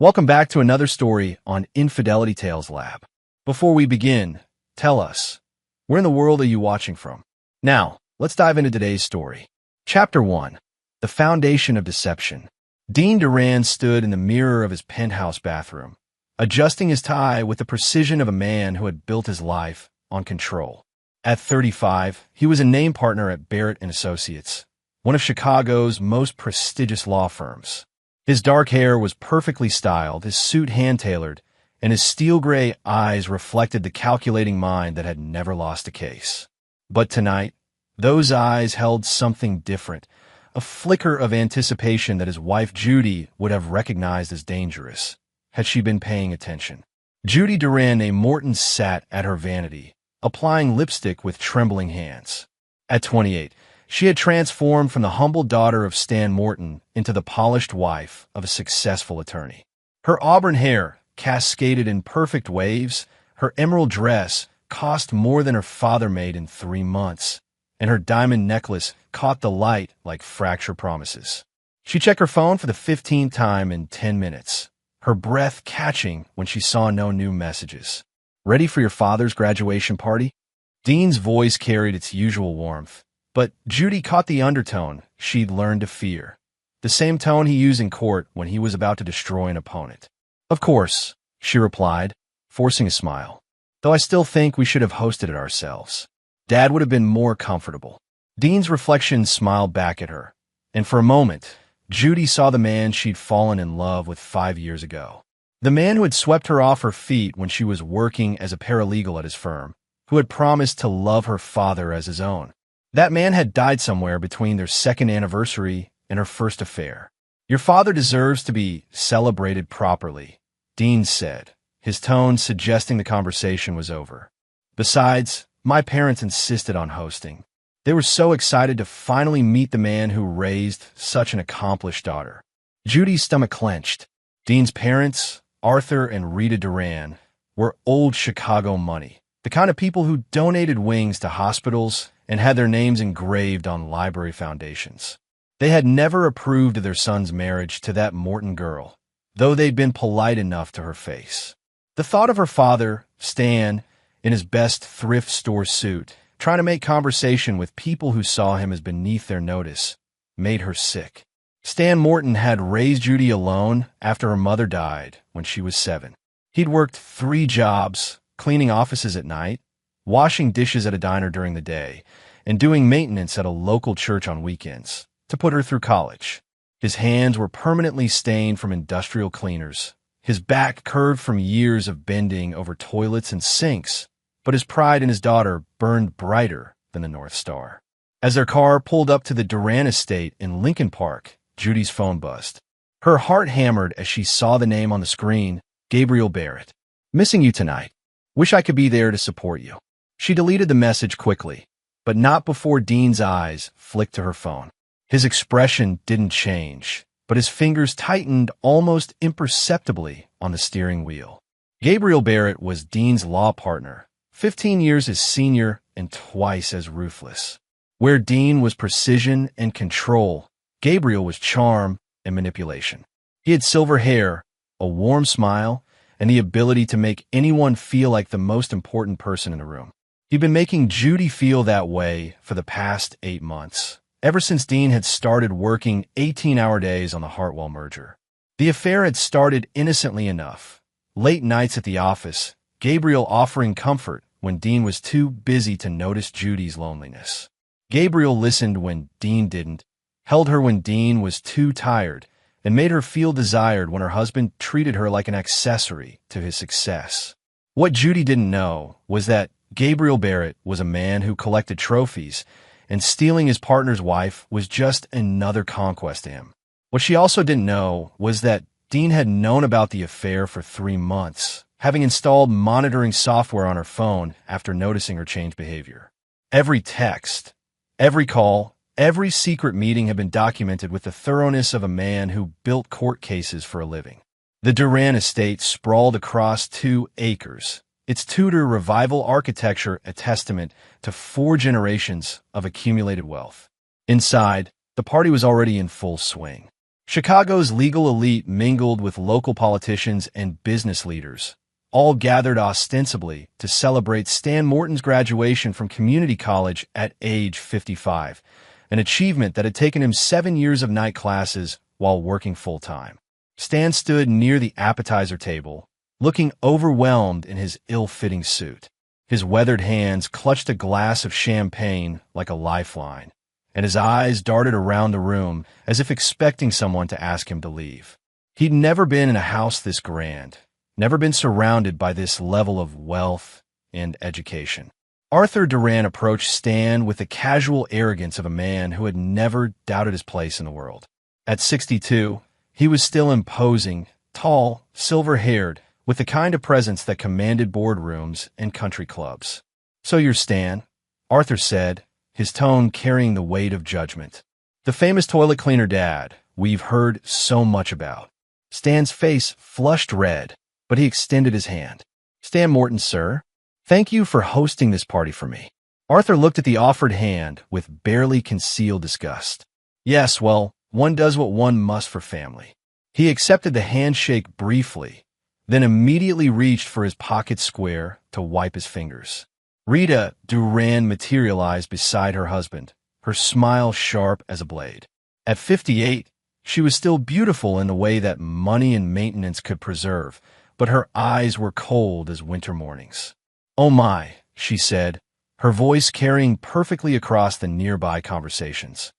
Welcome back to another story on Infidelity Tales Lab. Before we begin, tell us, where in the world are you watching from? Now, let's dive into today's story. Chapter 1. The Foundation of Deception. Dean Duran stood in the mirror of his penthouse bathroom, adjusting his tie with the precision of a man who had built his life on control. At 35, he was a name partner at Barrett & Associates, one of Chicago's most prestigious law firms. His dark hair was perfectly styled, his suit hand-tailored, and his steel-gray eyes reflected the calculating mind that had never lost a case. But tonight, those eyes held something different, a flicker of anticipation that his wife Judy would have recognized as dangerous, had she been paying attention. Judy Duran née Morton sat at her vanity, applying lipstick with trembling hands. At 28, she had transformed from the humble daughter of Stan Morton into the polished wife of a successful attorney. Her auburn hair cascaded in perfect waves, her emerald dress cost more than her father made in 3 months, and her diamond necklace caught the light like fracture promises. She checked her phone for the 15th time in 10 minutes, her breath catching when she saw no new messages. "Ready for your father's graduation party?" Dean's voice carried its usual warmth. But Judy caught the undertone she'd learned to fear, the same tone he used in court when he was about to destroy an opponent. "Of course," she replied, forcing a smile, "though I still think we should have hosted it ourselves. Dad would have been more comfortable." Dean's reflection smiled back at her, and for a moment, Judy saw the man she'd fallen in love with 5 years ago. The man who had swept her off her feet when she was working as a paralegal at his firm, who had promised to love her father as his own. That man had died somewhere between their second anniversary and her first affair. "Your father deserves to be celebrated properly," Dean said, his tone suggesting the conversation was over. "Besides, my parents insisted on hosting. They were so excited to finally meet the man who raised such an accomplished daughter." Judy's stomach clenched. Dean's parents, Arthur and Rita Duran, were old Chicago money, the kind of people who donated wings to hospitals and had their names engraved on library foundations. They had never approved of their son's marriage to that Morton girl, though they'd been polite enough to her face. The thought of her father, Stan, in his best thrift store suit, trying to make conversation with people who saw him as beneath their notice, made her sick. Stan Morton had raised Judy alone after her mother died when she was 7. He'd worked 3 jobs, cleaning offices at night, washing dishes at a diner during the day, and doing maintenance at a local church on weekends, to put her through college. His hands were permanently stained from industrial cleaners, his back curved from years of bending over toilets and sinks, but his pride in his daughter burned brighter than the North Star. As their car pulled up to the Duran estate in Lincoln Park, Judy's phone buzzed. Her heart hammered as she saw the name on the screen, Gabriel Barrett. "Missing you tonight. Wish I could be there to support you." She deleted the message quickly, but not before Dean's eyes flicked to her phone. His expression didn't change, but his fingers tightened almost imperceptibly on the steering wheel. Gabriel Barrett was Dean's law partner, 15 years his senior and twice as ruthless. Where Dean was precision and control, Gabriel was charm and manipulation. He had silver hair, a warm smile, and the ability to make anyone feel like the most important person in the room. He'd been making Judy feel that way for the past 8 months, ever since Dean had started working 18-hour days on the Hartwell merger. The affair had started innocently enough. Late nights at the office, Gabriel offering comfort when Dean was too busy to notice Judy's loneliness. Gabriel listened when Dean didn't, held her when Dean was too tired, and made her feel desired when her husband treated her like an accessory to his success. What Judy didn't know was that Gabriel Barrett was a man who collected trophies, and stealing his partner's wife was just another conquest to him. What she also didn't know was that Dean had known about the affair for 3 months, having installed monitoring software on her phone after noticing her changed behavior. Every text, every call, every secret meeting had been documented with the thoroughness of a man who built court cases for a living. The Duran estate sprawled across 2 acres, its Tudor revival architecture a testament to 4 generations of accumulated wealth. Inside, the party was already in full swing. Chicago's legal elite mingled with local politicians and business leaders, all gathered ostensibly to celebrate Stan Morton's graduation from community college at age 55, an achievement that had taken him 7 years of night classes while working full-time. Stan stood near the appetizer table, looking overwhelmed in his ill-fitting suit. His weathered hands clutched a glass of champagne like a lifeline, and his eyes darted around the room as if expecting someone to ask him to leave. He'd never been in a house this grand, never been surrounded by this level of wealth and education. Arthur Duran approached Stan with the casual arrogance of a man who had never doubted his place in the world. At 62, he was still imposing, tall, silver-haired, with the kind of presence that commanded boardrooms and country clubs. "So you're Stan," Arthur said, his tone carrying the weight of judgment. "The famous toilet cleaner dad we've heard so much about." Stan's face flushed red, but he extended his hand. "Stan Morton, sir. Thank you for hosting this party for me." Arthur looked at the offered hand with barely concealed disgust. "Yes, well, one does what one must for family." He accepted the handshake briefly, then immediately reached for his pocket square to wipe his fingers. Rita Duran materialized beside her husband, her smile sharp as a blade. At 58, she was still beautiful in the way that money and maintenance could preserve, but her eyes were cold as winter mornings. "Oh my," she said, her voice carrying perfectly across the nearby conversations.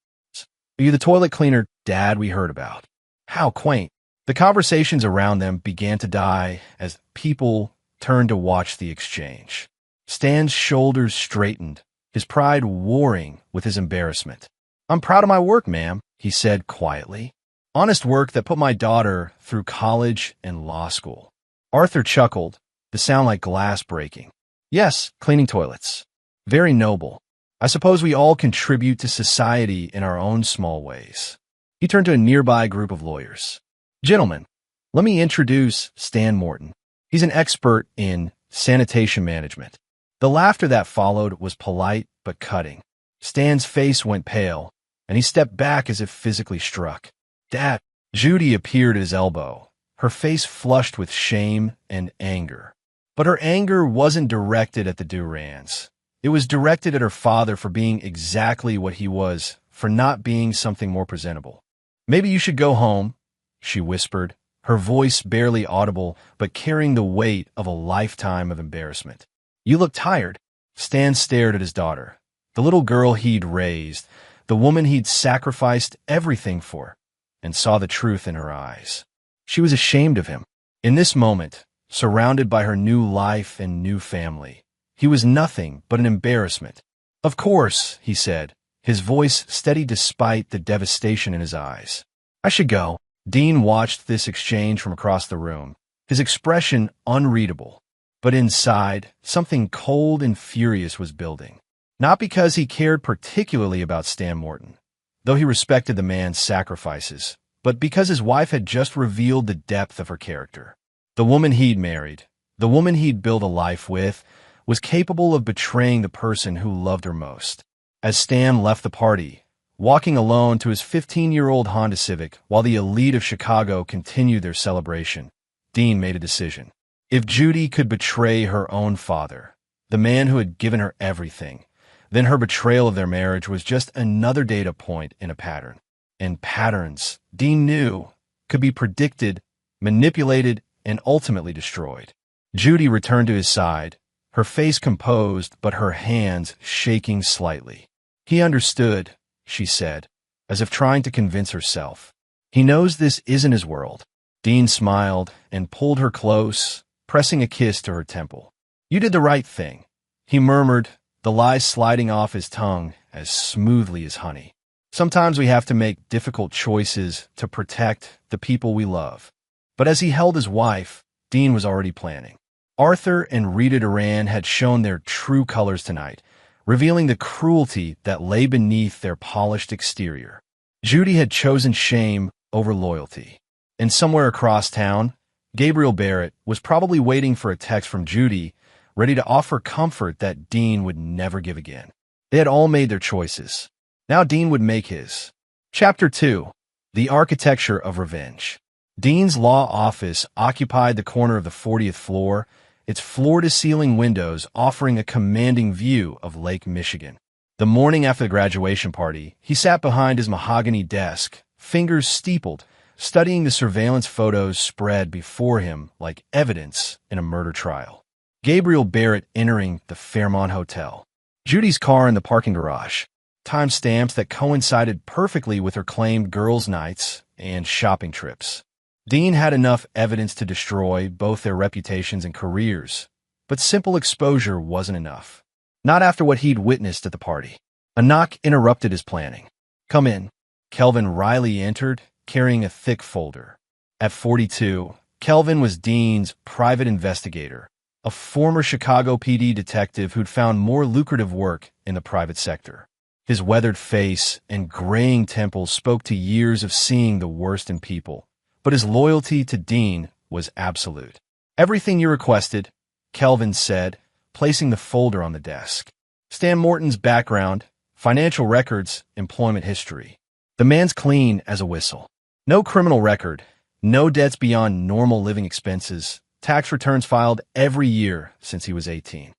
"Are you the toilet cleaner dad we heard about? How quaint." The conversations around them began to die as people turned to watch the exchange. Stan's shoulders straightened, his pride warring with his embarrassment. "I'm proud of my work, ma'am," he said quietly. "Honest work that put my daughter through college and law school." Arthur chuckled, the sound like glass breaking. "Yes, cleaning toilets. Very noble. I suppose we all contribute to society in our own small ways." He turned to a nearby group of lawyers. "Gentlemen, let me introduce Stan Morton. He's an expert in sanitation management." The laughter that followed was polite but cutting. Stan's face went pale, and he stepped back as if physically struck. "Dad!" Judy appeared at his elbow, her face flushed with shame and anger. But her anger wasn't directed at the Durans. It was directed at her father for being exactly what he was, for not being something more presentable. "Maybe you should go home," she whispered, her voice barely audible but carrying the weight of a lifetime of embarrassment. "You look tired." Stan stared at his daughter, the little girl he'd raised, the woman he'd sacrificed everything for, and saw the truth in her eyes. She was ashamed of him. In this moment, surrounded by her new life and new family, he was nothing but an embarrassment. "Of course," he said, his voice steady despite the devastation in his eyes. "I should go." Dean watched this exchange from across the room, his expression unreadable. But inside, something cold and furious was building. Not because he cared particularly about Stan Morton, though he respected the man's sacrifices, but because his wife had just revealed the depth of her character. The woman he'd married, the woman he'd built a life with, was capable of betraying the person who loved her most. As Stan left the party, walking alone to his 15-year-old Honda Civic while the elite of Chicago continued their celebration, Dean made a decision. If Judy could betray her own father, the man who had given her everything, then her betrayal of their marriage was just another data point in a pattern. And patterns, Dean knew, could be predicted, manipulated, and ultimately destroyed. Judy returned to his side, her face composed but her hands shaking slightly. "He understood," she said, as if trying to convince herself. "He knows this isn't his world." Dean smiled and pulled her close, pressing a kiss to her temple. "You did the right thing," he murmured, the lies sliding off his tongue as smoothly as honey. "Sometimes we have to make difficult choices to protect the people we love." But as he held his wife, Dean was already planning. Arthur and Rita Duran had shown their true colors tonight, revealing the cruelty that lay beneath their polished exterior. Judy had chosen shame over loyalty. And somewhere across town, Gabriel Barrett was probably waiting for a text from Judy, ready to offer comfort that Dean would never give again. They had all made their choices. Now Dean would make his. Chapter 2. The architecture of revenge. Dean's law office occupied the corner of the 40th floor, its floor-to-ceiling windows offering a commanding view of Lake Michigan. The morning after the graduation party, he sat behind his mahogany desk, fingers steepled, studying the surveillance photos spread before him like evidence in a murder trial. Gabriel Barrett entering the Fairmont Hotel. Judy's car in the parking garage. Timestamps that coincided perfectly with her claimed girls' nights and shopping trips. Dean had enough evidence to destroy both their reputations and careers, but simple exposure wasn't enough. Not after what he'd witnessed at the party. A knock interrupted his planning. "Come in." Kelvin Riley entered, carrying a thick folder. At 42, Kelvin was Dean's private investigator, a former Chicago PD detective who'd found more lucrative work in the private sector. His weathered face and graying temples spoke to years of seeing the worst in people, but his loyalty to Dean was absolute. "Everything you requested," Kelvin said, placing the folder on the desk. Stan Morton's background, financial records, employment history. The man's clean as a whistle. No criminal record, no debts beyond normal living expenses, tax returns filed every year since he was 18.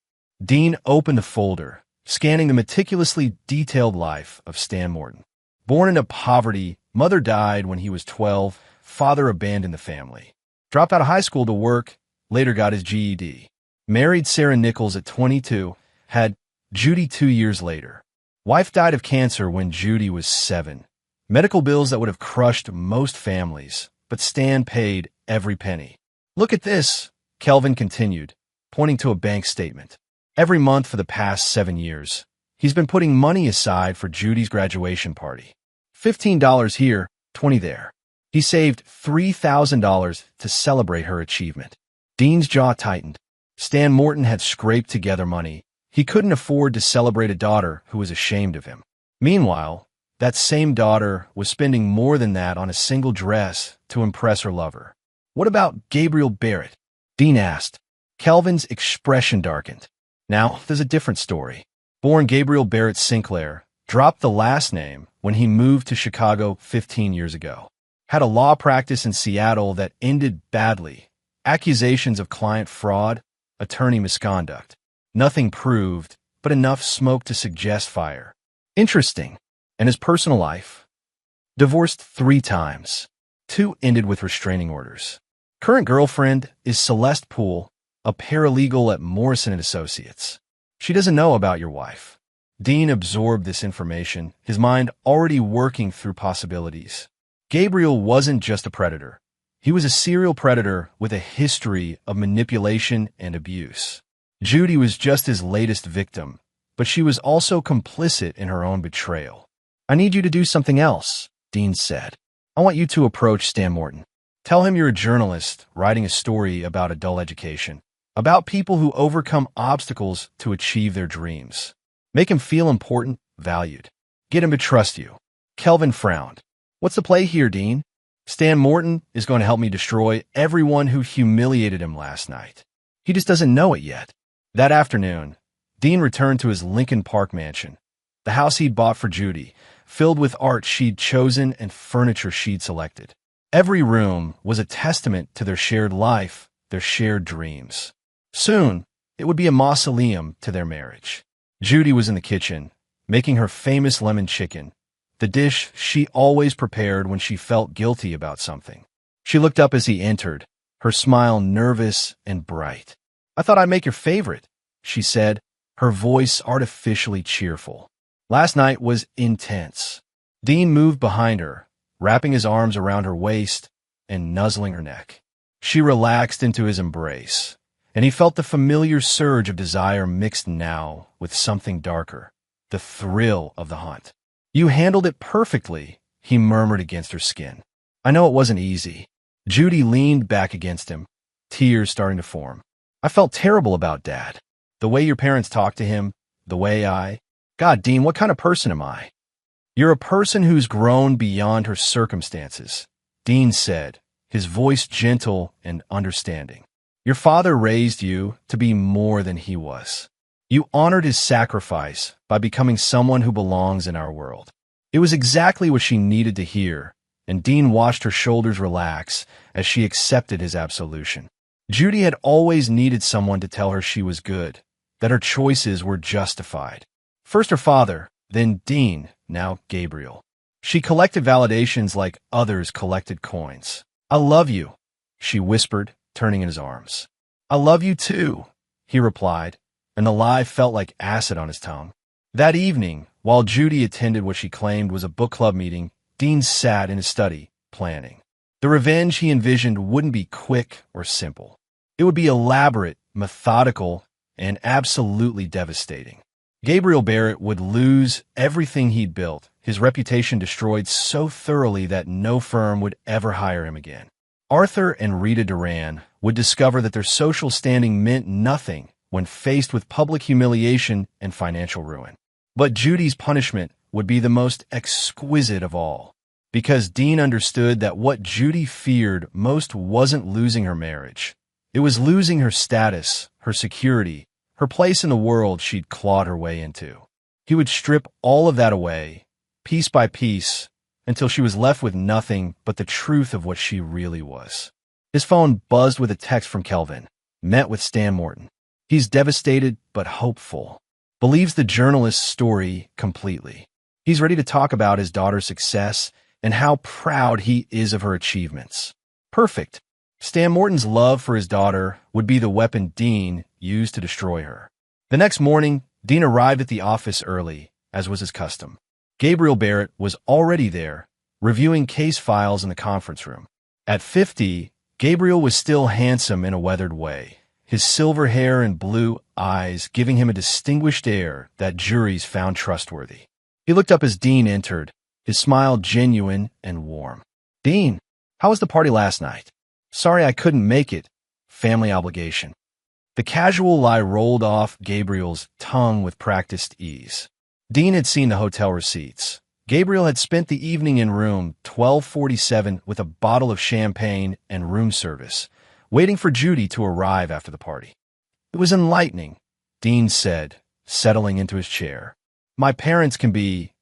Dean opened the folder, scanning the meticulously detailed life of Stan Morton. Born into poverty, mother died when he was 12, father abandoned the family. Dropped out of high school to work, later got his GED. Married Sarah Nichols at 22, had Judy 2 years later. Wife died of cancer when Judy was 7. Medical bills that would have crushed most families, but Stan paid every penny. "Look at this," Kelvin continued, pointing to a bank statement. "Every month for the past 7 years, he's been putting money aside for Judy's graduation party. $15 here, $20 there. He saved $3,000 to celebrate her achievement." Dean's jaw tightened. Stan Morton had scraped together money. He couldn't afford to celebrate a daughter who was ashamed of him. Meanwhile, that same daughter was spending more than that on a single dress to impress her lover. "What about Gabriel Barrett?" Dean asked. Kelvin's expression darkened. "Now, there's a different story. Born Gabriel Barrett Sinclair, dropped the last name when he moved to Chicago 15 years ago. Had a law practice in Seattle that ended badly. Accusations of client fraud, attorney misconduct. Nothing proved, but enough smoke to suggest fire. Interesting. And his personal life? Divorced 3 times. 2 ended with restraining orders. Current girlfriend is Celeste Poole, a paralegal at Morrison & Associates. She doesn't know about your wife." Dean absorbed this information, his mind already working through possibilities. Gabriel wasn't just a predator. He was a serial predator with a history of manipulation and abuse. Judy was just his latest victim, but she was also complicit in her own betrayal. "I need you to do something else," Dean said. "I want you to approach Stan Morton. Tell him you're a journalist writing a story about a dull education, about people who overcome obstacles to achieve their dreams. Make him feel important, valued. Get him to trust you." Kelvin frowned. "What's the play here, Dean?" "Stan Morton is going to help me destroy everyone who humiliated him last night. He just doesn't know it yet." That afternoon, Dean returned to his Lincoln Park mansion, the house he'd bought for Judy, filled with art she'd chosen and furniture she'd selected. Every room was a testament to their shared life, their shared dreams. Soon, it would be a mausoleum to their marriage. Judy was in the kitchen, making her famous lemon chicken, the dish she always prepared when she felt guilty about something. She looked up as he entered, her smile nervous and bright. "I thought I'd make your favorite," she said, her voice artificially cheerful. "Last night was intense." Dean moved behind her, wrapping his arms around her waist and nuzzling her neck. She relaxed into his embrace, and he felt the familiar surge of desire mixed now with something darker, the thrill of the hunt. "You handled it perfectly," he murmured against her skin. "I know it wasn't easy." Judy leaned back against him, tears starting to form. "I felt terrible about Dad. The way your parents talked to him, the way I... God, Dean, what kind of person am I?" "You're a person who's grown beyond her circumstances," Dean said, his voice gentle and understanding. "Your father raised you to be more than he was. You honored his sacrifice by becoming someone who belongs in our world." It was exactly what she needed to hear, and Dean watched her shoulders relax as she accepted his absolution. Judy had always needed someone to tell her she was good, that her choices were justified. First her father, then Dean, now Gabriel. She collected validations like others collected coins. "I love you," she whispered, turning in his arms. "I love you too," he replied, and the lie felt like acid on his tongue. That evening, while Judy attended what she claimed was a book club meeting, Dean sat in his study, planning. The revenge he envisioned wouldn't be quick or simple. It would be elaborate, methodical, and absolutely devastating. Gabriel Barrett would lose everything he'd built, his reputation destroyed so thoroughly that no firm would ever hire him again. Arthur and Rita Duran would discover that their social standing meant nothing when faced with public humiliation and financial ruin. But Judy's punishment would be the most exquisite of all, because Dean understood that what Judy feared most wasn't losing her marriage. It was losing her status, her security, her place in the world she'd clawed her way into. He would strip all of that away, piece by piece, until she was left with nothing but the truth of what she really was. His phone buzzed with a text from Kelvin. "Met with Stan Morton. He's devastated but hopeful. Believes the journalist's story completely. He's ready to talk about his daughter's success and how proud he is of her achievements." Perfect. Stan Morton's love for his daughter would be the weapon Dean used to destroy her. The next morning, Dean arrived at the office early, as was his custom. Gabriel Barrett was already there, reviewing case files in the conference room. At 50, Gabriel was still handsome in a weathered way, his silver hair and blue eyes giving him a distinguished air that juries found trustworthy. He looked up as Dean entered, his smile genuine and warm. "Dean, how was the party last night? Sorry I couldn't make it. Family obligation." The casual lie rolled off Gabriel's tongue with practiced ease. Dean had seen the hotel receipts. Gabriel had spent the evening in room 1247 with a bottle of champagne and room service, waiting for Judy to arrive after the party. "It was enlightening," Dean said, settling into his chair. "My parents can be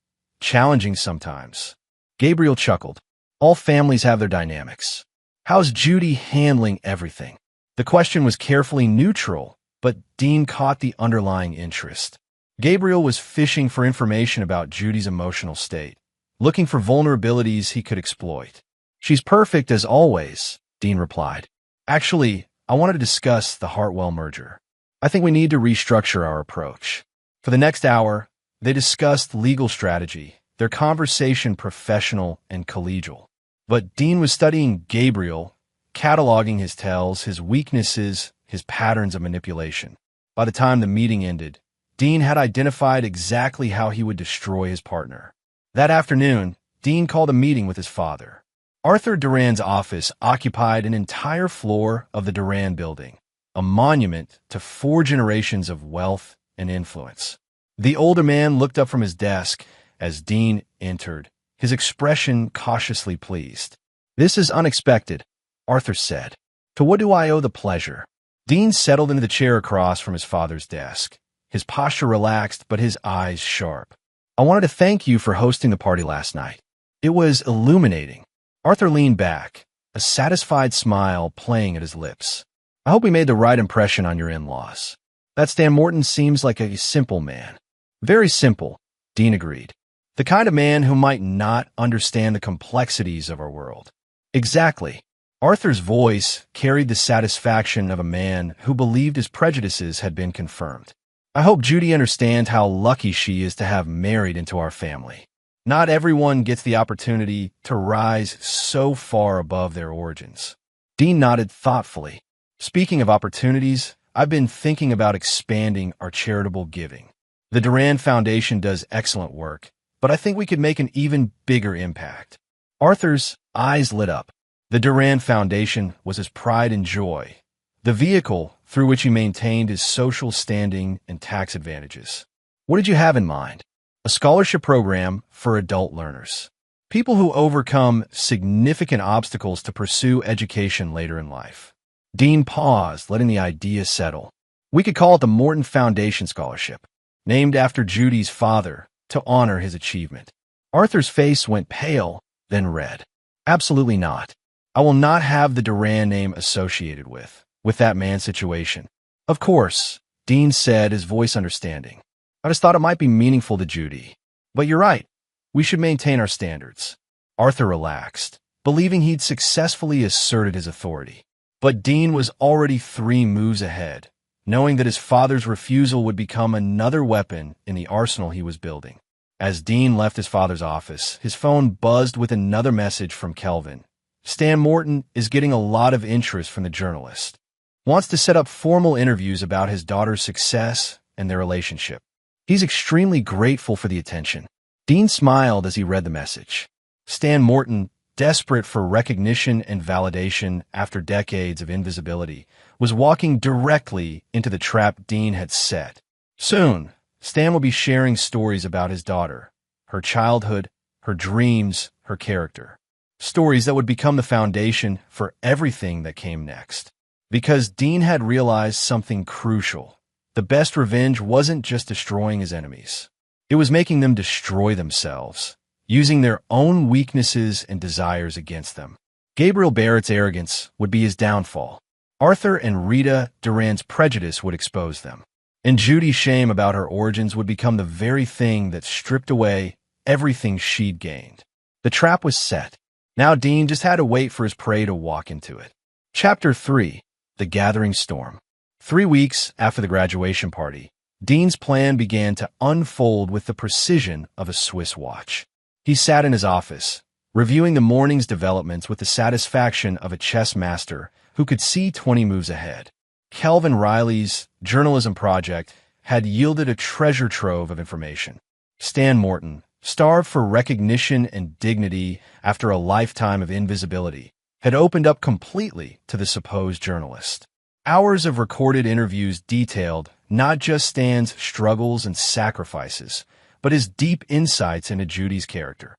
challenging sometimes." Gabriel chuckled. "All families have their dynamics. How's Judy handling everything?" The question was carefully neutral, but Dean caught the underlying interest. Gabriel was fishing for information about Judy's emotional state, looking for vulnerabilities he could exploit. "She's perfect as always," Dean replied. "Actually, I wanted to discuss the Hartwell merger. I think we need to restructure our approach." For the next hour, they discussed legal strategy, their conversation professional and collegial. But Dean was studying Gabriel, cataloging his tells, his weaknesses, his patterns of manipulation. By the time the meeting ended, Dean had identified exactly how he would destroy his partner. That afternoon, Dean called a meeting with his father. Arthur Duran's office occupied an entire floor of the Duran building, a monument to 4 generations of wealth and influence. The older man looked up from his desk as Dean entered, his expression cautiously pleased. "This is unexpected," Arthur said. "To what do I owe the pleasure?" Dean settled into the chair across from his father's desk, his posture relaxed but his eyes sharp. "I wanted to thank you for hosting the party last night. It was illuminating." Arthur leaned back, a satisfied smile playing at his lips. "I hope we made the right impression on your in-laws. That Stan Morton seems like a simple man." "Very simple," Dean agreed. "The kind of man who might not understand the complexities of our world." "Exactly." Arthur's voice carried the satisfaction of a man who believed his prejudices had been confirmed. "I hope Judy understands how lucky she is to have married into our family. Not everyone gets the opportunity to rise so far above their origins." Dean nodded thoughtfully. "Speaking of opportunities, I've been thinking about expanding our charitable giving. The Duran Foundation does excellent work, but I think we could make an even bigger impact." Arthur's eyes lit up. The Duran Foundation was his pride and joy, the vehicle through which he maintained his social standing and tax advantages. "What did you have in mind?" "A scholarship program for adult learners. People who overcome significant obstacles to pursue education later in life." Dean paused, letting the idea settle. "We could call it the Morton Foundation Scholarship, named after Judy's father, to honor his achievement." Arthur's face went pale, then red. Absolutely not. I will not have the Duran name associated with that man's situation. Of course, Dean said, his voice understanding. I just thought it might be meaningful to Judy. But you're right. We should maintain our standards. Arthur relaxed, believing he'd successfully asserted his authority. But Dean was already 3 moves ahead, knowing that his father's refusal would become another weapon in the arsenal he was building. As Dean left his father's office, his phone buzzed with another message from Kelvin. Stan Morton is getting a lot of interest from the journalist. Wants to set up formal interviews about his daughter's success and their relationship. He's extremely grateful for the attention. Dean smiled as he read the message. Stan Morton, desperate for recognition and validation after decades of invisibility, was walking directly into the trap Dean had set. Soon, Stan will be sharing stories about his daughter, her childhood, her dreams, her character. Stories that would become the foundation for everything that came next. Because Dean had realized something crucial. The best revenge wasn't just destroying his enemies. It was making them destroy themselves, using their own weaknesses and desires against them. Gabriel Barrett's arrogance would be his downfall. Arthur and Rita Duran's prejudice would expose them. And Judy's shame about her origins would become the very thing that stripped away everything she'd gained. The trap was set. Now Dean just had to wait for his prey to walk into it. Chapter 3. The Gathering Storm. 3 weeks after the graduation party, Dean's plan began to unfold with the precision of a Swiss watch. He sat in his office, reviewing the morning's developments with the satisfaction of a chess master who could see 20 moves ahead. Kelvin Riley's journalism project had yielded a treasure trove of information. Stan Morton, starved for recognition and dignity after a lifetime of invisibility, had opened up completely to the supposed journalist. Hours of recorded interviews detailed not just Stan's struggles and sacrifices, but his deep insights into Judy's character.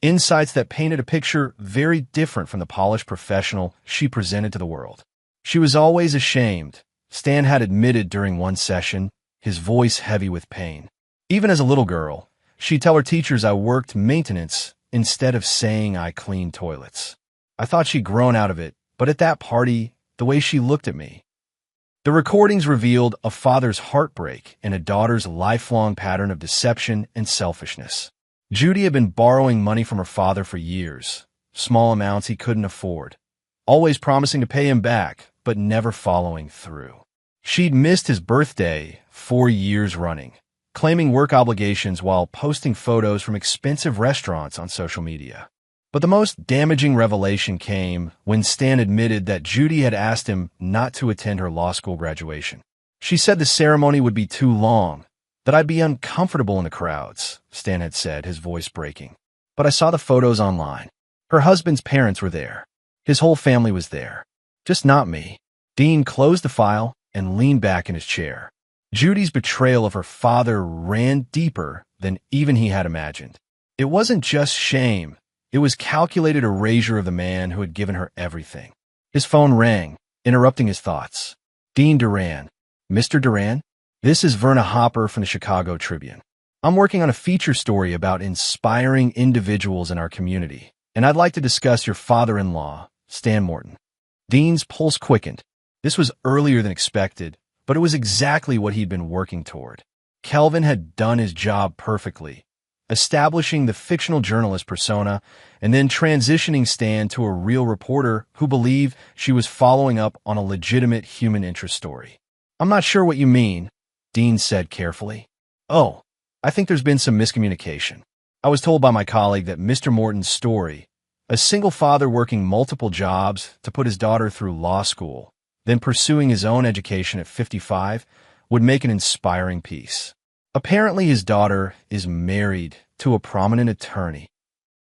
Insights that painted a picture very different from the polished professional she presented to the world. She was always ashamed, Stan had admitted during one session, his voice heavy with pain. Even as a little girl, she'd tell her teachers I worked maintenance instead of saying I cleaned toilets. I thought she'd grown out of it, but at that party, the way she looked at me. The recordings revealed a father's heartbreak and a daughter's lifelong pattern of deception and selfishness. Judy had been borrowing money from her father for years, small amounts he couldn't afford, always promising to pay him back, but never following through. She'd missed his birthday 4 years running, claiming work obligations while posting photos from expensive restaurants on social media. But the most damaging revelation came when Stan admitted that Judy had asked him not to attend her law school graduation. She said the ceremony would be too long, that I'd be uncomfortable in the crowds, Stan had said, his voice breaking. But I saw the photos online. Her husband's parents were there. His whole family was there. Just not me. Dean closed the file and leaned back in his chair. Judy's betrayal of her father ran deeper than even he had imagined. It wasn't just shame. It was calculated erasure of the man who had given her everything. His phone rang, interrupting his thoughts. Dean Duran. Mr. Duran? This is Verna Hopper from the Chicago Tribune. I'm working on a feature story about inspiring individuals in our community, and I'd like to discuss your father-in-law, Stan Morton. Dean's pulse quickened. This was earlier than expected, but it was exactly what he'd been working toward. Kelvin had done his job perfectly, establishing the fictional journalist persona and then transitioning Stan to a real reporter who believed she was following up on a legitimate human interest story. I'm not sure what you mean, Dean said carefully. Oh, I think there's been some miscommunication. I was told by my colleague that Mr. Morton's story, a single father working multiple jobs to put his daughter through law school, then pursuing his own education at 55, would make an inspiring piece. Apparently his daughter is married to a prominent attorney.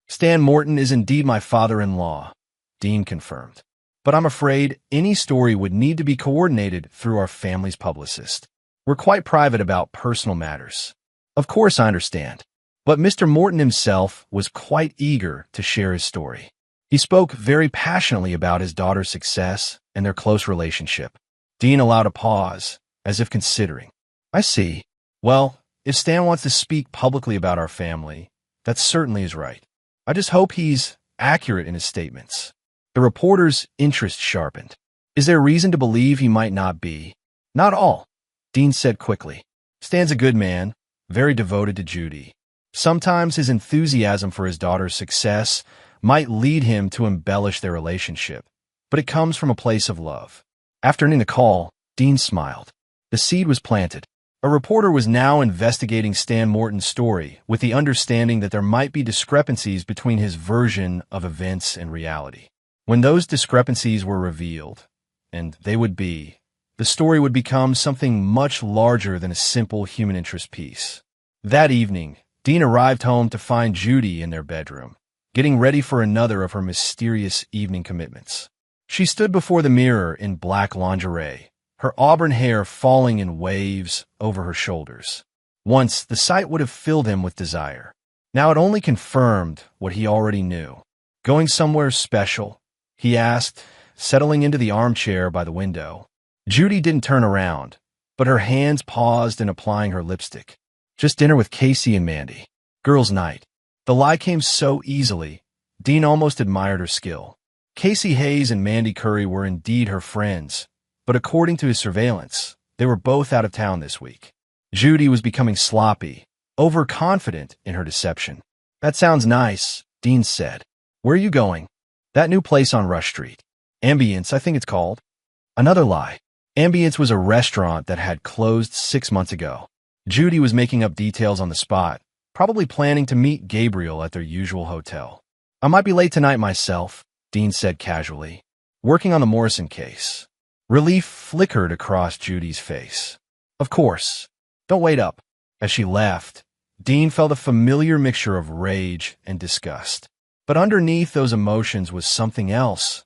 Stan Morton is indeed my father-in-law, Dean confirmed. But I'm afraid any story would need to be coordinated through our family's publicist. We're quite private about personal matters. Of course I understand. But Mr. Morton himself was quite eager to share his story. He spoke very passionately about his daughter's success and their close relationship. Dean allowed a pause, as if considering. I see. Well, if Stan wants to speak publicly about our family, that certainly is right. I just hope he's accurate in his statements. The reporter's interest sharpened. Is there reason to believe he might not be? Not all, Dean said quickly. Stan's a good man, very devoted to Judy. Sometimes his enthusiasm for his daughter's success might lead him to embellish their relationship, but it comes from a place of love. After ending the call, Dean smiled. The seed was planted. A reporter was now investigating Stan Morton's story with the understanding that there might be discrepancies between his version of events and reality. When those discrepancies were revealed, and they would be, the story would become something much larger than a simple human interest piece. That evening, Dean arrived home to find Judy in their bedroom, getting ready for another of her mysterious evening commitments. She stood before the mirror in black lingerie, her auburn hair falling in waves over her shoulders. Once, the sight would have filled him with desire. Now it only confirmed what he already knew. Going somewhere special? He asked, settling into the armchair by the window. Judy didn't turn around, but her hands paused in applying her lipstick. Just dinner with Casey and Mandy. Girls' night. The lie came so easily, Dean almost admired her skill. Casey Hayes and Mandy Curry were indeed her friends, but according to his surveillance, they were both out of town this week. Judy was becoming sloppy, overconfident in her deception. That sounds nice, Dean said. Where are you going? That new place on Rush Street. Ambience, I think it's called. Another lie. Ambience was a restaurant that had closed 6 months ago. Judy was making up details on the spot, probably planning to meet Gabriel at their usual hotel. I might be late tonight myself, Dean said casually, working on the Morrison case. Relief flickered across Judy's face. Of course. Don't wait up. As she left, Dean felt a familiar mixture of rage and disgust. But underneath those emotions was something else.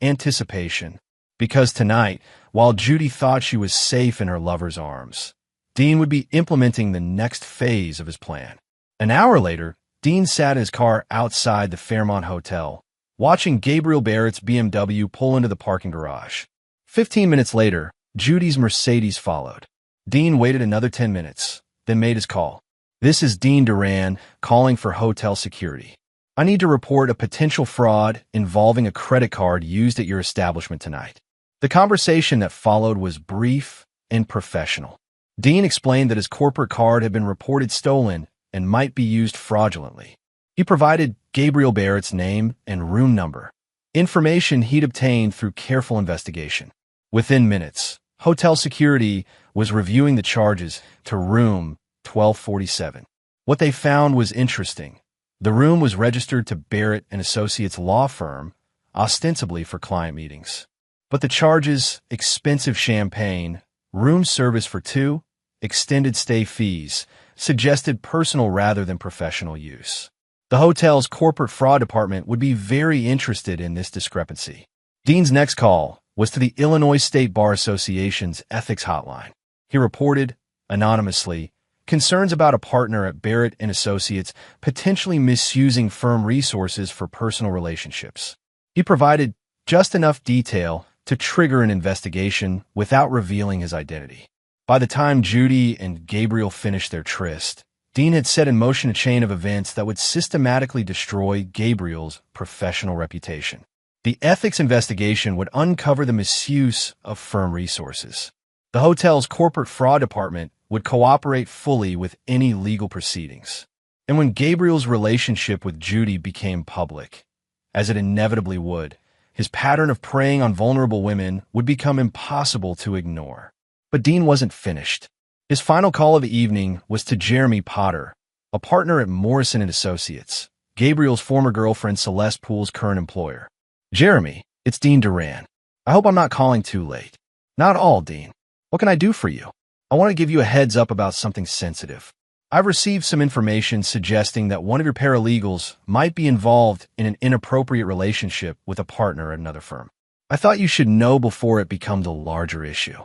Anticipation. Because tonight, while Judy thought she was safe in her lover's arms, Dean would be implementing the next phase of his plan. An hour later, Dean sat in his car outside the Fairmont Hotel, watching Gabriel Barrett's BMW pull into the parking garage. 15 minutes later, Judy's Mercedes followed. Dean waited another 10 minutes, then made his call. This is Dean Duran calling for hotel security. I need to report a potential fraud involving a credit card used at your establishment tonight. The conversation that followed was brief and professional. Dean explained that his corporate card had been reported stolen and might be used fraudulently. He provided Gabriel Barrett's name and room number, information he'd obtained through careful investigation. Within minutes, hotel security was reviewing the charges to room 1247. What they found was interesting. The room was registered to Barrett and Associates law firm, ostensibly for client meetings. But the charges, expensive champagne, room service for two, extended stay fees, suggested personal rather than professional use. The hotel's corporate fraud department would be very interested in this discrepancy. Dean's next call was to the Illinois State Bar Association's ethics hotline. He reported, anonymously, concerns about a partner at Barrett and Associates potentially misusing firm resources for personal relationships. He provided just enough detail to trigger an investigation without revealing his identity. By the time Judy and Gabriel finished their tryst, Dean had set in motion a chain of events that would systematically destroy Gabriel's professional reputation. The ethics investigation would uncover the misuse of firm resources. The hotel's corporate fraud department would cooperate fully with any legal proceedings. And when Gabriel's relationship with Judy became public, as it inevitably would, his pattern of preying on vulnerable women would become impossible to ignore. But Dean wasn't finished. His final call of the evening was to Jeremy Potter, a partner at Morrison & Associates, Gabriel's former girlfriend Celeste Poole's current employer. Jeremy, it's Dean Duran. I hope I'm not calling too late. Not all, Dean. What can I do for you? I want to give you a heads up about something sensitive. I've received some information suggesting that one of your paralegals might be involved in an inappropriate relationship with a partner at another firm. I thought you should know before it becomes a larger issue.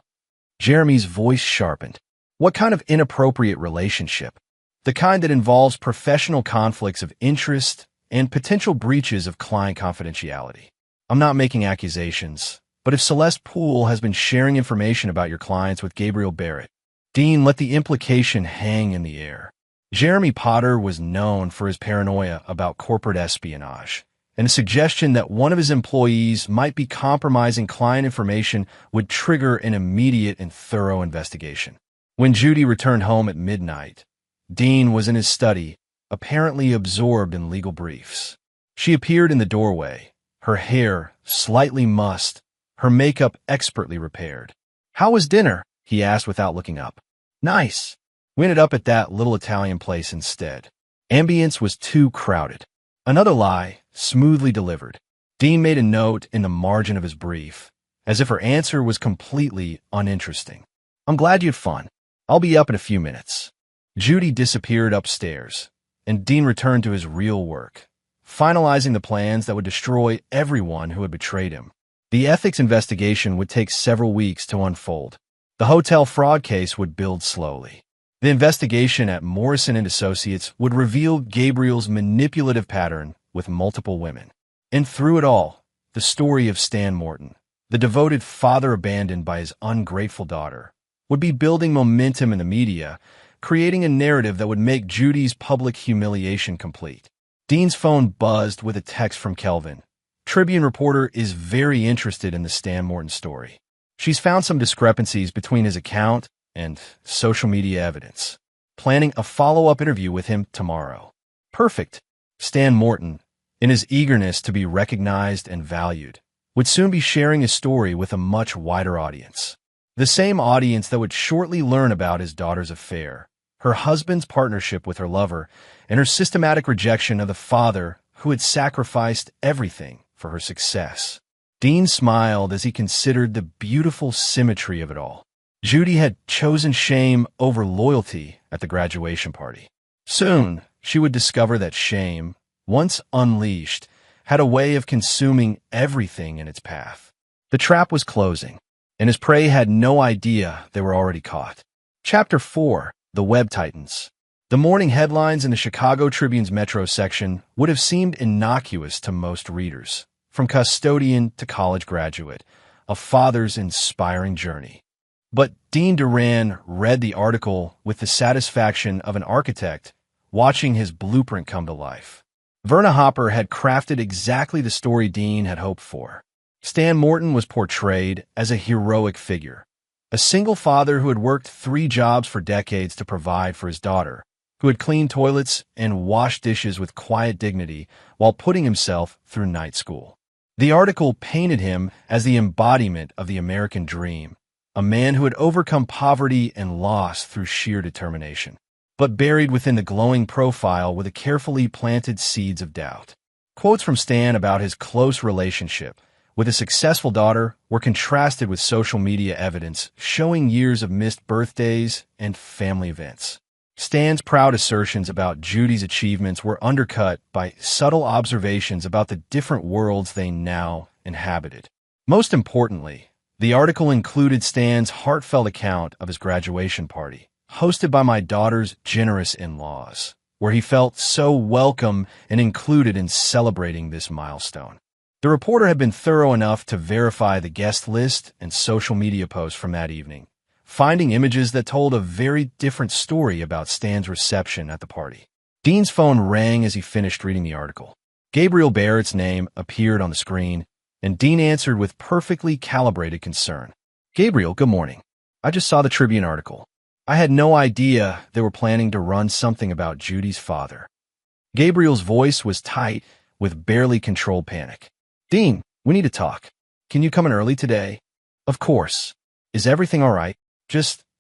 Jeremy's voice sharpened. What kind of inappropriate relationship? The kind that involves professional conflicts of interest and potential breaches of client confidentiality. I'm not making accusations, but if Celeste Poole has been sharing information about your clients with Gabriel Barrett, Dean let the implication hang in the air. Jeremy Potter was known for his paranoia about corporate espionage, and a suggestion that one of his employees might be compromising client information would trigger an immediate and thorough investigation. When Judy returned home at midnight, Dean was in his study, apparently absorbed in legal briefs. She appeared in the doorway, her hair slightly mussed, her makeup expertly repaired. "How was dinner?" he asked without looking up. "Nice. We ended up at that little Italian place instead. Ambience was too crowded." Another lie, smoothly delivered. Dean made a note in the margin of his brief, as if her answer was completely uninteresting. "I'm glad you had fun. I'll be up in a few minutes." Judy disappeared upstairs, and Dean returned to his real work, finalizing the plans that would destroy everyone who had betrayed him. The ethics investigation would take several weeks to unfold. The hotel fraud case would build slowly. The investigation at Morrison & Associates would reveal Gabriel's manipulative pattern with multiple women. And through it all, the story of Stan Morton, the devoted father abandoned by his ungrateful daughter, would be building momentum in the media, creating a narrative that would make Judy's public humiliation complete. Dean's phone buzzed with a text from Kelvin. "Tribune reporter is very interested in the Stan Morton story. She's found some discrepancies between his account and social media evidence. Planning a follow-up interview with him tomorrow." Perfect. Stan Morton, in his eagerness to be recognized and valued, would soon be sharing his story with a much wider audience. The same audience that would shortly learn about his daughter's affair, her husband's partnership with her lover, and her systematic rejection of the father who had sacrificed everything for her success. Dean smiled as he considered the beautiful symmetry of it all. Judy had chosen shame over loyalty at the graduation party. Soon, she would discover that shame, once unleashed, had a way of consuming everything in its path. The trap was closing, and his prey had no idea they were already caught. Chapter 4. The Web Titans. The morning headlines in the Chicago Tribune's Metro section would have seemed innocuous to most readers. From custodian to college graduate, a father's inspiring journey. But Dean Duran read the article with the satisfaction of an architect watching his blueprint come to life. Verna Hopper had crafted exactly the story Dean had hoped for. Stan Morton was portrayed as a heroic figure, a single father who had worked 3 jobs for decades to provide for his daughter, who had cleaned toilets and washed dishes with quiet dignity while putting himself through night school. The article painted him as the embodiment of the American dream, a man who had overcome poverty and loss through sheer determination. But buried within the glowing profile were the carefully planted seeds of doubt. Quotes from Stan about his close relationship with a successful daughter were contrasted with social media evidence showing years of missed birthdays and family events. Stan's proud assertions about Judy's achievements were undercut by subtle observations about the different worlds they now inhabited. Most importantly, the article included Stan's heartfelt account of his graduation party, hosted by my daughter's generous in-laws, where he felt so welcome and included in celebrating this milestone. The reporter had been thorough enough to verify the guest list and social media posts from that evening, finding images that told a very different story about Stan's reception at the party. Dean's phone rang as he finished reading the article. Gabriel Barrett's name appeared on the screen, and Dean answered with perfectly calibrated concern. "Gabriel, good morning. I just saw the Tribune article. I had no idea they were planning to run something about Judy's father." Gabriel's voice was tight with barely controlled panic. "Dean, we need to talk. Can you come in early today?" "Of course. Is everything all right?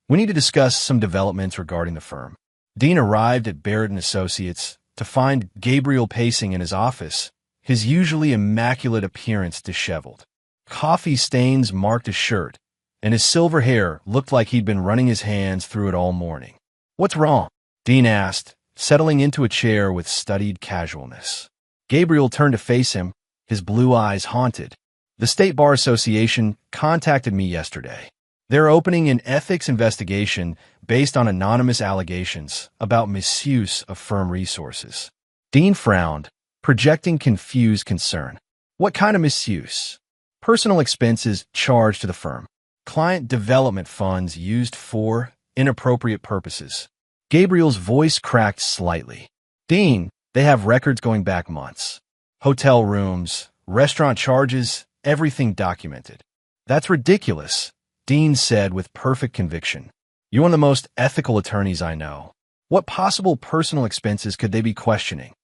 We need to discuss some developments regarding the firm." Dean arrived at Barrett & Associates to find Gabriel pacing in his office, his usually immaculate appearance disheveled. Coffee stains marked his shirt, and his silver hair looked like he'd been running his hands through it all morning. "What's wrong?" Dean asked, settling into a chair with studied casualness. Gabriel turned to face him, his blue eyes haunted. "The State Bar Association contacted me yesterday. They're opening an ethics investigation based on anonymous allegations about misuse of firm resources." Dean frowned, projecting confused concern. "What kind of misuse?" "Personal expenses charged to the firm. Client development funds used for inappropriate purposes." Gabriel's voice cracked slightly. "Dean, they have records going back months. Hotel rooms, restaurant charges, everything documented. That's ridiculous, Dean said with perfect conviction. You're one of the most ethical attorneys I know. What possible personal expenses could they be questioning?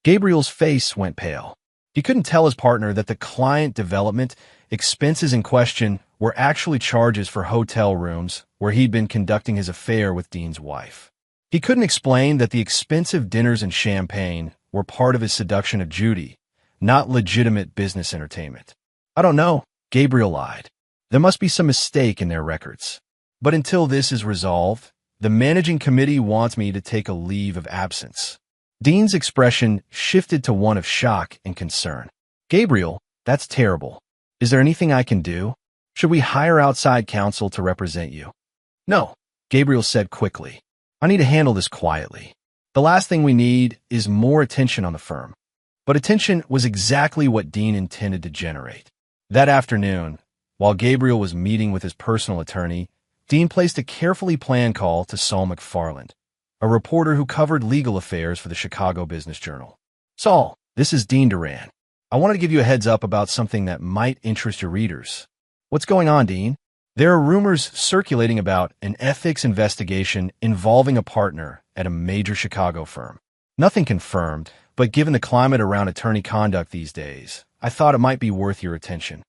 Gabriel's face went pale. He couldn't tell his partner that the client development expenses in question were actually charges for hotel rooms where he'd been conducting his affair with Dean's wife. He couldn't explain that the expensive dinners and champagne were part of his seduction of Judy, not legitimate business entertainment. I don't know, Gabriel lied. There must be some mistake in their records. But until this is resolved, the managing committee wants me to take a leave of absence. Dean's expression shifted to one of shock and concern. Gabriel, that's terrible. Is there anything I can do? Should we hire outside counsel to represent you? No, Gabriel said quickly. I need to handle this quietly. The last thing we need is more attention on the firm. But attention was exactly what Dean intended to generate. That afternoon, while Gabriel was meeting with his personal attorney, Dean placed a carefully planned call to Saul McFarland, a reporter who covered legal affairs for the Chicago Business Journal. Saul, this is Dean Duran. I wanted to give you a heads up about something that might interest your readers. What's going on, Dean? There are rumors circulating about an ethics investigation involving a partner at a major Chicago firm. Nothing confirmed, but given the climate around attorney conduct these days, I thought it might be worth your attention.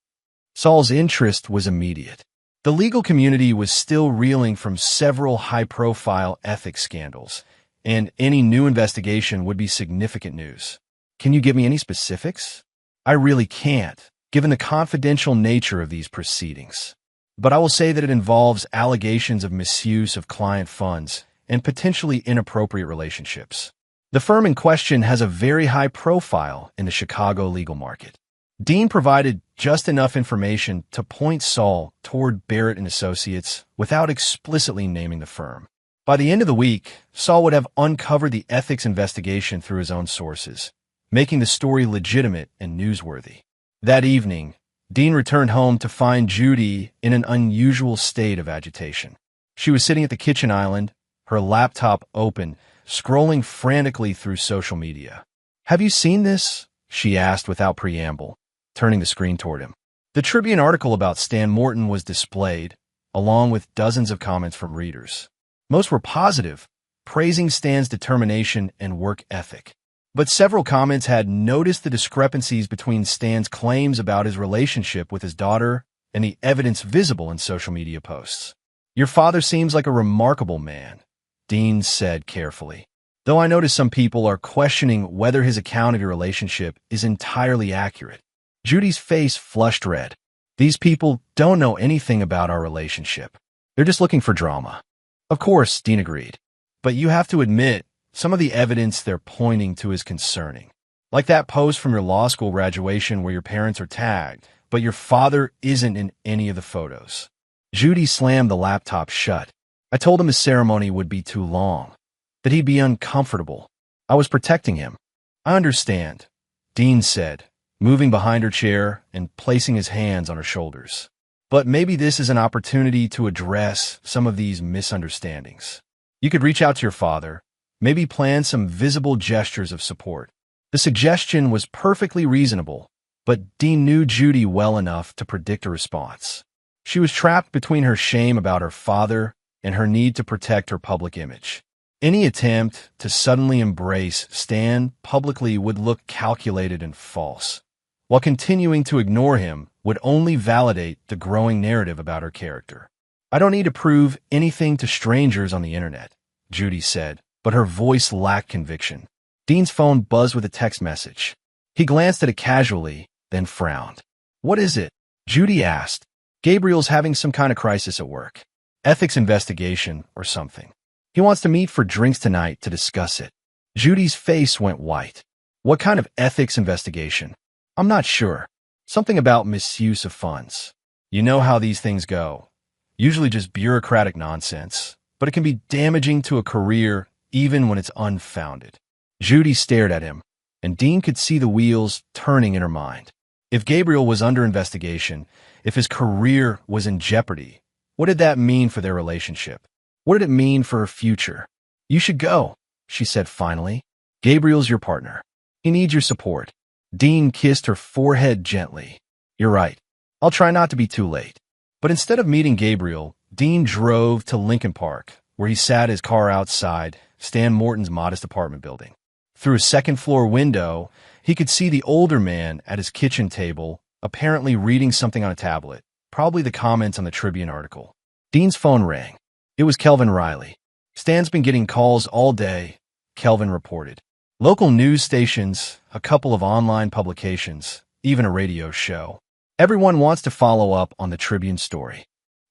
Saul's interest was immediate. The legal community was still reeling from several high-profile ethics scandals, and any new investigation would be significant news. Can you give me any specifics? I really can't, given the confidential nature of these proceedings. But I will say that it involves allegations of misuse of client funds and potentially inappropriate relationships. The firm in question has a very high profile in the Chicago legal market. Dean provided just enough information to point Saul toward Barrett and Associates without explicitly naming the firm. By the end of the week, Saul would have uncovered the ethics investigation through his own sources, making the story legitimate and newsworthy. That evening, Dean returned home to find Judy in an unusual state of agitation. She was sitting at the kitchen island, her laptop open, scrolling frantically through social media. "Have you seen this?" she asked without preamble, turning the screen toward him. The Tribune article about Stan Morton was displayed, along with dozens of comments from readers. Most were positive, praising Stan's determination and work ethic. But several comments had noticed the discrepancies between Stan's claims about his relationship with his daughter and the evidence visible in social media posts. "Your father seems like a remarkable man," Dean said carefully. "Though I notice some people are questioning whether his account of your relationship is entirely accurate." Judy's face flushed red. "These people don't know anything about our relationship. They're just looking for drama." "Of course," Dean agreed. "But you have to admit, some of the evidence they're pointing to is concerning. Like that post from your law school graduation where your parents are tagged, but your father isn't in any of the photos." Judy slammed the laptop shut. "I told him his ceremony would be too long, that he'd be uncomfortable. I was protecting him." "I understand," Dean said, moving behind her chair and placing his hands on her shoulders. "But maybe this is an opportunity to address some of these misunderstandings. You could reach out to your father, maybe plan some visible gestures of support." The suggestion was perfectly reasonable, but Dean knew Judy well enough to predict a response. She was trapped between her shame about her father and her need to protect her public image. Any attempt to suddenly embrace Stan publicly would look calculated and false, while continuing to ignore him would only validate the growing narrative about her character. "I don't need to prove anything to strangers on the internet," Judy said, but her voice lacked conviction. Dean's phone buzzed with a text message. He glanced at it casually, then frowned. "What is it?" Judy asked. "Gabriel's having some kind of crisis at work. Ethics investigation or something. He wants to meet for drinks tonight to discuss it." Judy's face went white. "What kind of ethics investigation?" "I'm not sure. Something about misuse of funds. You know how these things go. Usually just bureaucratic nonsense, but it can be damaging to a career even when it's unfounded." Judy stared at him, and Dean could see the wheels turning in her mind. If Gabriel was under investigation, if his career was in jeopardy, what did that mean for their relationship? What did it mean for her future? "You should go," she said finally. "Gabriel's your partner. He needs your support. Dean kissed her forehead gently. You're right. I'll try not to be too late. But instead of meeting Gabriel, Dean drove to Lincoln Park, where he sat his car outside Stan Morton's modest apartment building. Through a second-floor window, he could see the older man at his kitchen table, apparently reading something on a tablet, probably the comments on the Tribune article. Dean's phone rang. It was Kelvin Riley. Stan's been getting calls all day, Kelvin reported. Local news stations, a couple of online publications, even a radio show. Everyone wants to follow up on the Tribune story.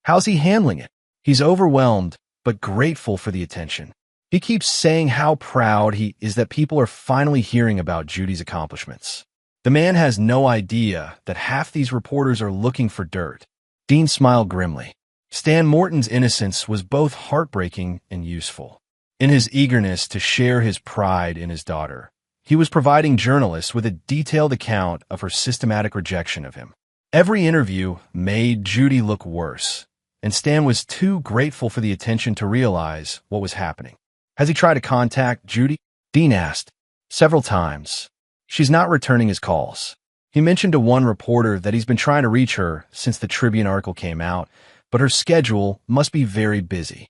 How's he handling it? He's overwhelmed, but grateful for the attention. He keeps saying how proud he is that people are finally hearing about Judy's accomplishments. The man has no idea that half these reporters are looking for dirt. Dean smiled grimly. Stan Morton's innocence was both heartbreaking and useful. In his eagerness to share his pride in his daughter, he was providing journalists with a detailed account of her systematic rejection of him. Every interview made Judy look worse, and Stan was too grateful for the attention to realize what was happening. Has he tried to contact Judy? Dean asked. Several times. She's not returning his calls. He mentioned to one reporter that he's been trying to reach her since the Tribune article came out, but her schedule must be very busy.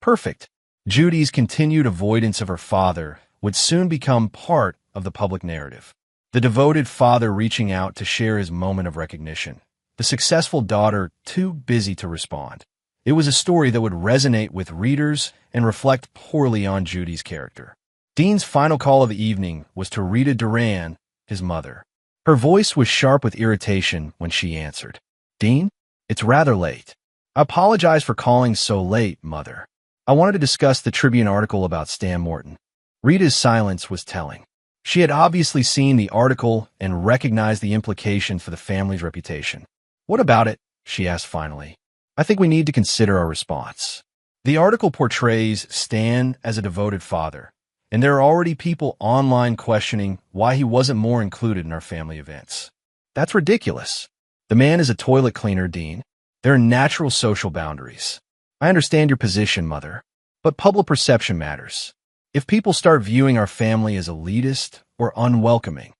Perfect. Judy's continued avoidance of her father would soon become part of the public narrative. The devoted father reaching out to share his moment of recognition. The successful daughter too busy to respond. It was a story that would resonate with readers and reflect poorly on Judy's character. Dean's final call of the evening was to Rita Duran, his mother. Her voice was sharp with irritation when she answered. Dean, it's rather late. I apologize for calling so late, Mother. I wanted to discuss the Tribune article about Stan Morton. Rita's silence was telling. She had obviously seen the article and recognized the implication for the family's reputation. What about it? She asked finally. I think we need to consider our response. The article portrays Stan as a devoted father, and there are already people online questioning why he wasn't more included in our family events. That's ridiculous. The man is a toilet cleaner, Dean. There are natural social boundaries. I understand your position, Mother, but public perception matters. If people start viewing our family as elitist or unwelcoming.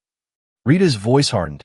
Rita's voice hardened.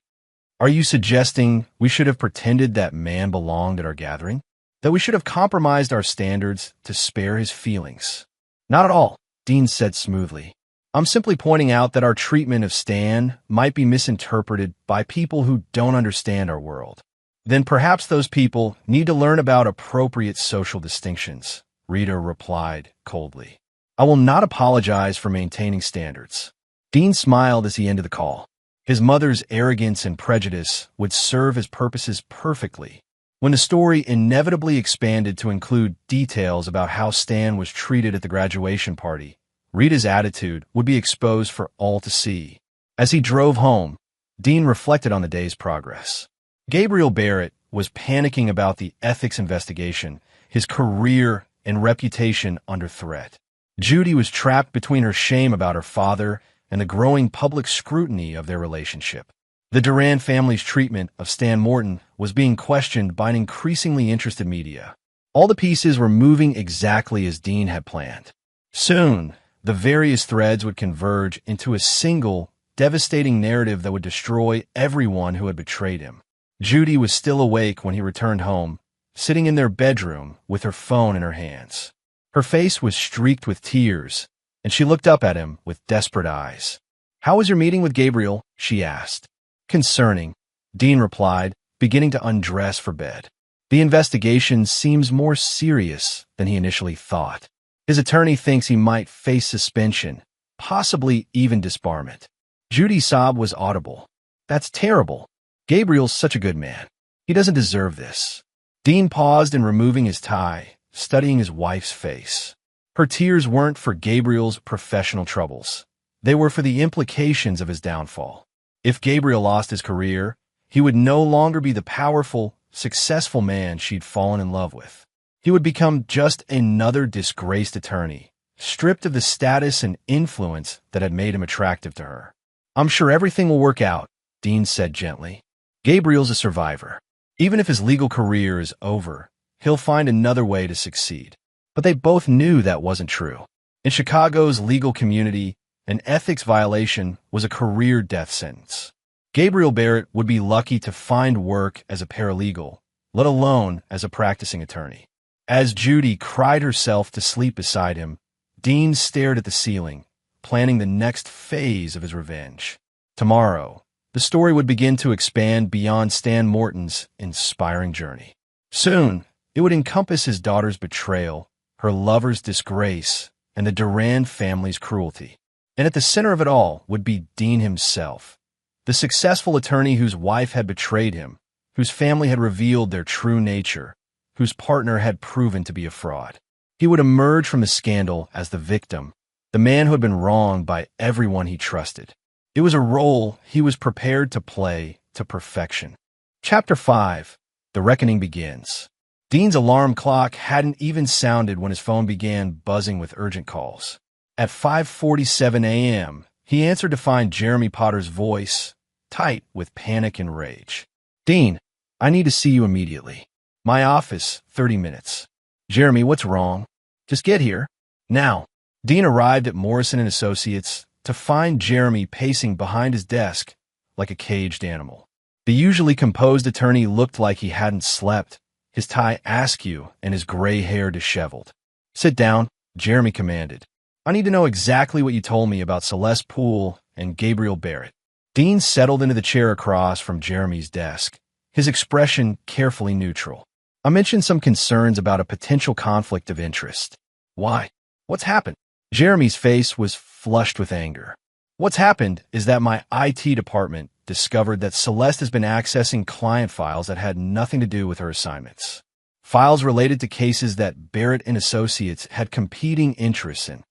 Are you suggesting we should have pretended that man belonged at our gathering? That we should have compromised our standards to spare his feelings? Not at all, Dean said smoothly. I'm simply pointing out that our treatment of Stan might be misinterpreted by people who don't understand our world. Then perhaps those people need to learn about appropriate social distinctions, Rita replied coldly. I will not apologize for maintaining standards. Dean smiled as he ended the call. His mother's arrogance and prejudice would serve his purposes perfectly. When the story inevitably expanded to include details about how Stan was treated at the graduation party, Rita's attitude would be exposed for all to see. As he drove home, Dean reflected on the day's progress. Gabriel Barrett was panicking about the ethics investigation, his career and reputation under threat. Judy was trapped between her shame about her father and the growing public scrutiny of their relationship. The Duran family's treatment of Stan Morton was being questioned by an increasingly interested media. All the pieces were moving exactly as Dean had planned. Soon, the various threads would converge into a single, devastating narrative that would destroy everyone who had betrayed him. Judy was still awake when he returned home, sitting in their bedroom with her phone in her hands. Her face was streaked with tears, and she looked up at him with desperate eyes. How was your meeting with Gabriel? She asked. Concerning, Dean replied, beginning to undress for bed. The investigation seems more serious than he initially thought. His attorney thinks he might face suspension, possibly even disbarment. Judy's sob was audible. That's terrible. Gabriel's such a good man. He doesn't deserve this. Dean paused in removing his tie, studying his wife's face. Her tears weren't for Gabriel's professional troubles. They were for the implications of his downfall. If Gabriel lost his career, he would no longer be the powerful, successful man she'd fallen in love with. He would become just another disgraced attorney, stripped of the status and influence that had made him attractive to her. I'm sure everything will work out, Dean said gently. Gabriel's a survivor. Even if his legal career is over, he'll find another way to succeed. But they both knew that wasn't true. In Chicago's legal community, an ethics violation was a career death sentence. Gabriel Barrett would be lucky to find work as a paralegal, let alone as a practicing attorney. As Judy cried herself to sleep beside him, Dean stared at the ceiling, planning the next phase of his revenge. Tomorrow, the story would begin to expand beyond Stan Morton's inspiring journey. Soon, it would encompass his daughter's betrayal, her lover's disgrace, and the Durand family's cruelty. And at the center of it all would be Dean himself, the successful attorney whose wife had betrayed him, whose family had revealed their true nature, whose partner had proven to be a fraud. He would emerge from the scandal as the victim, the man who had been wronged by everyone he trusted. It was a role he was prepared to play to perfection. Chapter 5. The Reckoning Begins. Dean's alarm clock hadn't even sounded when his phone began buzzing with urgent calls. At 5:47 a.m., he answered to find Jeremy Potter's voice, tight with panic and rage. "Dean, I need to see you immediately. My office, 30 minutes. Jeremy, what's wrong? Just get here. Now." Dean arrived at Morrison & Associates to find Jeremy pacing behind his desk like a caged animal. The usually composed attorney looked like he hadn't slept, his tie askew and his gray hair disheveled. "Sit down," Jeremy commanded. "I need to know exactly what you told me about Celeste Poole and Gabriel Barrett." Dean settled into the chair across from Jeremy's desk, his expression carefully neutral. "I mentioned some concerns about a potential conflict of interest." "Why? What's happened?" Jeremy's face was flushed with anger. "What's happened is that my IT department discovered that Celeste has been accessing client files that had nothing to do with her assignments. Files related to cases that Barrett and Associates had competing interests in."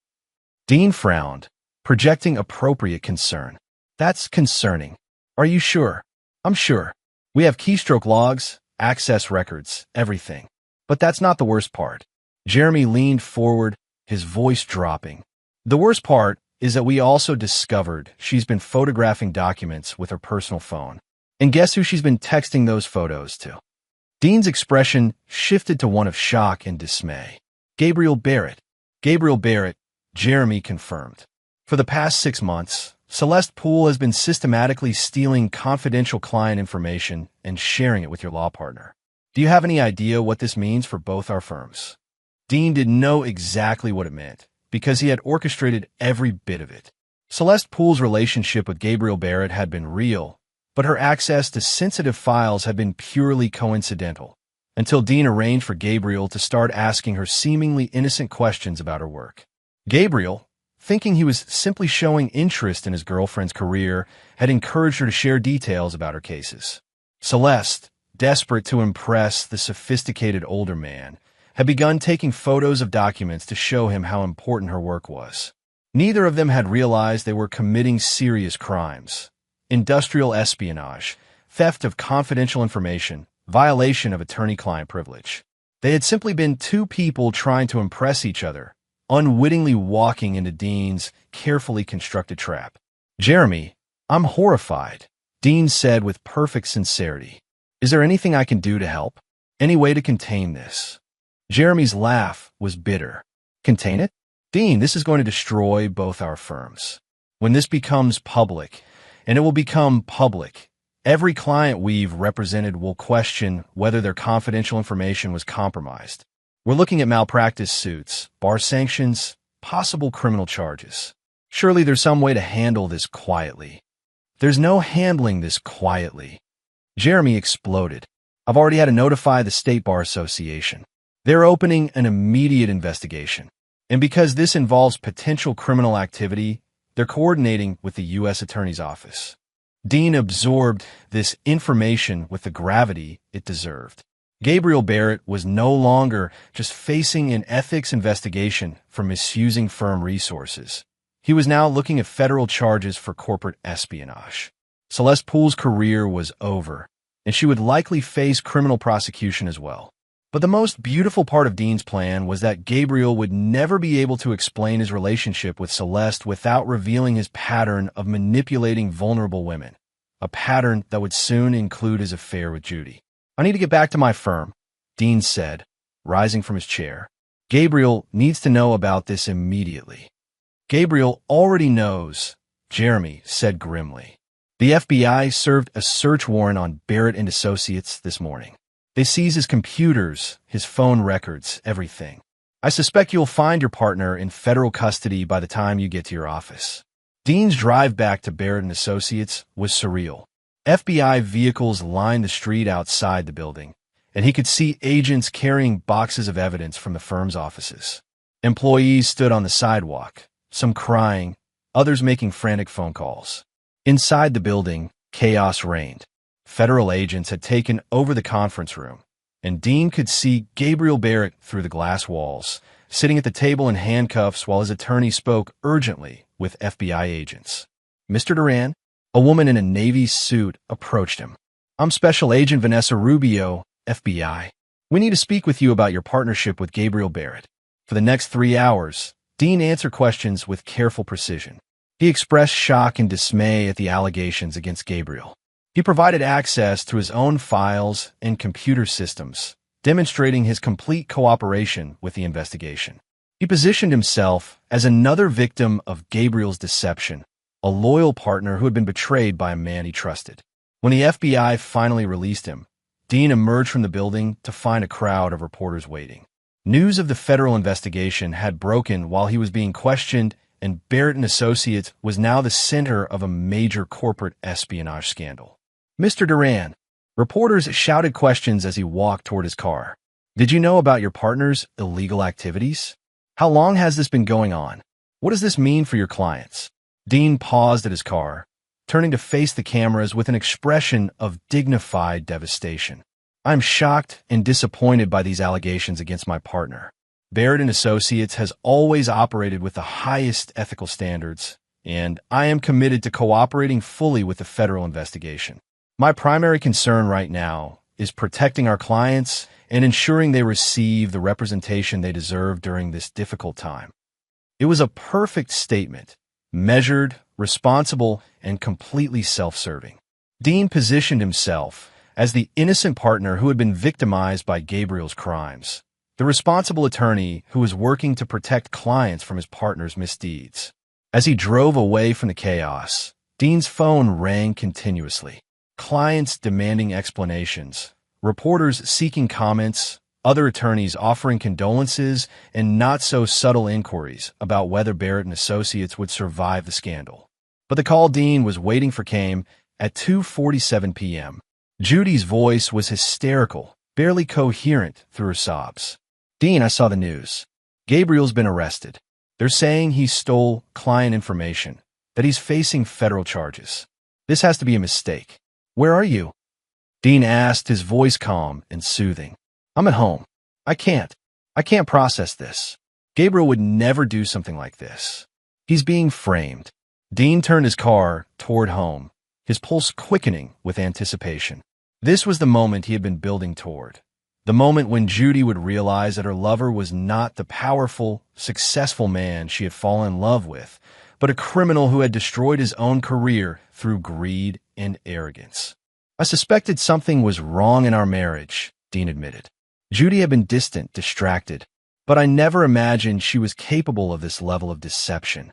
Dean frowned, projecting appropriate concern. "That's concerning. Are you sure?" "I'm sure. We have keystroke logs, access records, everything. But that's not the worst part." Jeremy leaned forward, his voice dropping. "The worst part is that we also discovered she's been photographing documents with her personal phone. And guess who she's been texting those photos to?" Dean's expression shifted to one of shock and dismay. "Gabriel Barrett." "Gabriel Barrett," Jeremy confirmed. "For the past 6 months, Celeste Poole has been systematically stealing confidential client information and sharing it with your law partner. Do you have any idea what this means for both our firms?" Dean didn't know exactly what it meant, because he had orchestrated every bit of it. Celeste Poole's relationship with Gabriel Barrett had been real, but her access to sensitive files had been purely coincidental, until Dean arranged for Gabriel to start asking her seemingly innocent questions about her work. Gabriel, thinking he was simply showing interest in his girlfriend's career, had encouraged her to share details about her cases. Celeste, desperate to impress the sophisticated older man, had begun taking photos of documents to show him how important her work was. Neither of them had realized they were committing serious crimes: industrial espionage, theft of confidential information, violation of attorney-client privilege. They had simply been two people trying to impress each other, unwittingly walking into Dean's carefully constructed trap. "Jeremy, I'm horrified," Dean said with perfect sincerity. "Is there anything I can do to help? Any way to contain this?" Jeremy's laugh was bitter. "Contain it? Dean, this is going to destroy both our firms. When this becomes public, and it will become public, every client we've represented will question whether their confidential information was compromised. We're looking at malpractice suits, bar sanctions, possible criminal charges. Surely there's some way to handle this quietly." "There's no handling this quietly." Jeremy exploded. "I've already had to notify the State Bar Association. They're opening an immediate investigation. And because this involves potential criminal activity, they're coordinating with the U.S. Attorney's Office." Dean absorbed this information with the gravity it deserved. Gabriel Barrett was no longer just facing an ethics investigation for misusing firm resources. He was now looking at federal charges for corporate espionage. Celeste Poole's career was over, and she would likely face criminal prosecution as well. But the most beautiful part of Dean's plan was that Gabriel would never be able to explain his relationship with Celeste without revealing his pattern of manipulating vulnerable women, a pattern that would soon include his affair with Judy. "I need to get back to my firm," Dean said, rising from his chair. "Gabriel needs to know about this immediately." "Gabriel already knows," Jeremy said grimly. The FBI served a search warrant on Barrett and Associates this morning. They seized his computers, his phone records, everything. I suspect you'll find your partner in federal custody by the time you get to your office. Dean's drive back to Barrett and Associates was surreal. FBI vehicles lined the street outside the building, and he could see agents carrying boxes of evidence from the firm's offices. Employees stood on the sidewalk, some crying, others making frantic phone calls. Inside the building, chaos reigned. Federal agents had taken over the conference room, and Dean could see Gabriel Barrett through the glass walls, sitting at the table in handcuffs while his attorney spoke urgently with FBI agents. "Mr. Duran?" A woman in a Navy suit approached him. "I'm Special Agent Vanessa Rubio, FBI. We need to speak with you about your partnership with Gabriel Barrett." For the next 3 hours, Dean answered questions with careful precision. He expressed shock and dismay at the allegations against Gabriel. He provided access to his own files and computer systems, demonstrating his complete cooperation with the investigation. He positioned himself as another victim of Gabriel's deception, a loyal partner who had been betrayed by a man he trusted. When the FBI finally released him, Dean emerged from the building to find a crowd of reporters waiting. News of the federal investigation had broken while he was being questioned, and Barrett and Associates was now the center of a major corporate espionage scandal. "Mr. Duran," reporters shouted questions as he walked toward his car. "Did you know about your partner's illegal activities? How long has this been going on? What does this mean for your clients?" Dean paused at his car, turning to face the cameras with an expression of dignified devastation. "I'm shocked and disappointed by these allegations against my partner. Barrett and Associates has always operated with the highest ethical standards, and I am committed to cooperating fully with the federal investigation. My primary concern right now is protecting our clients and ensuring they receive the representation they deserve during this difficult time." It was a perfect statement, measured, responsible, and completely self-serving. Dean positioned himself as the innocent partner who had been victimized by Gabriel's crimes, the responsible attorney who was working to protect clients from his partner's misdeeds. As he drove away from the chaos, Dean's phone rang continuously. Clients demanding explanations, reporters seeking comments, other attorneys offering condolences, and not-so-subtle inquiries about whether Barrett and Associates would survive the scandal. But the call Dean was waiting for came at 2:47 p.m. Judy's voice was hysterical, barely coherent through her sobs. "Dean, I saw the news. Gabriel's been arrested. They're saying he stole client information, that he's facing federal charges. This has to be a mistake. Where are you?" Dean asked, his voice calm and soothing. "I'm at home. I can't process this. Gabriel would never do something like this. He's being framed." Dean turned his car toward home, his pulse quickening with anticipation. This was the moment he had been building toward. The moment when Judy would realize that her lover was not the powerful, successful man she had fallen in love with, but a criminal who had destroyed his own career through greed and arrogance. "I suspected something was wrong in our marriage," Dean admitted. "Judy had been distant, distracted, but I never imagined she was capable of this level of deception."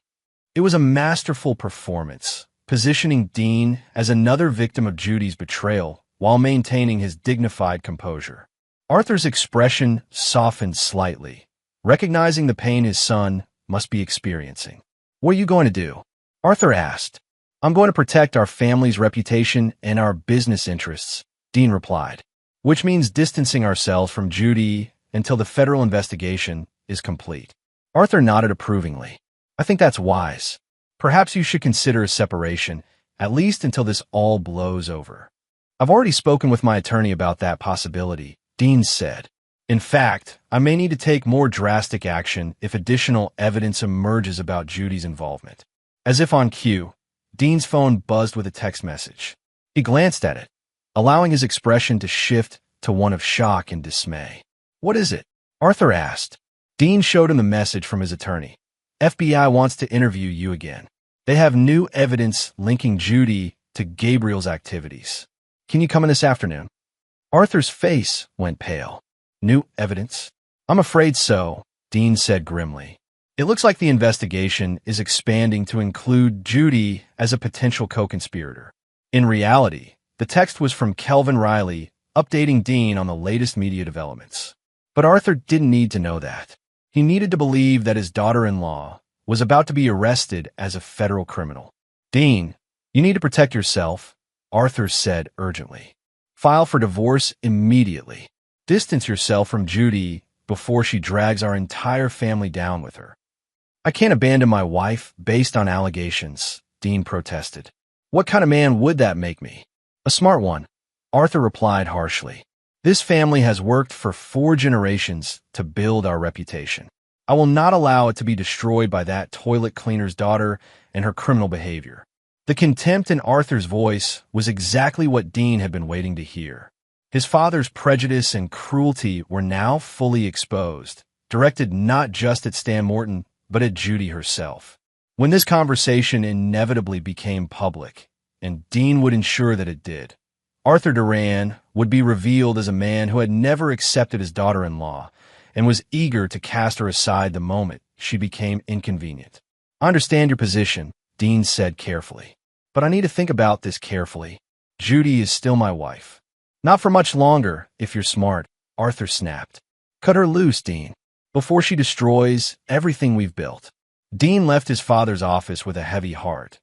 It was a masterful performance, positioning Dean as another victim of Judy's betrayal while maintaining his dignified composure. Arthur's expression softened slightly, recognizing the pain his son must be experiencing. "What are you going to do?" Arthur asked. "I'm going to protect our family's reputation and our business interests," Dean replied, "which means distancing ourselves from Judy until the federal investigation is complete." Arthur nodded approvingly. "I think that's wise. Perhaps you should consider a separation, at least until this all blows over." "I've already spoken with my attorney about that possibility," Dean said. "In fact, I may need to take more drastic action if additional evidence emerges about Judy's involvement." As if on cue, Dean's phone buzzed with a text message. He glanced at it, allowing his expression to shift to one of shock and dismay. "What is it?" Arthur asked. Dean showed him the message from his attorney. "FBI wants to interview you again. They have new evidence linking Judy to Gabriel's activities. Can you come in this afternoon?" Arthur's face went pale. "New evidence?" "I'm afraid so," Dean said grimly. "It looks like the investigation is expanding to include Judy as a potential co-conspirator. In reality, the text was from Kelvin Riley, updating Dean on the latest media developments. But Arthur didn't need to know that. He needed to believe that his daughter-in-law was about to be arrested as a federal criminal. "Dean, you need to protect yourself," Arthur said urgently. "File for divorce immediately. Distance yourself from Judy before she drags our entire family down with her." "I can't abandon my wife based on allegations," Dean protested. "What kind of man would that make me?" "A smart one," Arthur replied harshly. "This family has worked for 4 generations to build our reputation. I will not allow it to be destroyed by that toilet cleaner's daughter and her criminal behavior." The contempt in Arthur's voice was exactly what Dean had been waiting to hear. His father's prejudice and cruelty were now fully exposed, directed not just at Stan Morton, but at Judy herself. When this conversation inevitably became public, and Dean would ensure that it did, Arthur Duran would be revealed as a man who had never accepted his daughter-in-law and was eager to cast her aside the moment she became inconvenient. "I understand your position," Dean said carefully, "but I need to think about this carefully. Judy is still my wife." "Not for much longer, if you're smart," Arthur snapped. "Cut her loose, Dean, before she destroys everything we've built." Dean left his father's office with a heavy heart,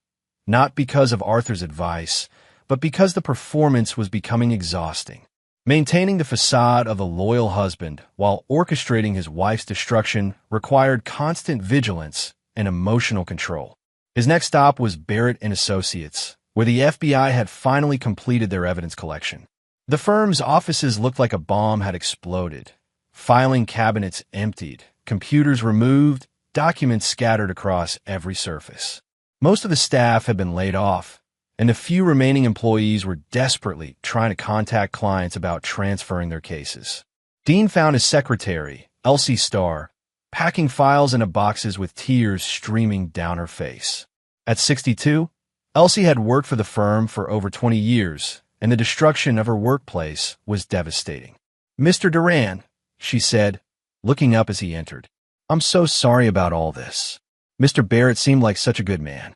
not because of Arthur's advice, but because the performance was becoming exhausting. Maintaining the facade of a loyal husband while orchestrating his wife's destruction required constant vigilance and emotional control. His next stop was Barrett and Associates, where the FBI had finally completed their evidence collection. The firm's offices looked like a bomb had exploded. Filing cabinets emptied, computers removed, documents scattered across every surface. Most of the staff had been laid off, and the few remaining employees were desperately trying to contact clients about transferring their cases. Dean found his secretary, Elsie Starr, packing files into boxes with tears streaming down her face. At 62, Elsie had worked for the firm for over 20 years, and the destruction of her workplace was devastating. "Mr. Duran," she said, looking up as he entered, "I'm so sorry about all this. Mr. Barrett seemed like such a good man."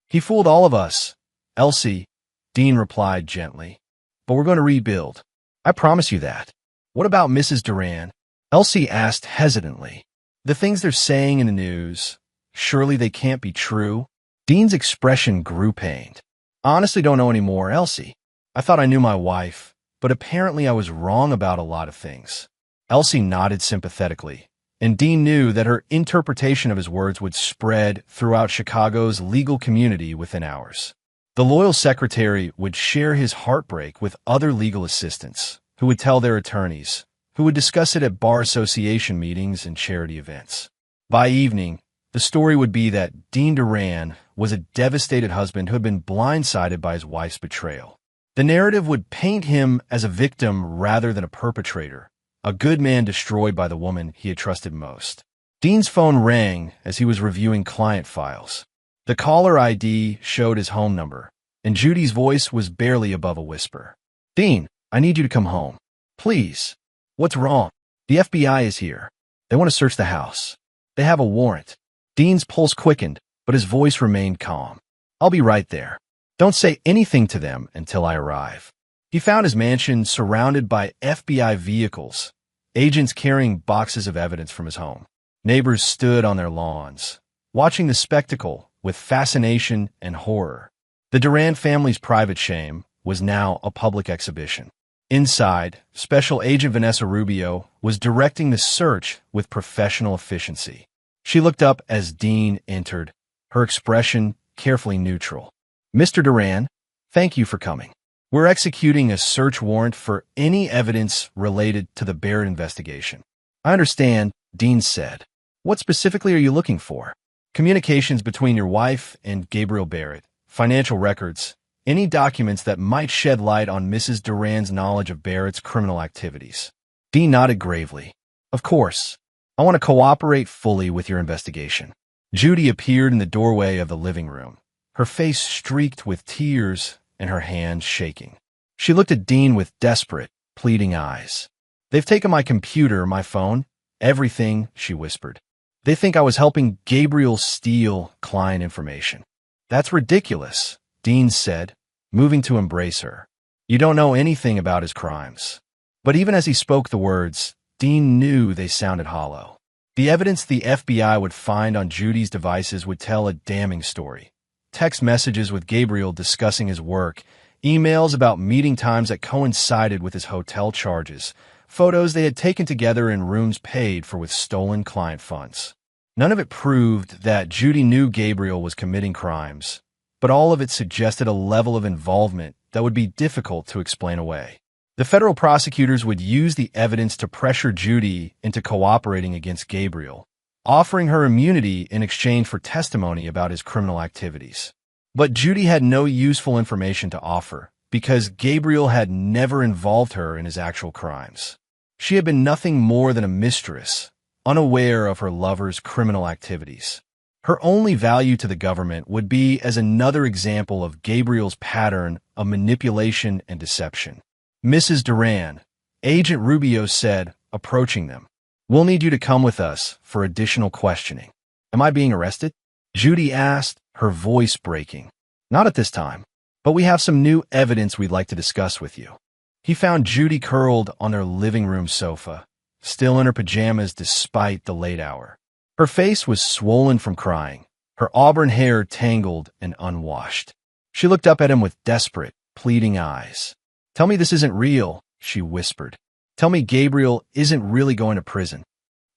"He fooled all of us, Elsie," Dean replied gently, "but we're going to rebuild. I promise you that." "What about Mrs. Duran?" Elsie asked hesitantly. "The things they're saying in the news, surely they can't be true?" Dean's expression grew pained. "I honestly don't know anymore, Elsie. I thought I knew my wife, but apparently I was wrong about a lot of things." Elsie nodded sympathetically, and Dean knew that her interpretation of his words would spread throughout Chicago's legal community within hours. The loyal secretary would share his heartbreak with other legal assistants, who would tell their attorneys, who would discuss it at bar association meetings and charity events. By evening, the story would be that Dean Duran was a devastated husband who had been blindsided by his wife's betrayal. The narrative would paint him as a victim rather than a perpetrator, a good man destroyed by the woman he had trusted most. Dean's phone rang as he was reviewing client files. The caller ID showed his home number, and Judy's voice was barely above a whisper. "Dean, I need you to come home. Please." "What's wrong?" "The FBI is here. They want to search the house. They have a warrant." Dean's pulse quickened, but his voice remained calm. "I'll be right there. Don't say anything to them until I arrive." He found his mansion surrounded by FBI vehicles, agents carrying boxes of evidence from his home. Neighbors stood on their lawns, watching the spectacle with fascination and horror. The Duran family's private shame was now a public exhibition. Inside, Special Agent Vanessa Rubio was directing the search with professional efficiency. She looked up as Dean entered, her expression carefully neutral. "Mr. Duran, thank you for coming. We're executing a search warrant for any evidence related to the Barrett investigation." "I understand," Dean said. "What specifically are you looking for?" "Communications between your wife and Gabriel Barrett, financial records, any documents that might shed light on Mrs. Duran's knowledge of Barrett's criminal activities." Dean nodded gravely. "Of course. I want to cooperate fully with your investigation." Judy appeared in the doorway of the living room, her face streaked with tears and her hands shaking. She looked at Dean with desperate, pleading eyes. "They've taken my computer, my phone, everything," she whispered. "They think I was helping Gabriel steal client information." "That's ridiculous," Dean said, moving to embrace her. You don't know anything about his crimes. But even as he spoke the words, Dean knew they sounded hollow. The evidence the FBI would find on Judy's devices would tell a damning story. Text messages with Gabriel discussing his work, emails about meeting times that coincided with his hotel charges, photos they had taken together in rooms paid for with stolen client funds. None of it proved that Judy knew Gabriel was committing crimes, but all of it suggested a level of involvement that would be difficult to explain away. The federal prosecutors would use the evidence to pressure Judy into cooperating against Gabriel, offering her immunity in exchange for testimony about his criminal activities. But Judy had no useful information to offer because Gabriel had never involved her in his actual crimes. She had been nothing more than a mistress, unaware of her lover's criminal activities. Her only value to the government would be as another example of Gabriel's pattern of manipulation and deception. Mrs. Duran, Agent Rubio said, approaching them, "We'll need you to come with us for additional questioning." "Am I being arrested?" Judy asked, her voice breaking. "Not at this time, but we have some new evidence we'd like to discuss with you." He found Judy curled on their living room sofa, still in her pajamas despite the late hour. Her face was swollen from crying, her auburn hair tangled and unwashed. She looked up at him with desperate, pleading eyes. "Tell me this isn't real," she whispered. "Tell me Gabriel isn't really going to prison."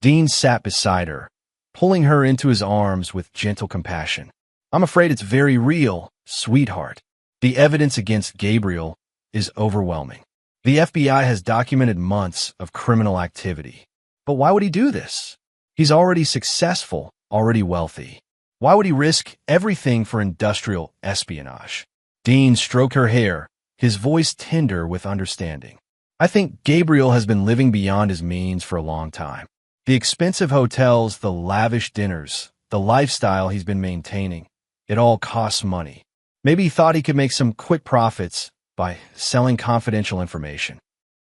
Dean sat beside her, pulling her into his arms with gentle compassion. "I'm afraid it's very real, sweetheart. The evidence against Gabriel is overwhelming. The FBI has documented months of criminal activity. But why would he do this? He's already successful, already wealthy. Why would he risk everything for industrial espionage?" Dean stroked her hair, his voice tender with understanding. "I think Gabriel has been living beyond his means for a long time. The expensive hotels, the lavish dinners, the lifestyle he's been maintaining, it all costs money. Maybe he thought he could make some quick profits by selling confidential information."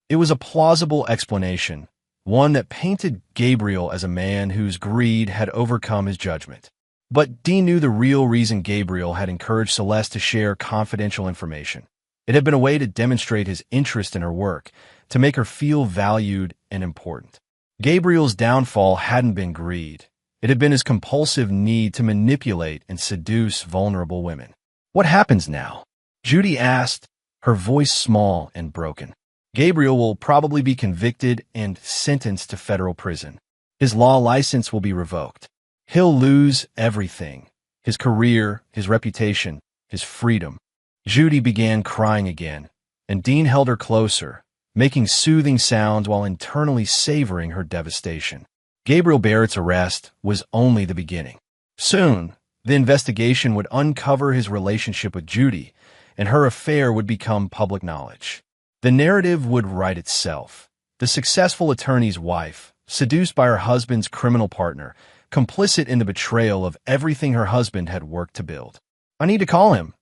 It was a plausible explanation, one that painted Gabriel as a man whose greed had overcome his judgment. But Dean knew the real reason Gabriel had encouraged Celeste to share confidential information. It had been a way to demonstrate his interest in her work, to make her feel valued and important. Gabriel's downfall hadn't been greed. It had been his compulsive need to manipulate and seduce vulnerable women. "What happens now?" Judy asked, her voice small and broken. "Gabriel will probably be convicted and sentenced to federal prison. His law license will be revoked. He'll lose everything: his career, his reputation, his freedom." Judy began crying again, and Dean held her closer, making soothing sounds while internally savoring her devastation. Gabriel Barrett's arrest was only the beginning. Soon, the investigation would uncover his relationship with Judy, and her affair would become public knowledge. The narrative would write itself. The successful attorney's wife, seduced by her husband's criminal partner, complicit in the betrayal of everything her husband had worked to build. "I need to call him,"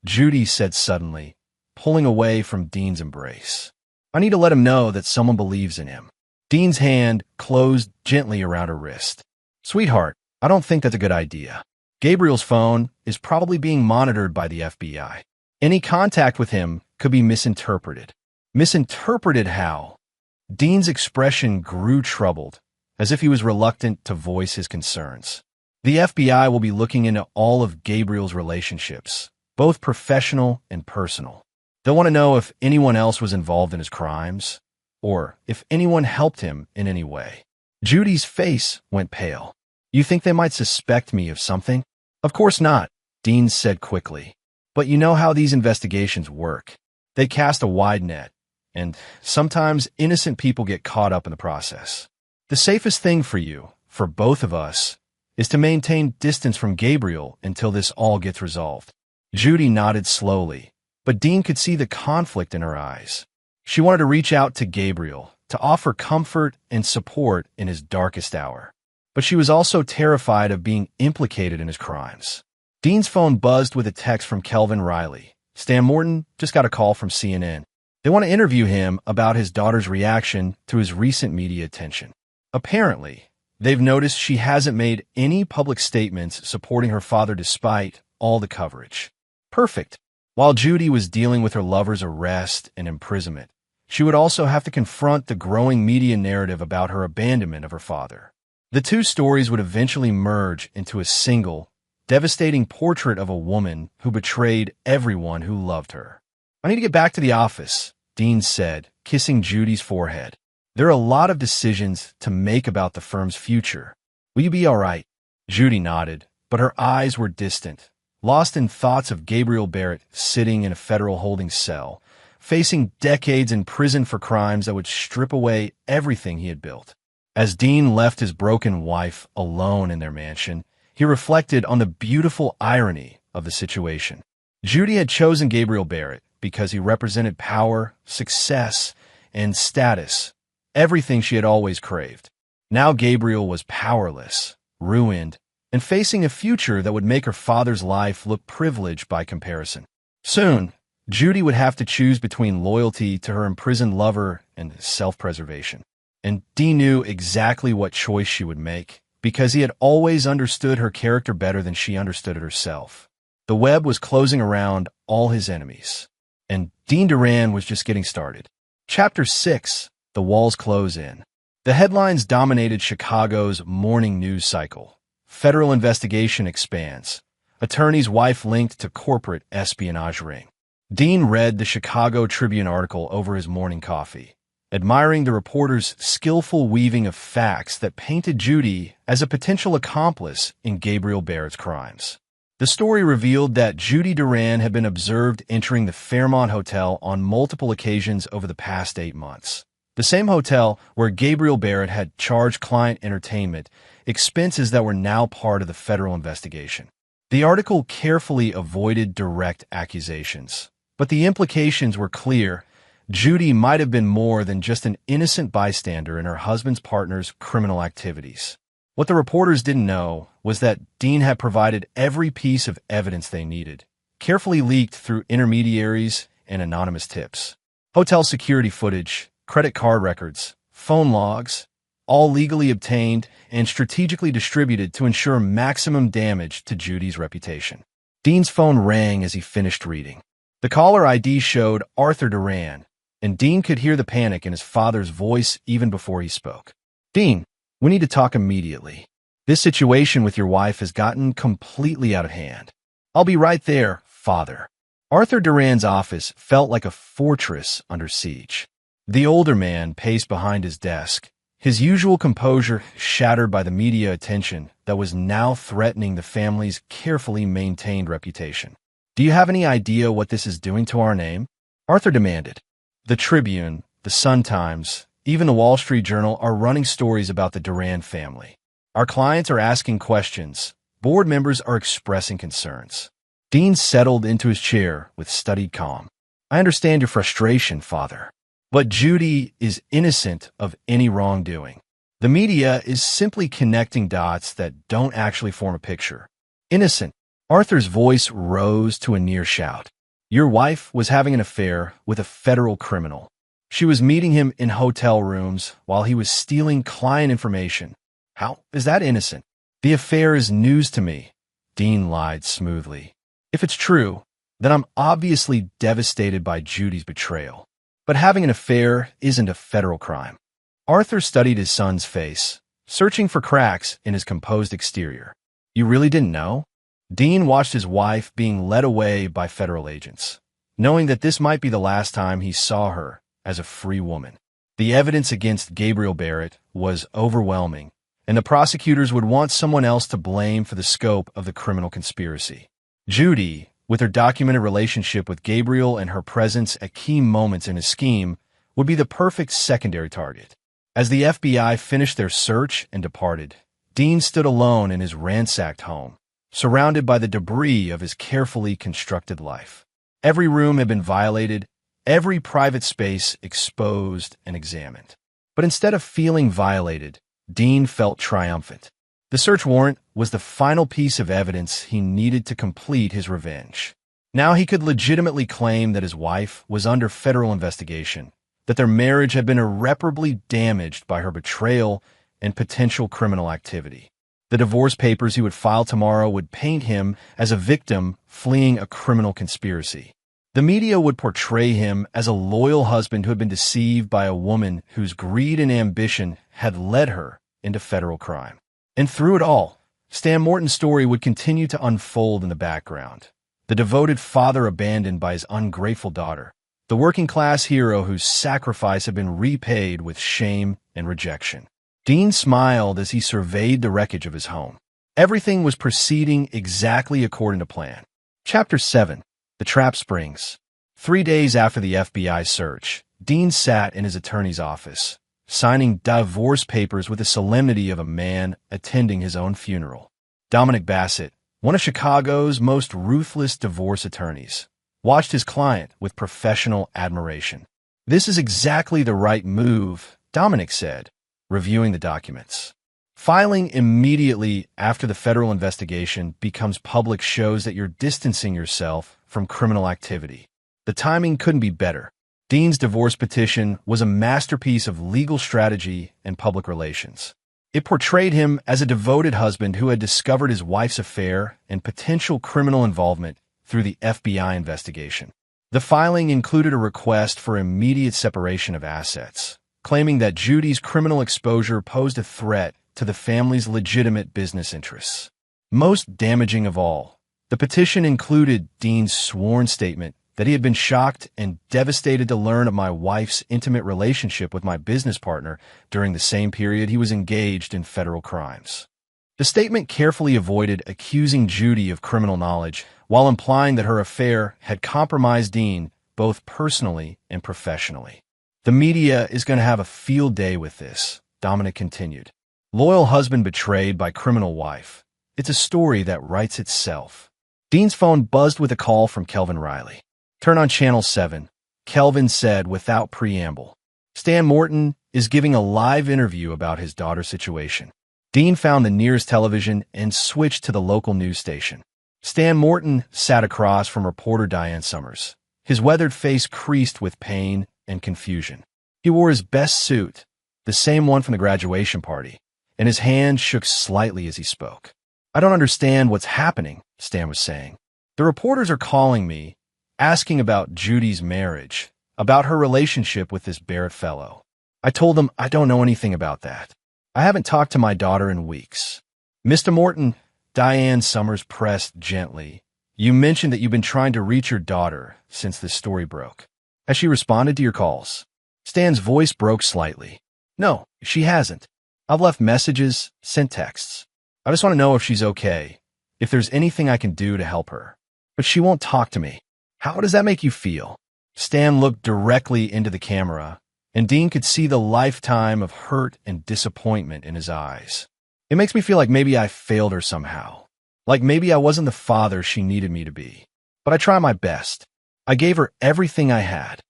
Judy said suddenly, pulling away from Dean's embrace. "I need to let him know that someone believes in him." Dean's hand closed gently around her wrist. "Sweetheart, I don't think that's a good idea. Gabriel's phone is probably being monitored by the FBI. Any contact with him could be misinterpreted." "Misinterpreted how?" Dean's expression grew troubled, as if he was reluctant to voice his concerns. "The FBI will be looking into all of Gabriel's relationships, both professional and personal. They'll want to know if anyone else was involved in his crimes, or if anyone helped him in any way." Judy's face went pale. "You think they might suspect me of something?" "Of course not," Dean said quickly. "But you know how these investigations work. They cast a wide net, and sometimes innocent people get caught up in the process. The safest thing for you, for both of us, is to maintain distance from Gabriel until this all gets resolved." Judy nodded slowly, but Dean could see the conflict in her eyes. She wanted to reach out to Gabriel, to offer comfort and support in his darkest hour. But she was also terrified of being implicated in his crimes. Dean's phone buzzed with a text from Kelvin Riley. "Stan Morton just got a call from CNN. They want to interview him about his daughter's reaction to his recent media attention. Apparently, they've noticed she hasn't made any public statements supporting her father despite all the coverage." "Perfect. While Judy was dealing with her lover's arrest and imprisonment, she would also have to confront the growing media narrative about her abandonment of her father. The two stories would eventually merge into a single, devastating portrait of a woman who betrayed everyone who loved her. "I need to get back to the office," Dean said, kissing Judy's forehead. "There are a lot of decisions to make about the firm's future. Will you be all right?" Judy nodded, but her eyes were distant, lost in thoughts of Gabriel Barrett sitting in a federal holding cell, facing decades in prison for crimes that would strip away everything he had built. As Dean left his broken wife alone in their mansion, he reflected on the beautiful irony of the situation. Judy had chosen Gabriel Barrett because he represented power, success, and status, everything she had always craved. Now Gabriel was powerless, ruined, and facing a future that would make her father's life look privileged by comparison. Soon, Judy would have to choose between loyalty to her imprisoned lover and self-preservation. And Dean knew exactly what choice she would make, because he had always understood her character better than she understood it herself. The web was closing around all his enemies, and Dean Duran was just getting started. Chapter 6, The Walls Close In. The headlines dominated Chicago's morning news cycle. Federal investigation expands. Attorney's wife linked to corporate espionage ring. Dean read the Chicago Tribune article over his morning coffee, admiring the reporter's skillful weaving of facts that painted Judy as a potential accomplice in Gabriel Barrett's crimes. The story revealed that Judy Duran had been observed entering the Fairmont Hotel on multiple occasions over the past 8 months. The same hotel where Gabriel Barrett had charged client entertainment expenses that were now part of the federal investigation. The article carefully avoided direct accusations, but the implications were clear. Judy might have been more than just an innocent bystander in her husband's partner's criminal activities. What the reporters didn't know was that Dean had provided every piece of evidence they needed, carefully leaked through intermediaries and anonymous tips. Hotel security footage, credit card records, phone logs, all legally obtained and strategically distributed to ensure maximum damage to Judy's reputation. Dean's phone rang as he finished reading. The caller ID showed Arthur Duran, and Dean could hear the panic in his father's voice even before he spoke. "Dean, we need to talk immediately. This situation with your wife has gotten completely out of hand." "I'll be right there, Father." Arthur Duran's office felt like a fortress under siege. The older man paced behind his desk, his usual composure shattered by the media attention that was now threatening the family's carefully maintained reputation. "Do you have any idea what this is doing to our name?" Arthur demanded. The Tribune, the Sun-Times, even the Wall Street Journal are running stories about the Duran family. Our clients are asking questions. Board members are expressing concerns. Dean settled into his chair with studied calm. "I understand your frustration, Father. But Judy is innocent of any wrongdoing. The media is simply connecting dots that don't actually form a picture." "Innocent." Arthur's voice rose to a near shout. "Your wife was having an affair with a federal criminal. She was meeting him in hotel rooms while he was stealing client information. How is that innocent?" "The affair is news to me," Dean lied smoothly. "If it's true, then I'm obviously devastated by Judy's betrayal. But having an affair isn't a federal crime." Arthur studied his son's face, searching for cracks in his composed exterior. "You really didn't know?" Dean watched his wife being led away by federal agents, knowing that this might be the last time he saw her as a free woman. The evidence against Gabriel Barrett was overwhelming, and the prosecutors would want someone else to blame for the scope of the criminal conspiracy. Judy, with her documented relationship with Gabriel and her presence at key moments in his scheme, would be the perfect secondary target. As the FBI finished their search and departed, Dean stood alone in his ransacked home, surrounded by the debris of his carefully constructed life. Every room had been violated, every private space exposed and examined. But instead of feeling violated, Dean felt triumphant. The search warrant was the final piece of evidence he needed to complete his revenge. Now he could legitimately claim that his wife was under federal investigation, that their marriage had been irreparably damaged by her betrayal and potential criminal activity. The divorce papers he would file tomorrow would paint him as a victim fleeing a criminal conspiracy. The media would portray him as a loyal husband who had been deceived by a woman whose greed and ambition had led her into federal crime. And through it all, Stan Morton's story would continue to unfold in the background. The devoted father abandoned by his ungrateful daughter. The working-class hero whose sacrifice had been repaid with shame and rejection. Dean smiled as he surveyed the wreckage of his home. Everything was proceeding exactly according to plan. Chapter 7. The Trap Springs. 3 days after the FBI search, Dean sat in his attorney's office, signing divorce papers with the solemnity of a man attending his own funeral. Dominic Bassett, one of Chicago's most ruthless divorce attorneys, watched his client with professional admiration. "This is exactly the right move," Dominic said, reviewing the documents. "Filing immediately after the federal investigation becomes public shows that you're distancing yourself from criminal activity. The timing couldn't be better." Dean's divorce petition was a masterpiece of legal strategy and public relations. It portrayed him as a devoted husband who had discovered his wife's affair and potential criminal involvement through the FBI investigation. The filing included a request for immediate separation of assets, claiming that Judy's criminal exposure posed a threat to the family's legitimate business interests. Most damaging of all, the petition included Dean's sworn statement that he had been shocked and devastated to learn of my wife's intimate relationship with my business partner during the same period he was engaged in federal crimes. The statement carefully avoided accusing Judy of criminal knowledge while implying that her affair had compromised Dean both personally and professionally. "The media is going to have a field day with this," Dominic continued. "Loyal husband betrayed by criminal wife. It's a story that writes itself." Dean's phone buzzed with a call from Kelvin Riley. "Turn on Channel 7, Kelvin said without preamble. "Stan Morton is giving a live interview about his daughter's situation." Dean found the nearest television and switched to the local news station. Stan Morton sat across from reporter Diane Summers, his weathered face creased with pain and confusion. He wore his best suit, the same one from the graduation party, and his hand shook slightly as he spoke. "I don't understand what's happening," Stan was saying. "The reporters are calling me, asking about Judy's marriage, about her relationship with this Barrett fellow. I told them I don't know anything about that. I haven't talked to my daughter in weeks." "Mr. Morton," Diane Summers pressed gently, "you mentioned that you've been trying to reach your daughter since this story broke. Has she responded to your calls?" Stan's voice broke slightly. "No, she hasn't. I've left messages, sent texts. I just want to know if she's okay, if there's anything I can do to help her. But she won't talk to me. How does that make you feel?" Stan looked directly into the camera, and Dean could see the lifetime of hurt and disappointment in his eyes. "It makes me feel like maybe I failed her somehow. Like maybe I wasn't the father she needed me to be. But I try my best. I gave her everything I had."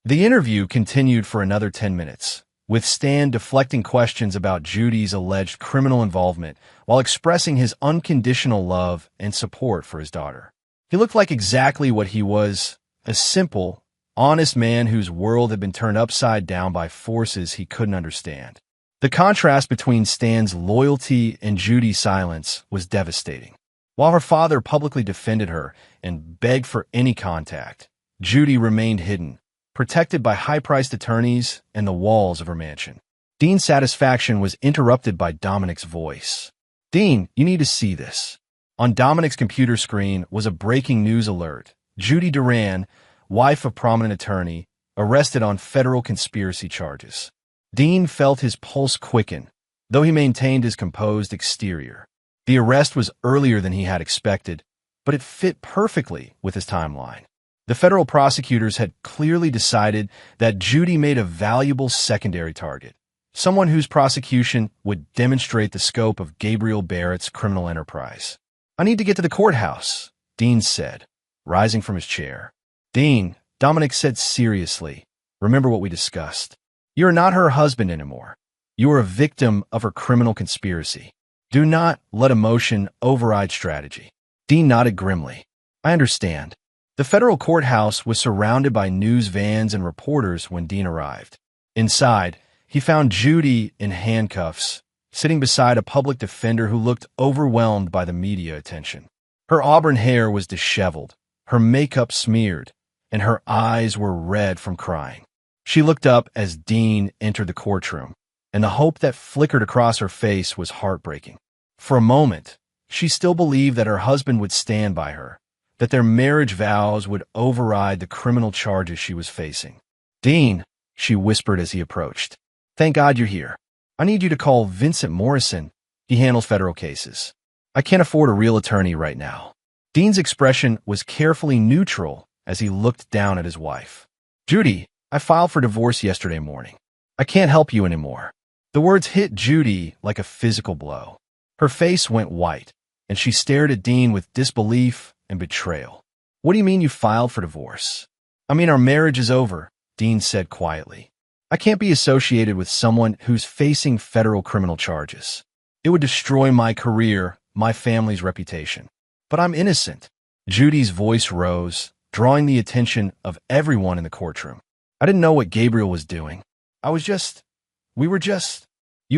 The interview continued for another 10 minutes, with Stan deflecting questions about Judy's alleged criminal involvement while expressing his unconditional love and support for his daughter. He looked like exactly what he was, a simple, honest man whose world had been turned upside down by forces he couldn't understand. The contrast between Stan's loyalty and Judy's silence was devastating. While her father publicly defended her and begged for any contact, Judy remained hidden, protected by high-priced attorneys and the walls of her mansion. Dean's satisfaction was interrupted by Dominic's voice. "Dean, you need to see this." On Dominic's computer screen was a breaking news alert. Judy Duran, wife of prominent attorney, arrested on federal conspiracy charges. Dean felt his pulse quicken, though he maintained his composed exterior. The arrest was earlier than he had expected, but it fit perfectly with his timeline. The federal prosecutors had clearly decided that Judy made a valuable secondary target, someone whose prosecution would demonstrate the scope of Gabriel Barrett's criminal enterprise. "I need to get to the courthouse," Dean said, rising from his chair. "Dean," Dominic said seriously, "remember what we discussed. You are not her husband anymore. You are a victim of her criminal conspiracy. Do not let emotion override strategy." Dean nodded grimly. "I understand." The federal courthouse was surrounded by news vans and reporters when Dean arrived. Inside, he found Judy in handcuffs, sitting beside a public defender who looked overwhelmed by the media attention. Her auburn hair was disheveled, her makeup smeared, and her eyes were red from crying. She looked up as Dean entered the courtroom, and the hope that flickered across her face was heartbreaking. For a moment, she still believed that her husband would stand by her, that their marriage vows would override the criminal charges she was facing. "Dean," she whispered as he approached, "thank God you're here. I need you to call Vincent Morrison. He handles federal cases. I can't afford a real attorney right now." Dean's expression was carefully neutral as he looked down at his wife. "Judy, I filed for divorce yesterday morning. I can't help you anymore." The words hit Judy like a physical blow. Her face went white, and she stared at Dean with disbelief and betrayal. "What do you mean you filed for divorce?" "I mean our marriage is over," Dean said quietly. "I can't be associated with someone who's facing federal criminal charges. It would destroy my career, my family's reputation. But I'm innocent." Judy's voice rose, drawing the attention of everyone in the courtroom. "I didn't know what Gabriel was doing. You were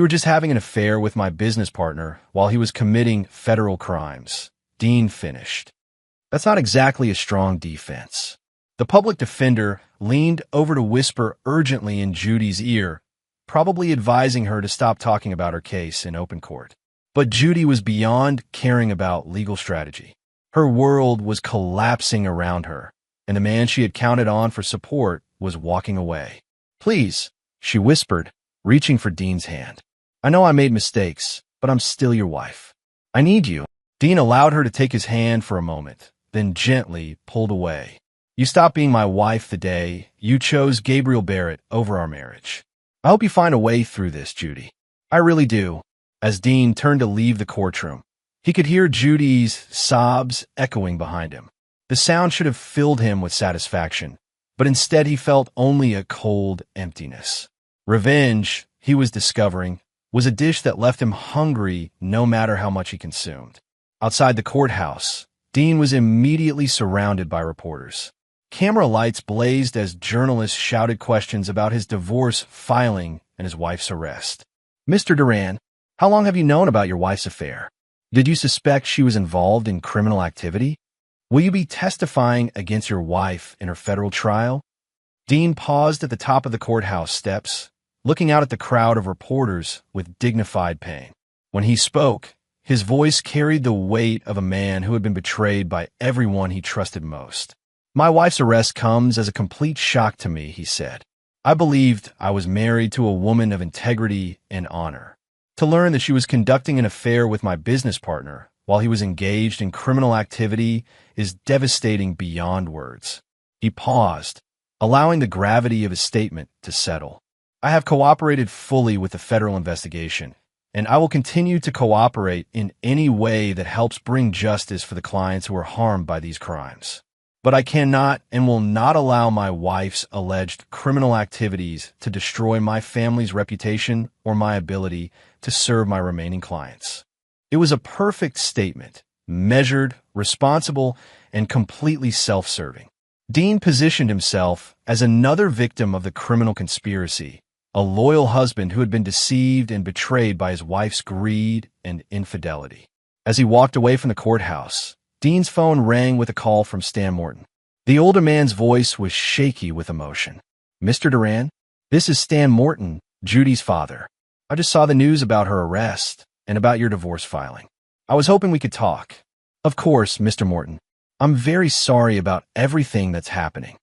just having an affair with my business partner while he was committing federal crimes," Dean finished. "That's not exactly a strong defense." The public defender leaned over to whisper urgently in Judy's ear, probably advising her to stop talking about her case in open court. But Judy was beyond caring about legal strategy. Her world was collapsing around her, and the man she had counted on for support was walking away. "Please," she whispered, reaching for Dean's hand. "I know I made mistakes, but I'm still your wife. I need you." Dean allowed her to take his hand for a moment, then gently pulled away. "You stopped being my wife the day you chose Gabriel Barrett over our marriage. I hope you find a way through this, Judy. I really do." As Dean turned to leave the courtroom, he could hear Judy's sobs echoing behind him. The sound should have filled him with satisfaction, but instead he felt only a cold emptiness. Revenge, he was discovering, was a dish that left him hungry no matter how much he consumed. Outside the courthouse, Dean was immediately surrounded by reporters. Camera lights blazed as journalists shouted questions about his divorce filing and his wife's arrest. "Mr. Duran, how long have you known about your wife's affair? Did you suspect she was involved in criminal activity? Will you be testifying against your wife in her federal trial?" Dean paused at the top of the courthouse steps, looking out at the crowd of reporters with dignified pain. When he spoke, his voice carried the weight of a man who had been betrayed by everyone he trusted most. "My wife's arrest comes as a complete shock to me," he said. "I believed I was married to a woman of integrity and honor. To learn that she was conducting an affair with my business partner while he was engaged in criminal activity is devastating beyond words." He paused, allowing the gravity of his statement to settle. "I have cooperated fully with the federal investigation, and I will continue to cooperate in any way that helps bring justice for the clients who are harmed by these crimes. But I cannot and will not allow my wife's alleged criminal activities to destroy my family's reputation or my ability to serve my remaining clients." It was a perfect statement, measured, responsible, and completely self-serving. Dean positioned himself as another victim of the criminal conspiracy, a loyal husband who had been deceived and betrayed by his wife's greed and infidelity. As he walked away from the courthouse, Dean's phone rang with a call from Stan Morton. The older man's voice was shaky with emotion. "Mr. Duran, this is Stan Morton, Judy's father. I just saw the news about her arrest and about your divorce filing. I was hoping we could talk." "Of course, Mr. Morton. I'm very sorry about everything that's happening.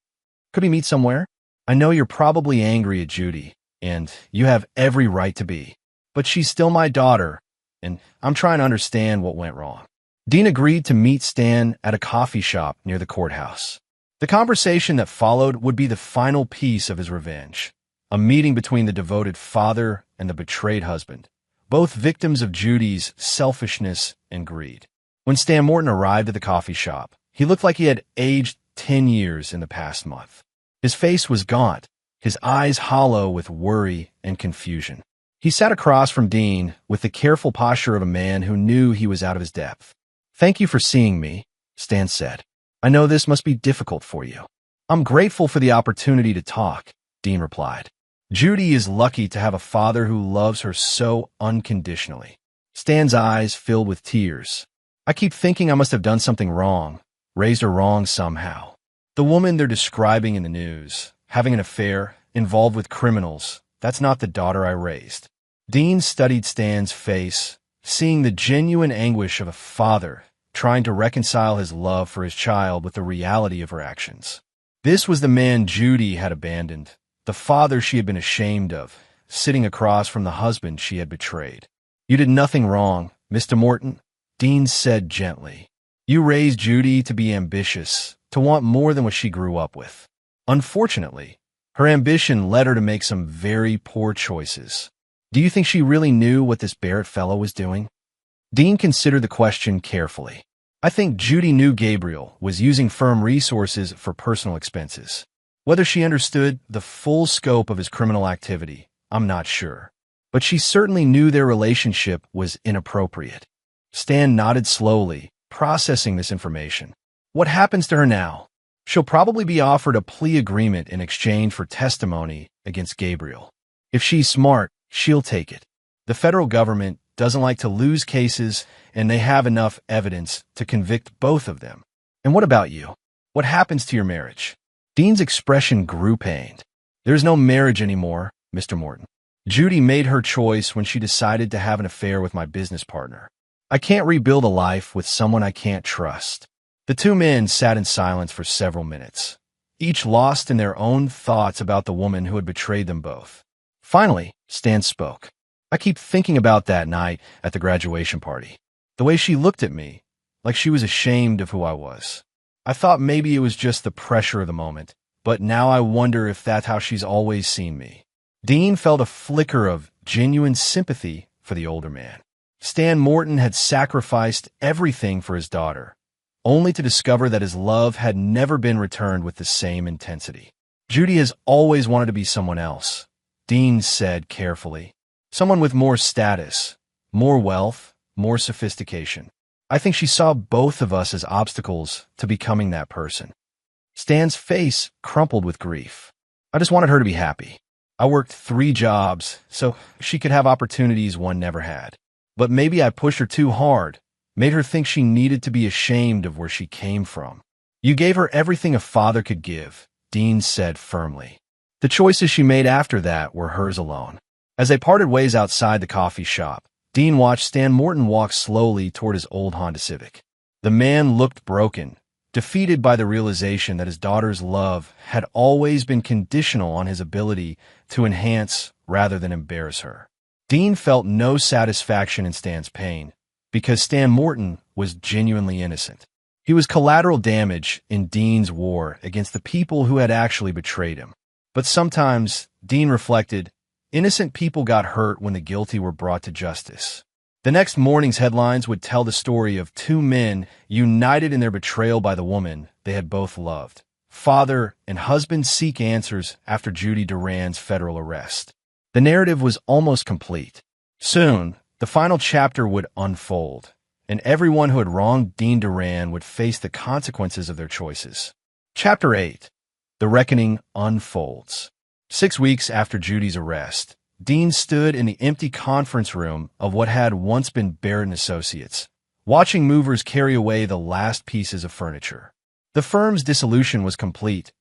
Could we meet somewhere? I know you're probably angry at Judy, and you have every right to be. But she's still my daughter, and I'm trying to understand what went wrong." Dean agreed to meet Stan at a coffee shop near the courthouse. The conversation that followed would be the final piece of his revenge, a meeting between the devoted father and the betrayed husband, both victims of Judy's selfishness and greed. When Stan Morton arrived at the coffee shop, he looked like he had aged 10 years in the past month. His face was gaunt, his eyes hollow with worry and confusion. He sat across from Dean with the careful posture of a man who knew he was out of his depth. "Thank you for seeing me," Stan said. "I know this must be difficult for you." "I'm grateful for the opportunity to talk," Dean replied. "Judy is lucky to have a father who loves her so unconditionally." Stan's eyes filled with tears. "I keep thinking I must have done something wrong, raised her wrong somehow." The woman they're describing in the news, having an affair, involved with criminals, that's not the daughter I raised. Dean studied Stan's face, seeing the genuine anguish of a father trying to reconcile his love for his child with the reality of her actions. This was the man Judy had abandoned, the father she had been ashamed of, sitting across from the husband she had betrayed. "You did nothing wrong, Mr. Morton," Dean said gently. "You raised Judy to be ambitious, to want more than what she grew up with. Unfortunately, her ambition led her to make some very poor choices. Do you think she really knew what this Barrett fellow was doing?" Dean considered the question carefully. "I think Judy knew Gabriel was using firm resources for personal expenses. Whether she understood the full scope of his criminal activity, I'm not sure. But she certainly knew their relationship was inappropriate." Stan nodded slowly, processing this information. "What happens to her now?" "She'll probably be offered a plea agreement in exchange for testimony against Gabriel. If she's smart, she'll take it. The federal government doesn't like to lose cases, and they have enough evidence to convict both of them." "And what about you? What happens to your marriage?" Dean's expression grew pained. "There's no marriage anymore, Mr. Morton. Judy made her choice when she decided to have an affair with my business partner. I can't rebuild a life with someone I can't trust." The two men sat in silence for several minutes, each lost in their own thoughts about the woman who had betrayed them both. Finally, Stan spoke. "I keep thinking about that night at the graduation party. The way she looked at me, like she was ashamed of who I was. I thought maybe it was just the pressure of the moment, but now I wonder if that's how she's always seen me." Dean felt a flicker of genuine sympathy for the older man. Stan Morton had sacrificed everything for his daughter, only to discover that his love had never been returned with the same intensity. "Judy has always wanted to be someone else," Dean said carefully. "Someone with more status, more wealth, more sophistication. I think she saw both of us as obstacles to becoming that person." Stan's face crumpled with grief. "I just wanted her to be happy. I worked 3 jobs so she could have opportunities one never had. But maybe I pushed her too hard, made her think she needed to be ashamed of where she came from." "You gave her everything a father could give," Dean said firmly. "The choices she made after that were hers alone." As they parted ways outside the coffee shop, Dean watched Stan Morton walk slowly toward his old Honda Civic. The man looked broken, defeated by the realization that his daughter's love had always been conditional on his ability to enhance rather than embarrass her. Dean felt no satisfaction in Stan's pain, because Stan Morton was genuinely innocent. He was collateral damage in Dean's war against the people who had actually betrayed him. But sometimes, Dean reflected, innocent people got hurt when the guilty were brought to justice. The next morning's headlines would tell the story of 2 men united in their betrayal by the woman they had both loved. Father and husband seek answers after Judy Duran's federal arrest. The narrative was almost complete. Soon, the final chapter would unfold, and everyone who had wronged Dean Duran would face the consequences of their choices. Chapter 8. The Reckoning unfolds. 6 weeks after Judy's arrest, Dean stood in the empty conference room of what had once been Barrett & Associates, watching movers carry away the last pieces of furniture. The firm's dissolution was complete.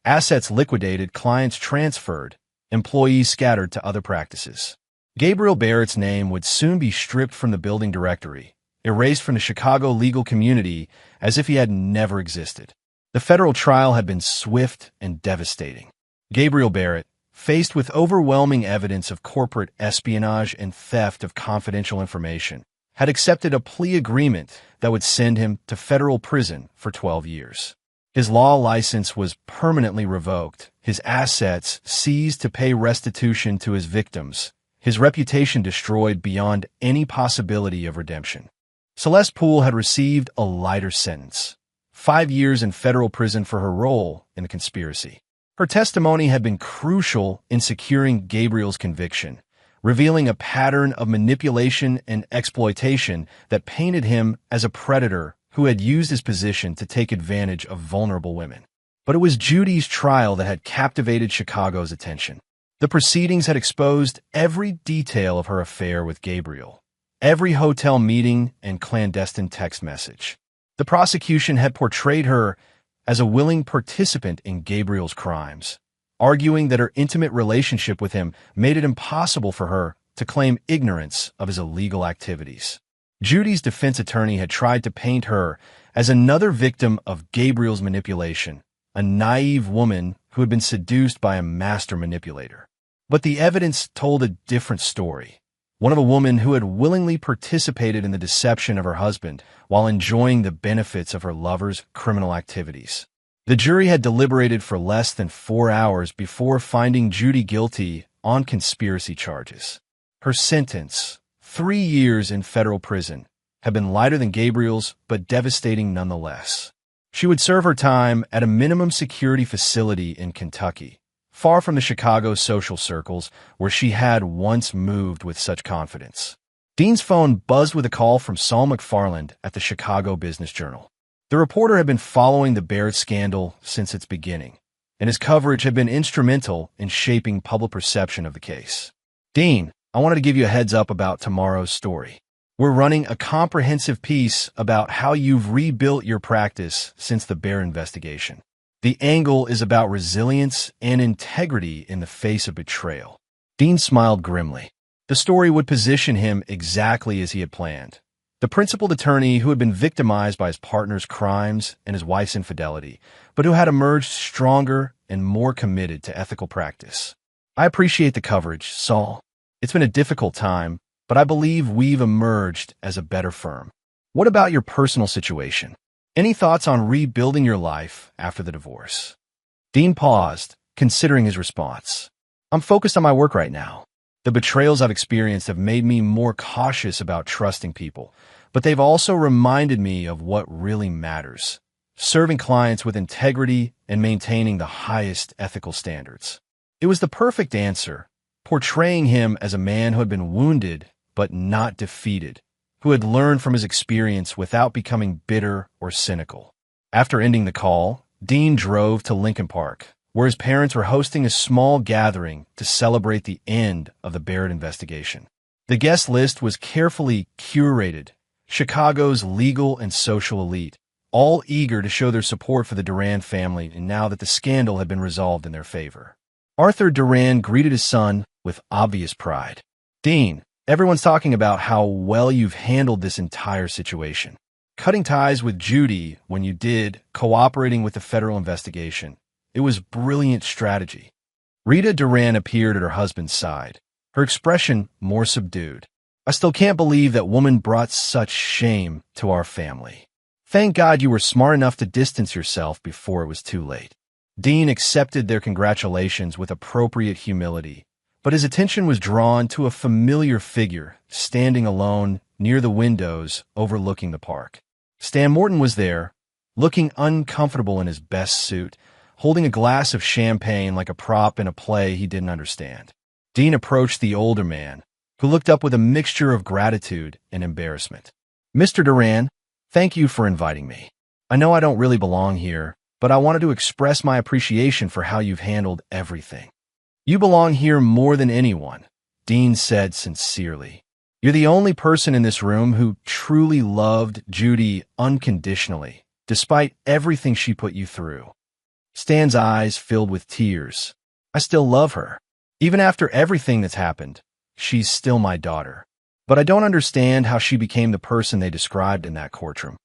Assets liquidated, clients transferred, employees scattered to other practices. Gabriel Barrett's name would soon be stripped from the building directory, erased from the Chicago legal community as if he had never existed. The federal trial had been swift and devastating. Gabriel Barrett, faced with overwhelming evidence of corporate espionage and theft of confidential information, had accepted a plea agreement that would send him to federal prison for 12 years. His law license was permanently revoked, his assets seized to pay restitution to his victims, his reputation destroyed beyond any possibility of redemption. Celeste Poole had received a lighter sentence, 5 years in federal prison for her role in the conspiracy. Her testimony had been crucial in securing Gabriel's conviction, revealing a pattern of manipulation and exploitation that painted him as a predator who had used his position to take advantage of vulnerable women. But it was Judy's trial that had captivated Chicago's attention. The proceedings had exposed every detail of her affair with Gabriel, every hotel meeting and clandestine text message. The prosecution had portrayed her as a willing participant in Gabriel's crimes, arguing that her intimate relationship with him made it impossible for her to claim ignorance of his illegal activities. Judy's defense attorney had tried to paint her as another victim of Gabriel's manipulation, a naive woman who had been seduced by a master manipulator. But the evidence told a different story, one of a woman who had willingly participated in the deception of her husband while enjoying the benefits of her lover's criminal activities. The jury had deliberated for less than 4 hours before finding Judy guilty on conspiracy charges. Her sentence, 3 years in federal prison, had been lighter than Gabriel's, but devastating nonetheless. She would serve her time at a minimum security facility in Kentucky, far from the Chicago social circles where she had once moved with such confidence. Dean's phone buzzed with a call from Saul McFarland at the Chicago Business Journal. The reporter had been following the Barrett scandal since its beginning, and his coverage had been instrumental in shaping public perception of the case. "Dean, I wanted to give you a heads up about tomorrow's story. We're running a comprehensive piece about how you've rebuilt your practice since the Barrett investigation. The angle is about resilience and integrity in the face of betrayal." Dean smiled grimly. The story would position him exactly as he had planned. The principled attorney who had been victimized by his partner's crimes and his wife's infidelity, but who had emerged stronger and more committed to ethical practice. "I appreciate the coverage, Saul. It's been a difficult time, but I believe we've emerged as a better firm. What about your personal situation? Any thoughts on rebuilding your life after the divorce?" Dean paused, considering his response. "I'm focused on my work right now. The betrayals I've experienced have made me more cautious about trusting people, but they've also reminded me of what really matters: serving clients with integrity and maintaining the highest ethical standards." It was the perfect answer, portraying him as a man who had been wounded but not defeated, who had learned from his experience without becoming bitter or cynical. After ending the call, Dean drove to Lincoln Park, where his parents were hosting a small gathering to celebrate the end of the Barrett investigation. The guest list was carefully curated, Chicago's legal and social elite, all eager to show their support for the Duran family and now that the scandal had been resolved in their favor. Arthur Duran greeted his son with obvious pride. "Dean, everyone's talking about how well you've handled this entire situation. Cutting ties with Judy when you did, cooperating with the federal investigation. It was brilliant strategy." Rita Duran appeared at her husband's side, her expression more subdued. "I still can't believe that woman brought such shame to our family. Thank God you were smart enough to distance yourself before it was too late." Dean accepted their congratulations with appropriate humility, but his attention was drawn to a familiar figure standing alone near the windows overlooking the park. Stan Morton was there, looking uncomfortable in his best suit, holding a glass of champagne like a prop in a play he didn't understand. Dean approached the older man, who looked up with a mixture of gratitude and embarrassment. "Mr. Duran, thank you for inviting me. I know I don't really belong here, but I wanted to express my appreciation for how you've handled everything." "You belong here more than anyone," Dean said sincerely. "You're the only person in this room who truly loved Judy unconditionally, despite everything she put you through." Stan's eyes filled with tears. "I still love her. Even after everything that's happened, she's still my daughter. But I don't understand how she became the person they described in that courtroom."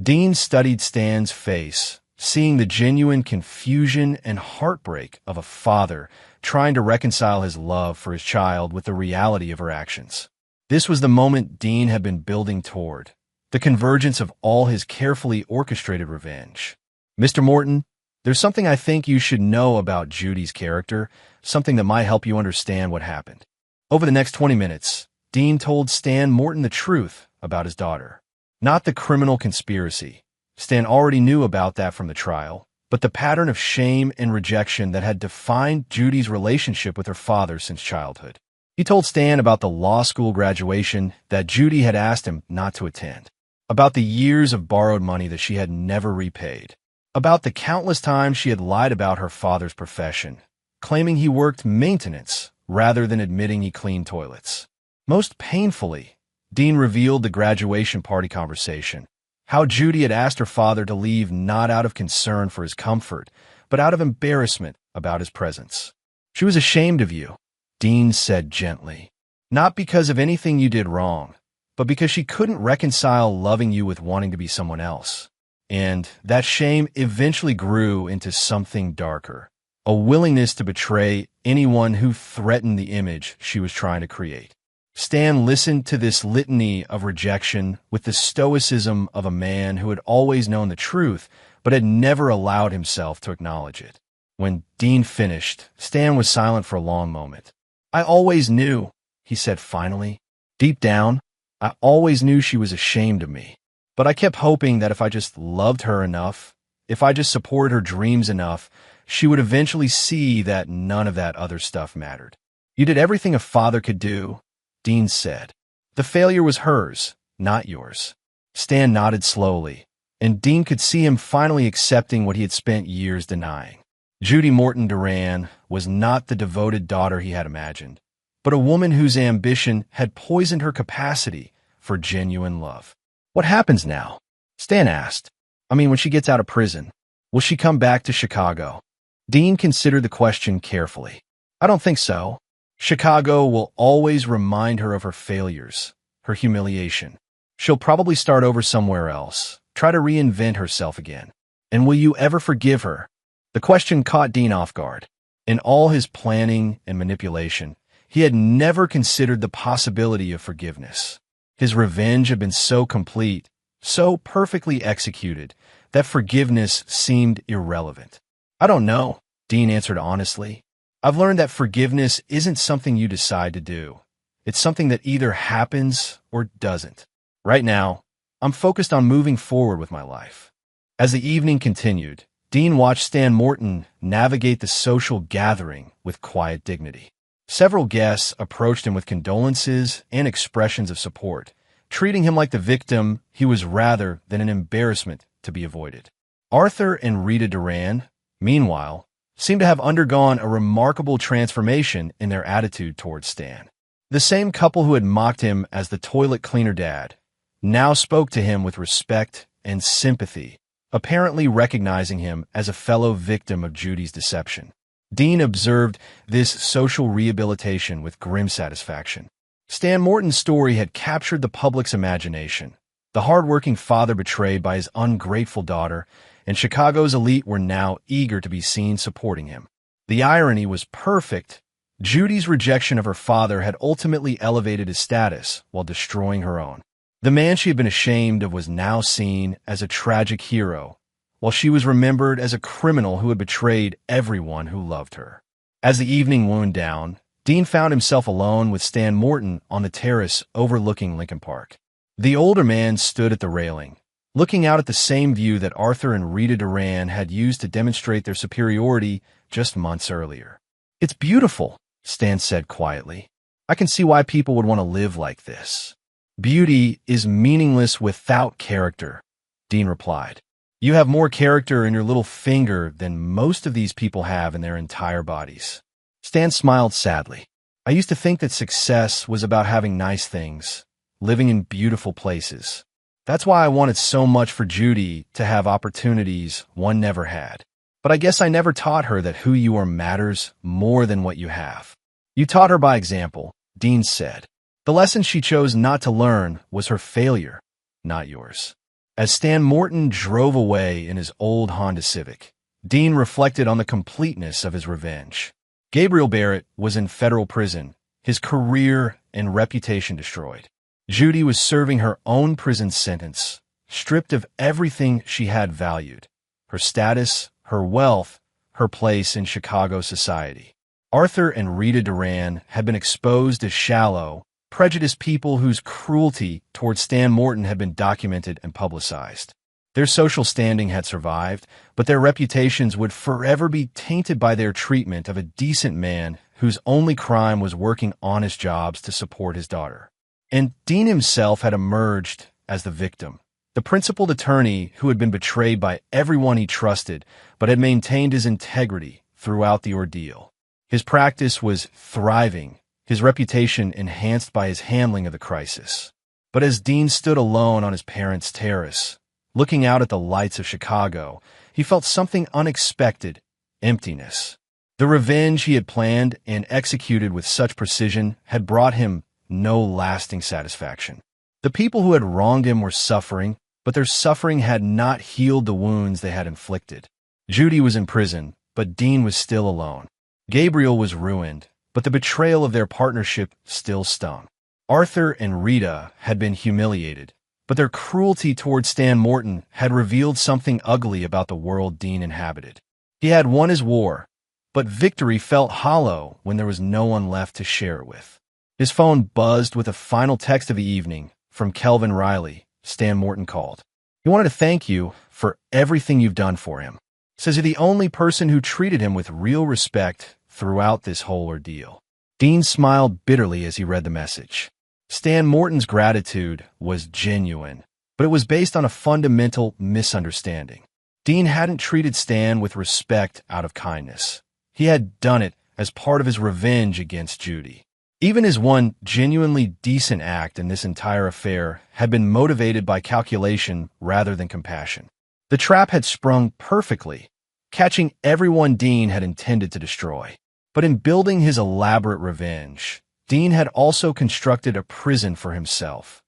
Dean studied Stan's face, seeing the genuine confusion and heartbreak of a father trying to reconcile his love for his child with the reality of her actions. This was the moment Dean had been building toward, the convergence of all his carefully orchestrated revenge. "Mr. Morton, there's something I think you should know about Judy's character, something that might help you understand what happened." Over the next 20 minutes, Dean told Stan Morton the truth about his daughter. Not the criminal conspiracy. Stan already knew about that from the trial, but the pattern of shame and rejection that had defined Judy's relationship with her father since childhood. He told Stan about the law school graduation that Judy had asked him not to attend, about the years of borrowed money that she had never repaid, about the countless times she had lied about her father's profession, claiming he worked maintenance rather than admitting he cleaned toilets. Most painfully, Dean revealed the graduation party conversation, How Judy had asked her father to leave not out of concern for his comfort, but out of embarrassment about his presence. She was ashamed of you, Dean said gently. Not because of anything you did wrong, but because she couldn't reconcile loving you with wanting to be someone else. And that shame eventually grew into something darker, a willingness to betray anyone who threatened the image she was trying to create. Stan listened to this litany of rejection with the stoicism of a man who had always known the truth, but had never allowed himself to acknowledge it. When Dean finished, Stan was silent for a long moment. I always knew, he said finally. Deep down, I always knew she was ashamed of me. But I kept hoping that if I just loved her enough, if I just supported her dreams enough, she would eventually see that none of that other stuff mattered. You did everything a father could do, Dean said. The failure was hers, not yours. Stan nodded slowly, and Dean could see him finally accepting what he had spent years denying. Judy Morton Duran was not the devoted daughter he had imagined, but a woman whose ambition had poisoned her capacity for genuine love. What happens now? Stan asked. I mean, when she gets out of prison, will she come back to Chicago? Dean considered the question carefully. I don't think so. Chicago will always remind her of her failures, her humiliation. She'll probably start over somewhere else, try to reinvent herself again. And will you ever forgive her? The question caught Dean off guard. In all his planning and manipulation, he had never considered the possibility of forgiveness. His revenge had been so complete, so perfectly executed, that forgiveness seemed irrelevant. I don't know, Dean answered honestly. I've learned that forgiveness isn't something you decide to do. It's something that either happens or doesn't. Right now, I'm focused on moving forward with my life. As the evening continued, Dean watched Stan Morton navigate the social gathering with quiet dignity. Several guests approached him with condolences and expressions of support, treating him like the victim he was rather than an embarrassment to be avoided. Arthur and Rita Duran, meanwhile, seemed to have undergone a remarkable transformation in their attitude towards Stan. The same couple who had mocked him as the toilet cleaner dad now spoke to him with respect and sympathy, apparently recognizing him as a fellow victim of Judy's deception. Dean observed this social rehabilitation with grim satisfaction. Stan Morton's story had captured the public's imagination. The hard-working father betrayed by his ungrateful daughter, and Chicago's elite were now eager to be seen supporting him. The irony was perfect. Judy's rejection of her father had ultimately elevated his status while destroying her own. The man she had been ashamed of was now seen as a tragic hero, while she was remembered as a criminal who had betrayed everyone who loved her. As the evening wound down, Dean found himself alone with Stan Morton on the terrace overlooking Lincoln Park. The older man stood at the railing, looking out at the same view that Arthur and Rita Duran had used to demonstrate their superiority just months earlier. It's beautiful, Stan said quietly. I can see why people would want to live like this. Beauty is meaningless without character, Dean replied. You have more character in your little finger than most of these people have in their entire bodies. Stan smiled sadly. I used to think that success was about having nice things, living in beautiful places. That's why I wanted so much for Judy to have opportunities one never had. But I guess I never taught her that who you are matters more than what you have. You taught her by example, Dean said. The lesson she chose not to learn was her failure, not yours. As Stan Morton drove away in his old Honda Civic, Dean reflected on the completeness of his revenge. Gabriel Barrett was in federal prison, his career and reputation destroyed. Judy was serving her own prison sentence, stripped of everything she had valued, her status, her wealth, her place in Chicago society. Arthur and Rita Duran had been exposed as shallow, prejudiced people whose cruelty towards Stan Morton had been documented and publicized. Their social standing had survived, but their reputations would forever be tainted by their treatment of a decent man whose only crime was working honest jobs to support his daughter. And Dean himself had emerged as the victim, the principled attorney who had been betrayed by everyone he trusted, but had maintained his integrity throughout the ordeal. His practice was thriving, his reputation enhanced by his handling of the crisis. But as Dean stood alone on his parents' terrace, Looking out at the lights of Chicago, he felt something unexpected: emptiness. The revenge he had planned and executed with such precision had brought him no lasting satisfaction. The people who had wronged him were suffering, but their suffering had not healed the wounds they had inflicted. Judy was in prison, but Dean was still alone. Gabriel was ruined, but the betrayal of their partnership still stung. Arthur and Rita had been humiliated, but their cruelty toward Stan Morton had revealed something ugly about the world Dean inhabited. He had won his war, but victory felt hollow when there was no one left to share it with. His phone buzzed with a final text of the evening from Kelvin Riley. Stan Morton called. He wanted to thank you for everything you've done for him. Says you're the only person who treated him with real respect throughout this whole ordeal. Dean smiled bitterly as he read the message. Stan Morton's gratitude was genuine, but it was based on a fundamental misunderstanding. Dean hadn't treated Stan with respect out of kindness. He had done it as part of his revenge against Judy. Even his one genuinely decent act in this entire affair had been motivated by calculation rather than compassion. The trap had sprung perfectly, catching everyone Dean had intended to destroy. But in building his elaborate revenge, Dean had also constructed a prison for himself,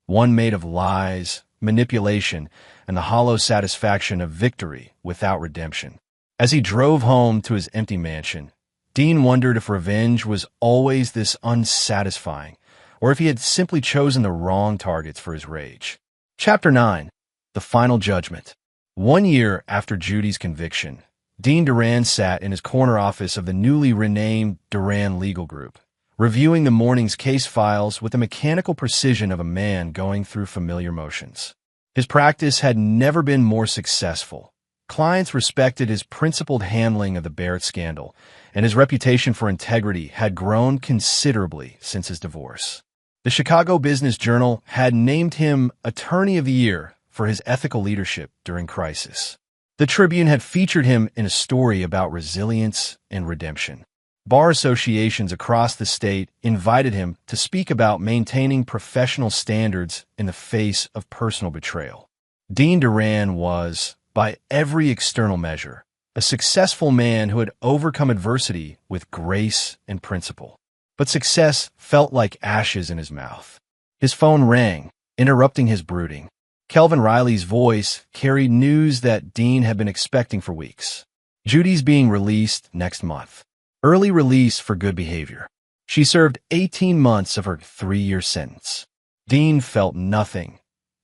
one made of lies, manipulation, and the hollow satisfaction of victory without redemption. As he drove home to his empty mansion, Dean wondered if revenge was always this unsatisfying, or if he had simply chosen the wrong targets for his rage. Chapter 9. The Final Judgment. 1 year after Judy's conviction, Dean Duran sat in his corner office of the newly renamed Duran Legal Group, reviewing the morning's case files with the mechanical precision of a man going through familiar motions. His practice had never been more successful. Clients respected his principled handling of the Barrett scandal, and his reputation for integrity had grown considerably since his divorce. The Chicago Business Journal had named him Attorney of the Year for his ethical leadership during crisis. The Tribune had featured him in a story about resilience and redemption. Bar associations across the state invited him to speak about maintaining professional standards in the face of personal betrayal. Dean Duran was, by every external measure, a successful man who had overcome adversity with grace and principle. But success felt like ashes in his mouth. His phone rang, interrupting his brooding. Kelvin Riley's voice carried news that Dean had been expecting for weeks. Judy's being released next month. Early release for good behavior. She served 18 months of her 3-year sentence. Dean felt nothing.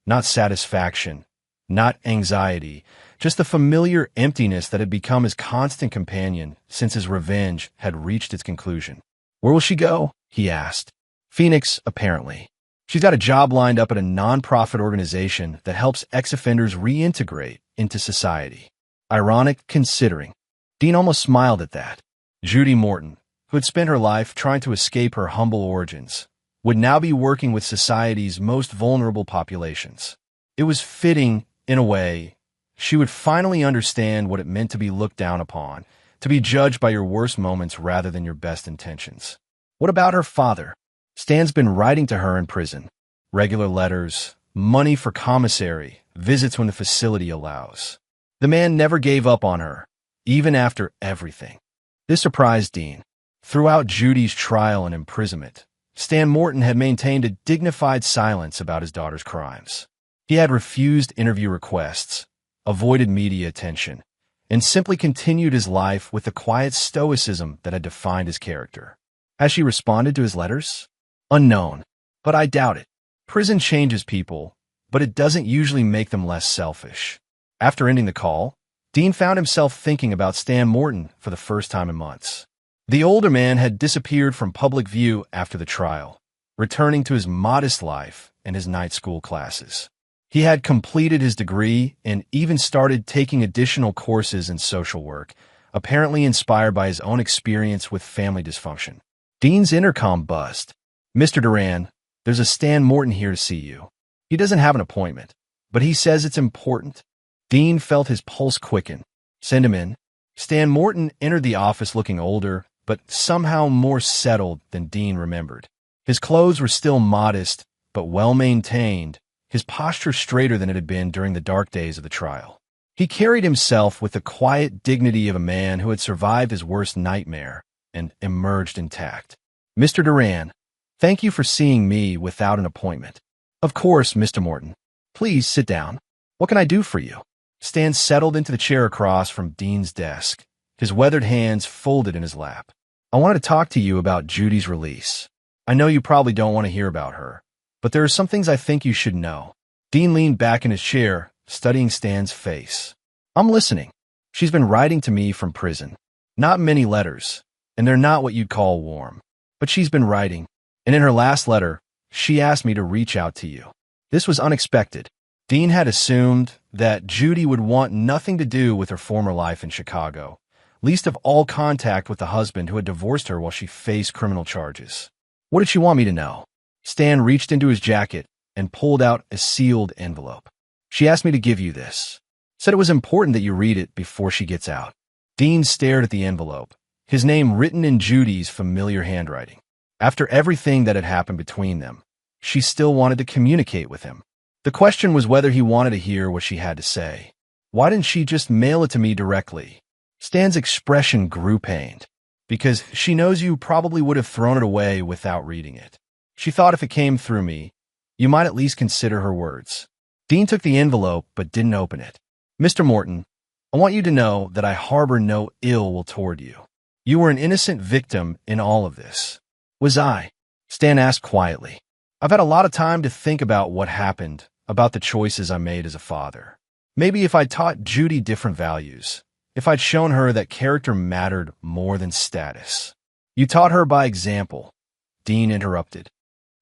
Not satisfaction. Not anxiety. Just the familiar emptiness that had become his constant companion since his revenge had reached its conclusion. Where will she go? He asked. Phoenix, apparently. She's got a job lined up at a nonprofit organization that helps ex-offenders reintegrate into society. Ironic considering. Dean almost smiled at that. Judy Morton, who had spent her life trying to escape her humble origins, would now be working with society's most vulnerable populations. It was fitting, in a way. She would finally understand what it meant to be looked down upon, to be judged by your worst moments rather than your best intentions. What about her father? Stan's been writing to her in prison. Regular letters, money for commissary, visits when the facility allows. The man never gave up on her, even after everything. This surprised Dean. Throughout Judy's trial and imprisonment, Stan Morton had maintained a dignified silence about his daughter's crimes. He had refused interview requests, avoided media attention, and simply continued his life with the quiet stoicism that had defined his character. Has she responded to his letters? Unknown, but I doubt it. Prison changes people, but it doesn't usually make them less selfish. After ending the call, Dean found himself thinking about Stan Morton for the first time in months. The older man had disappeared from public view after the trial, returning to his modest life and his night school classes. He had completed his degree and even started taking additional courses in social work, apparently inspired by his own experience with family dysfunction. Dean's intercom buzzed. Mr. Duran, there's a Stan Morton here to see you. He doesn't have an appointment, but he says it's important. Dean felt his pulse quicken. Send him in. Stan Morton entered the office looking older, but somehow more settled than Dean remembered. His clothes were still modest, but well-maintained, his posture straighter than it had been during the dark days of the trial. He carried himself with the quiet dignity of a man who had survived his worst nightmare and emerged intact. "Mr. Duran, thank you for seeing me without an appointment." "Of course, Mr. Morton. Please sit down. What can I do for you?" Stan settled into the chair across from Dean's desk, his weathered hands folded in his lap. "I wanted to talk to you about Judy's release. I know you probably don't want to hear about her, but there are some things I think you should know." Dean leaned back in his chair, studying Stan's face. "I'm listening. She's been writing to me from prison. Not many letters, and they're not what you'd call warm. But she's been writing, and in her last letter, she asked me to reach out to you." This was unexpected. Dean had assumed that Judy would want nothing to do with her former life in Chicago, least of all contact with the husband who had divorced her while she faced criminal charges. "What did she want me to know?" Stan reached into his jacket and pulled out a sealed envelope. "She asked me to give you this. Said it was important that you read it before she gets out." Dean stared at the envelope, his name written in Judy's familiar handwriting. After everything that had happened between them, she still wanted to communicate with him. The question was whether he wanted to hear what she had to say. Why didn't she just mail it to me directly? Stan's expression grew pained. "Because she knows you probably would have thrown it away without reading it. She thought if it came through me, you might at least consider her words." Dean took the envelope but didn't open it. "Mr. Morton, I want you to know that I harbor no ill will toward you. You were an innocent victim in all of this." "Was I?" Stan asked quietly. "I've had a lot of time to think about what happened, about the choices I made as a father. Maybe if I'd taught Judy different values, if I'd shown her that character mattered more than status." "You taught her by example," Dean interrupted.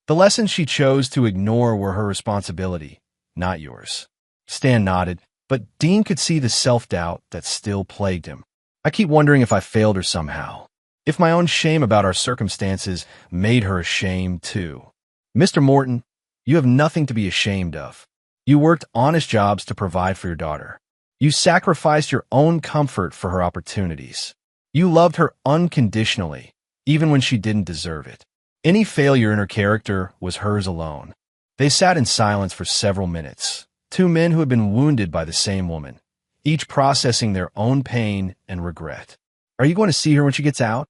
"The lessons she chose to ignore were her responsibility, not yours." Stan nodded, but Dean could see the self-doubt that still plagued him. "I keep wondering if I failed her somehow. If my own shame about our circumstances made her ashamed too." "Mr. Morton, you have nothing to be ashamed of. You worked honest jobs to provide for your daughter. You sacrificed your own comfort for her opportunities. You loved her unconditionally, even when she didn't deserve it. Any failure in her character was hers alone." They sat in silence for several minutes, two men who had been wounded by the same woman, each processing their own pain and regret. "Are you going to see her when she gets out?"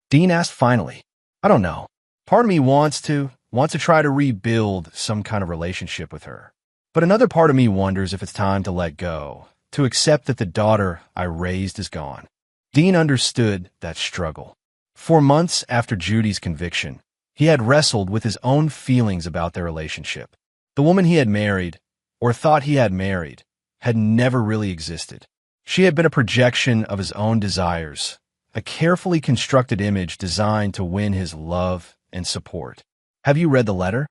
Dean asked finally. "I don't know. Part of me wants to try to rebuild some kind of relationship with her. But another part of me wonders if it's time to let go, to accept that the daughter I raised is gone." Dean understood that struggle. For months after Judy's conviction, he had wrestled with his own feelings about their relationship. The woman he had married, or thought he had married, had never really existed. She had been a projection of his own desires, a carefully constructed image designed to win his love and support. "Have you read the letter?"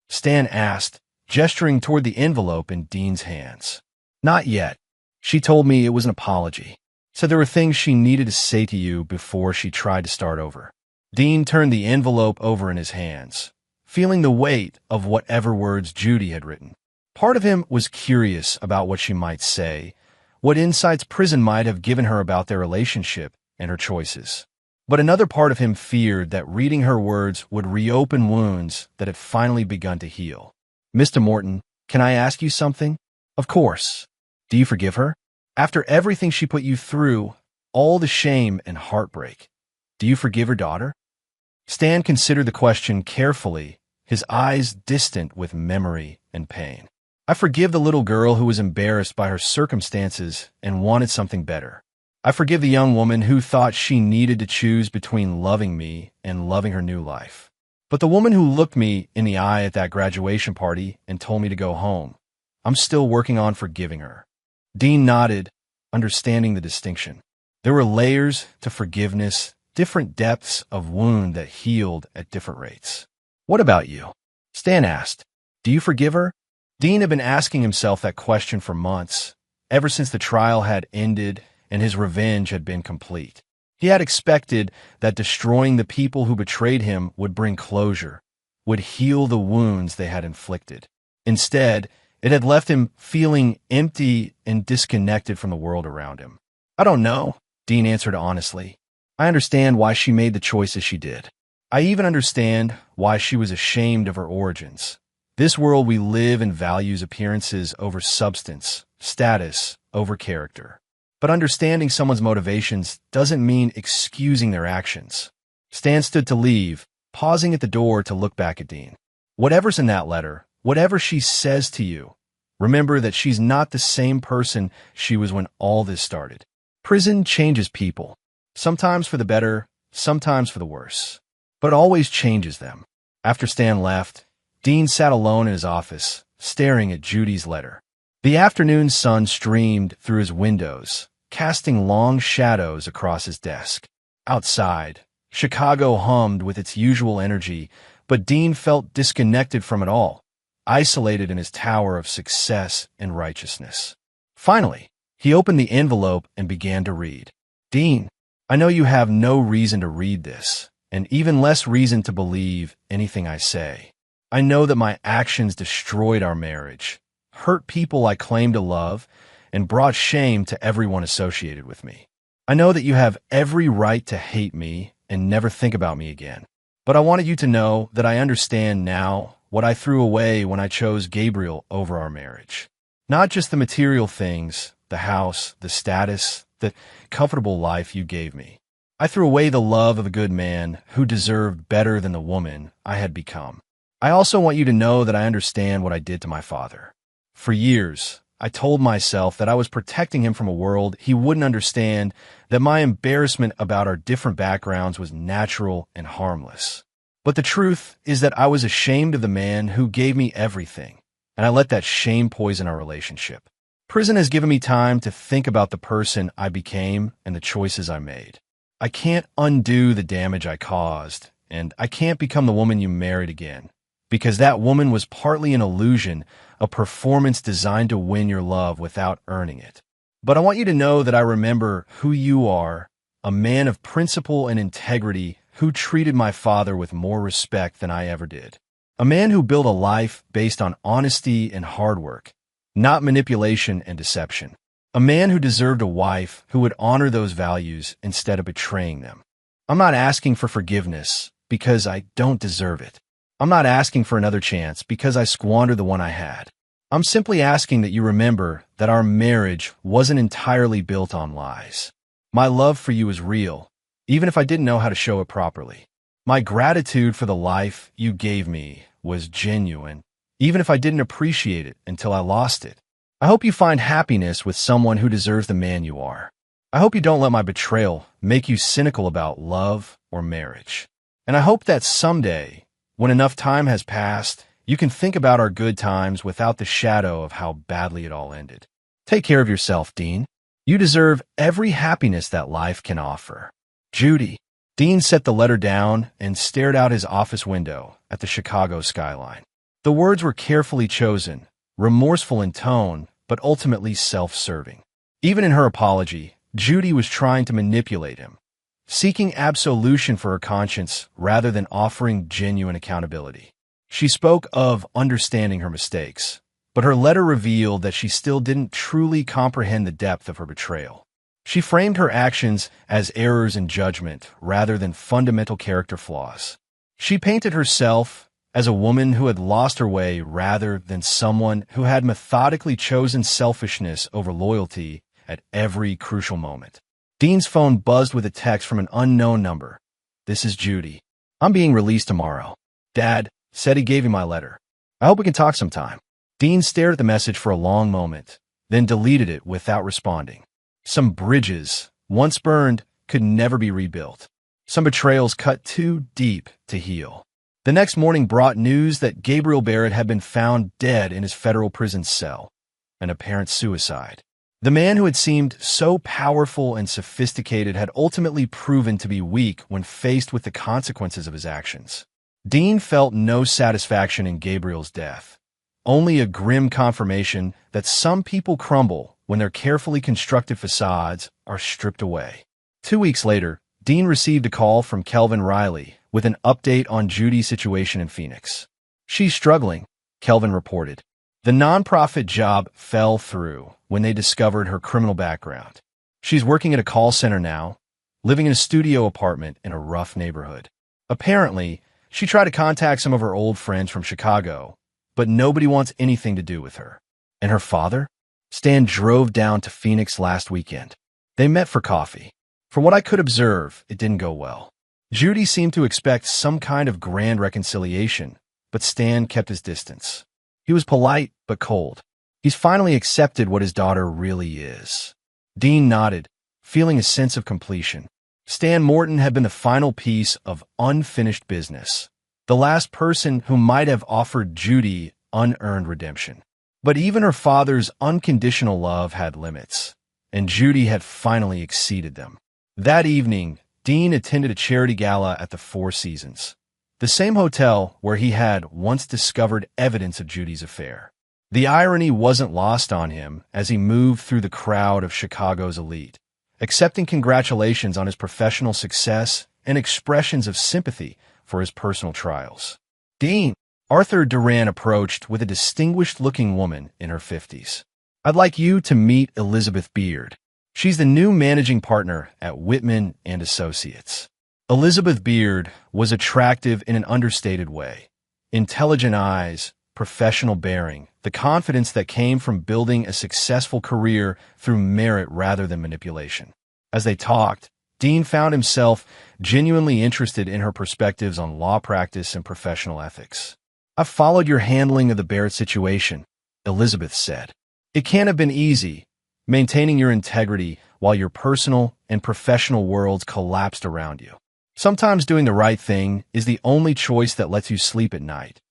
Stan asked, gesturing toward the envelope in Dean's hands. "Not yet. She told me it was an apology. Said there were things she needed to say to you before she tried to start over." Dean turned the envelope over in his hands, feeling the weight of whatever words Judy had written. Part of him was curious about what she might say, what insights prison might have given her about their relationship and her choices. But another part of him feared that reading her words would reopen wounds that had finally begun to heal. "Mr. Morton, can I ask you something?" "Of course. Do you forgive her? After everything she put you through, all the shame and heartbreak, do you forgive her daughter?" Stan considered the question carefully, his eyes distant with memory and pain. "I forgive the little girl who was embarrassed by her circumstances and wanted something better. I forgive the young woman who thought she needed to choose between loving me and loving her new life. But the woman who looked me in the eye at that graduation party and told me to go home, I'm still working on forgiving her." Dean nodded, understanding the distinction. There were layers to forgiveness, different depths of wound that healed at different rates. "What about you?" Stan asked. "Do you forgive her?" Dean had been asking himself that question for months, ever since the trial had ended and his revenge had been complete. He had expected that destroying the people who betrayed him would bring closure, would heal the wounds they had inflicted. Instead, it had left him feeling empty and disconnected from the world around him. "I don't know," Dean answered honestly. "I understand why she made the choices she did. I even understand why she was ashamed of her origins. This world we live in values appearances over substance, status over character. But understanding someone's motivations doesn't mean excusing their actions. Stan stood to leave, pausing at the door to look back at Dean. Whatever's in that letter, whatever she says to you, remember that she's not the same person she was when all this started. Prison changes people, sometimes for the better, sometimes for the worse, but always changes them. After Stan left, Dean sat alone in his office, staring at Judy's letter. The afternoon sun streamed through his windows, casting long shadows across his desk. Outside, Chicago hummed with its usual energy, but Dean felt disconnected from it all, isolated in his tower of success and righteousness. Finally, he opened the envelope and began to read. Dean, I know you have no reason to read this, and even less reason to believe anything I say. I know that my actions destroyed our marriage, hurt people I claim to love, and brought shame to everyone associated with me. I know that you have every right to hate me and never think about me again. But I wanted you to know that I understand now what I threw away when I chose Gabriel over our marriage. Not just the material things, the house, the status, the comfortable life you gave me. I threw away the love of a good man who deserved better than the woman I had become. I also want you to know that I understand what I did to my father. For years, I told myself that I was protecting him from a world he wouldn't understand, that my embarrassment about our different backgrounds was natural and harmless. But the truth is that I was ashamed of the man who gave me everything, and I let that shame poison our relationship. Prison has given me time to think about the person I became and the choices I made. I can't undo the damage I caused, and I can't become the woman you married again, because that woman was partly an illusion, a performance designed to win your love without earning it. But I want you to know that I remember who you are, a man of principle and integrity who treated my father with more respect than I ever did. A man who built a life based on honesty and hard work, not manipulation and deception. A man who deserved a wife who would honor those values instead of betraying them. I'm not asking for forgiveness because I don't deserve it. I'm not asking for another chance because I squandered the one I had. I'm simply asking that you remember that our marriage wasn't entirely built on lies. My love for you is real, even if I didn't know how to show it properly. My gratitude for the life you gave me was genuine, even if I didn't appreciate it until I lost it. I hope you find happiness with someone who deserves the man you are. I hope you don't let my betrayal make you cynical about love or marriage. And I hope that someday, when enough time has passed, you can think about our good times without the shadow of how badly it all ended. Take care of yourself, Dean. You deserve every happiness that life can offer. Judy. Dean set the letter down and stared out his office window at the Chicago skyline. The words were carefully chosen, remorseful in tone, but ultimately self-serving. Even in her apology, Judy was trying to manipulate him, seeking absolution for her conscience rather than offering genuine accountability. She spoke of understanding her mistakes, but her letter revealed that she still didn't truly comprehend the depth of her betrayal. She framed her actions as errors in judgment rather than fundamental character flaws. She painted herself as a woman who had lost her way rather than someone who had methodically chosen selfishness over loyalty at every crucial moment. Dean's phone buzzed with a text from an unknown number. This is Judy. I'm being released tomorrow. Dad said he gave you my letter. I hope we can talk sometime. Dean stared at the message for a long moment, then deleted it without responding. Some bridges, once burned, could never be rebuilt. Some betrayals cut too deep to heal. The next morning brought news that Gabriel Barrett had been found dead in his federal prison cell, an apparent suicide. The man who had seemed so powerful and sophisticated had ultimately proven to be weak when faced with the consequences of his actions. Dean felt no satisfaction in Gabriel's death, only a grim confirmation that some people crumble when their carefully constructed facades are stripped away. 2 weeks later, Dean received a call from Kelvin Riley with an update on Judy's situation in Phoenix. She's struggling, Kelvin reported. The nonprofit job fell through when they discovered her criminal background. She's working at a call center now, living in a studio apartment in a rough neighborhood. Apparently, she tried to contact some of her old friends from Chicago, but nobody wants anything to do with her. And her father? Stan drove down to Phoenix last weekend. They met for coffee. From what I could observe, it didn't go well. Judy seemed to expect some kind of grand reconciliation, but Stan kept his distance. He was polite, but cold. He's finally accepted what his daughter really is. Dean nodded, feeling a sense of completion. Stan Morton had been the final piece of unfinished business, the last person who might have offered Judy unearned redemption. But even her father's unconditional love had limits, and Judy had finally exceeded them. That evening, Dean attended a charity gala at the Four Seasons, the same hotel where he had once discovered evidence of Judy's affair. The irony wasn't lost on him as he moved through the crowd of Chicago's elite, accepting congratulations on his professional success and expressions of sympathy for his personal trials. Dean, Arthur Duran approached with a distinguished-looking woman in her 50s. I'd like you to meet Elizabeth Beard. She's the new managing partner at Whitman and Associates. Elizabeth Beard was attractive in an understated way. Intelligent eyes, professional bearing, the confidence that came from building a successful career through merit rather than manipulation. As they talked, Dean found himself genuinely interested in her perspectives on law practice and professional ethics. I've followed your handling of the Barrett situation, Elizabeth said. It can't have been easy, maintaining your integrity while your personal and professional worlds collapsed around you. Sometimes doing the right thing is the only choice that lets you sleep at night,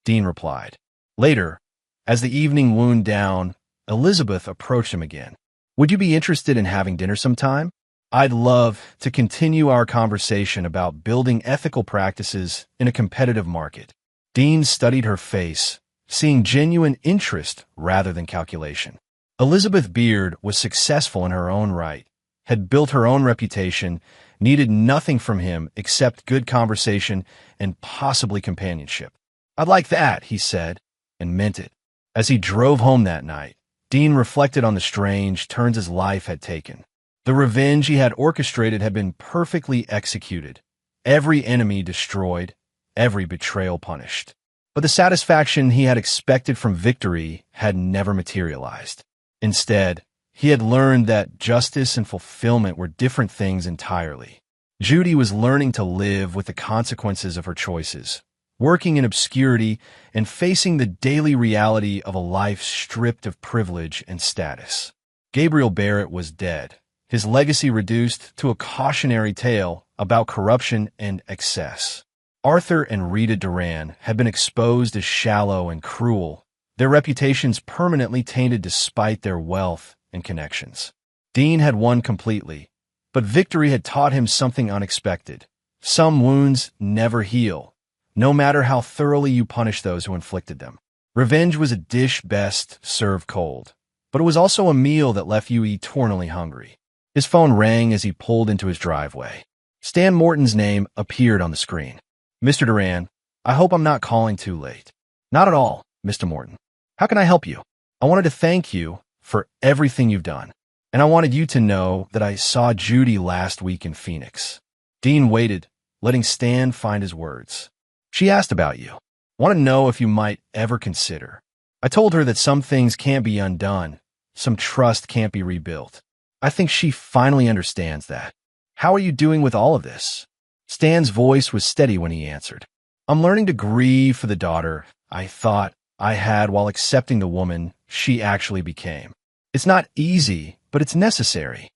Dean replied. Later, as the evening wound down, Elizabeth approached him again. Would you be interested in having dinner sometime? I'd love to continue our conversation about building ethical practices in a competitive market. Dean studied her face, seeing genuine interest rather than calculation. Elizabeth Beard was successful in her own right, had built her own reputation, needed nothing from him except good conversation and possibly companionship. I'd like that, he said, and meant it. As he drove home that night, Dean reflected on the strange turns his life had taken. The revenge he had orchestrated had been perfectly executed, every enemy destroyed, every betrayal punished. But the satisfaction he had expected from victory had never materialized. Instead, he had learned that justice and fulfillment were different things entirely. Judy was learning to live with the consequences of her choices, working in obscurity and facing the daily reality of a life stripped of privilege and status. Gabriel Barrett was dead, his legacy reduced to a cautionary tale about corruption and excess. Arthur and Rita Duran had been exposed as shallow and cruel, their reputations permanently tainted despite their wealth and connections. Dean had won completely, but victory had taught him something unexpected. Some wounds never heal, no matter how thoroughly you punish those who inflicted them. Revenge was a dish best served cold, but it was also a meal that left you eternally hungry. His phone rang as he pulled into his driveway. Stan Morton's name appeared on the screen. Mr. Duran, I hope I'm not calling too late. Not at all, Mr. Morton. How can I help you? I wanted to thank you for everything you've done, and I wanted you to know that I saw Judy last week in Phoenix. Dean waited, letting Stan find his words. She asked about you. Want to know if you might ever consider. I told her that some things can't be undone, some trust can't be rebuilt. I think she finally understands that. How are you doing with all of this? Stan's voice was steady when he answered. I'm learning to grieve for the daughter I thought I had while accepting the woman she actually became. It's not easy, but it's necessary.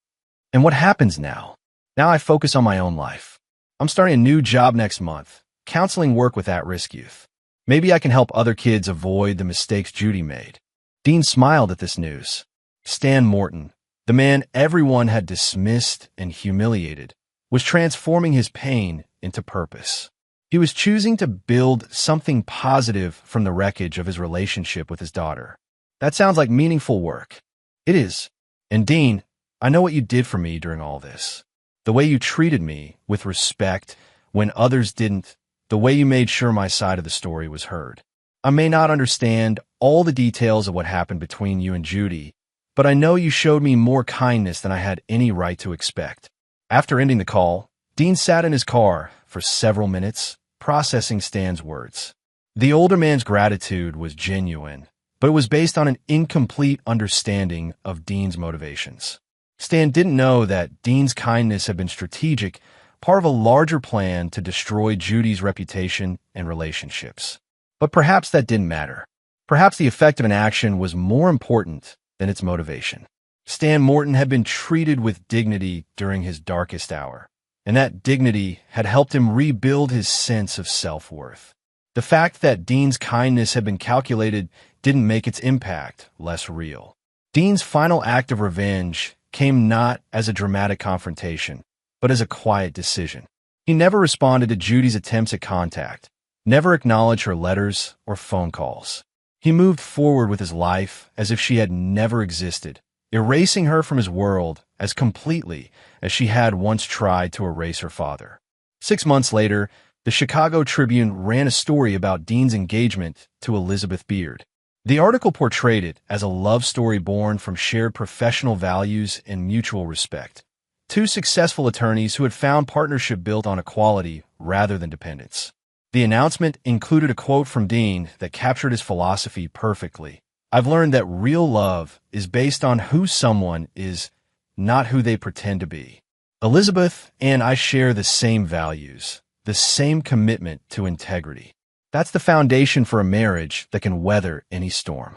And what happens now? Now I focus on my own life. I'm starting a new job next month, counseling work with at-risk youth. Maybe I can help other kids avoid the mistakes Judy made. Dean smiled at this news. Stan Morton, the man everyone had dismissed and humiliated, was transforming his pain into purpose. He was choosing to build something positive from the wreckage of his relationship with his daughter. That sounds like meaningful work. It is. And Dean, I know what you did for me during all this. The way you treated me with respect when others didn't, the way you made sure my side of the story was heard. I may not understand all the details of what happened between you and Judy, but I know you showed me more kindness than I had any right to expect. After ending the call, Dean sat in his car for several minutes, processing Stan's words. The older man's gratitude was genuine, but it was based on an incomplete understanding of Dean's motivations. Stan didn't know that Dean's kindness had been strategic, part of a larger plan to destroy Judy's reputation and relationships. But perhaps that didn't matter. Perhaps the effect of an action was more important than its motivation. Stan Morton had been treated with dignity during his darkest hour, and that dignity had helped him rebuild his sense of self-worth. The fact that Dean's kindness had been calculated didn't make its impact less real. Dean's final act of revenge came not as a dramatic confrontation, but as a quiet decision. He never responded to Judy's attempts at contact, never acknowledged her letters or phone calls. He moved forward with his life as if she had never existed, erasing her from his world as completely as she had once tried to erase her father. 6 months later, the Chicago Tribune ran a story about Dean's engagement to Elizabeth Beard. The article portrayed it as a love story born from shared professional values and mutual respect. Two successful attorneys who had found partnership built on equality rather than dependence. The announcement included a quote from Dean that captured his philosophy perfectly. "I've learned that real love is based on who someone is, not who they pretend to be. Elizabeth and I share the same values, the same commitment to integrity. That's the foundation for a marriage that can weather any storm."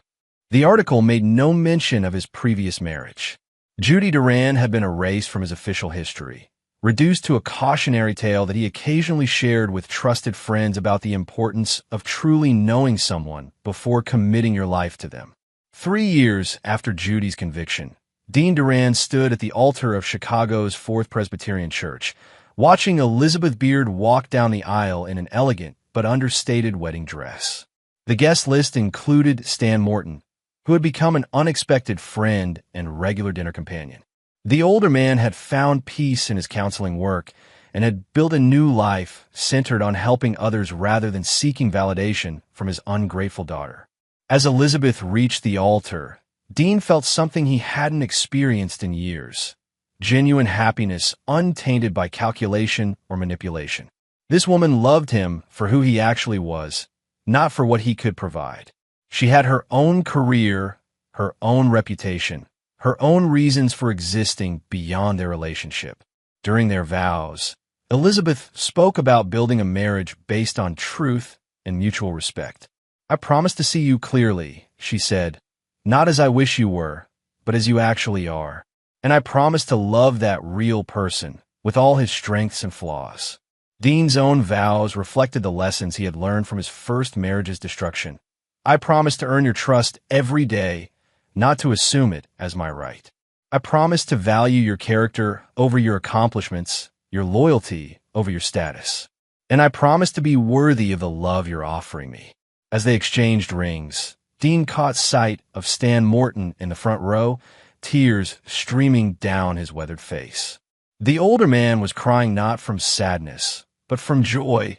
The article made no mention of his previous marriage. Judy Duran had been erased from his official history, reduced to a cautionary tale that he occasionally shared with trusted friends about the importance of truly knowing someone before committing your life to them. 3 years after Judy's conviction, Dean Duran stood at the altar of Chicago's Fourth Presbyterian Church, watching Elizabeth Beard walk down the aisle in an elegant but understated wedding dress. The guest list included Stan Morton, who had become an unexpected friend and regular dinner companion. The older man had found peace in his counseling work and had built a new life centered on helping others rather than seeking validation from his ungrateful daughter. As Elizabeth reached the altar, Dean felt something he hadn't experienced in years: genuine happiness untainted by calculation or manipulation. This woman loved him for who he actually was, not for what he could provide. She had her own career, her own reputation, her own reasons for existing beyond their relationship. During their vows, Elizabeth spoke about building a marriage based on truth and mutual respect. "I promise to see you clearly," she said, "not as I wish you were, but as you actually are. And I promise to love that real person with all his strengths and flaws." Dean's own vows reflected the lessons he had learned from his first marriage's destruction. "I promise to earn your trust every day, not to assume it as my right. I promise to value your character over your accomplishments, your loyalty over your status. And I promise to be worthy of the love you're offering me." As they exchanged rings, Dean caught sight of Stan Morton in the front row, tears streaming down his weathered face. The older man was crying not from sadness, but from joy,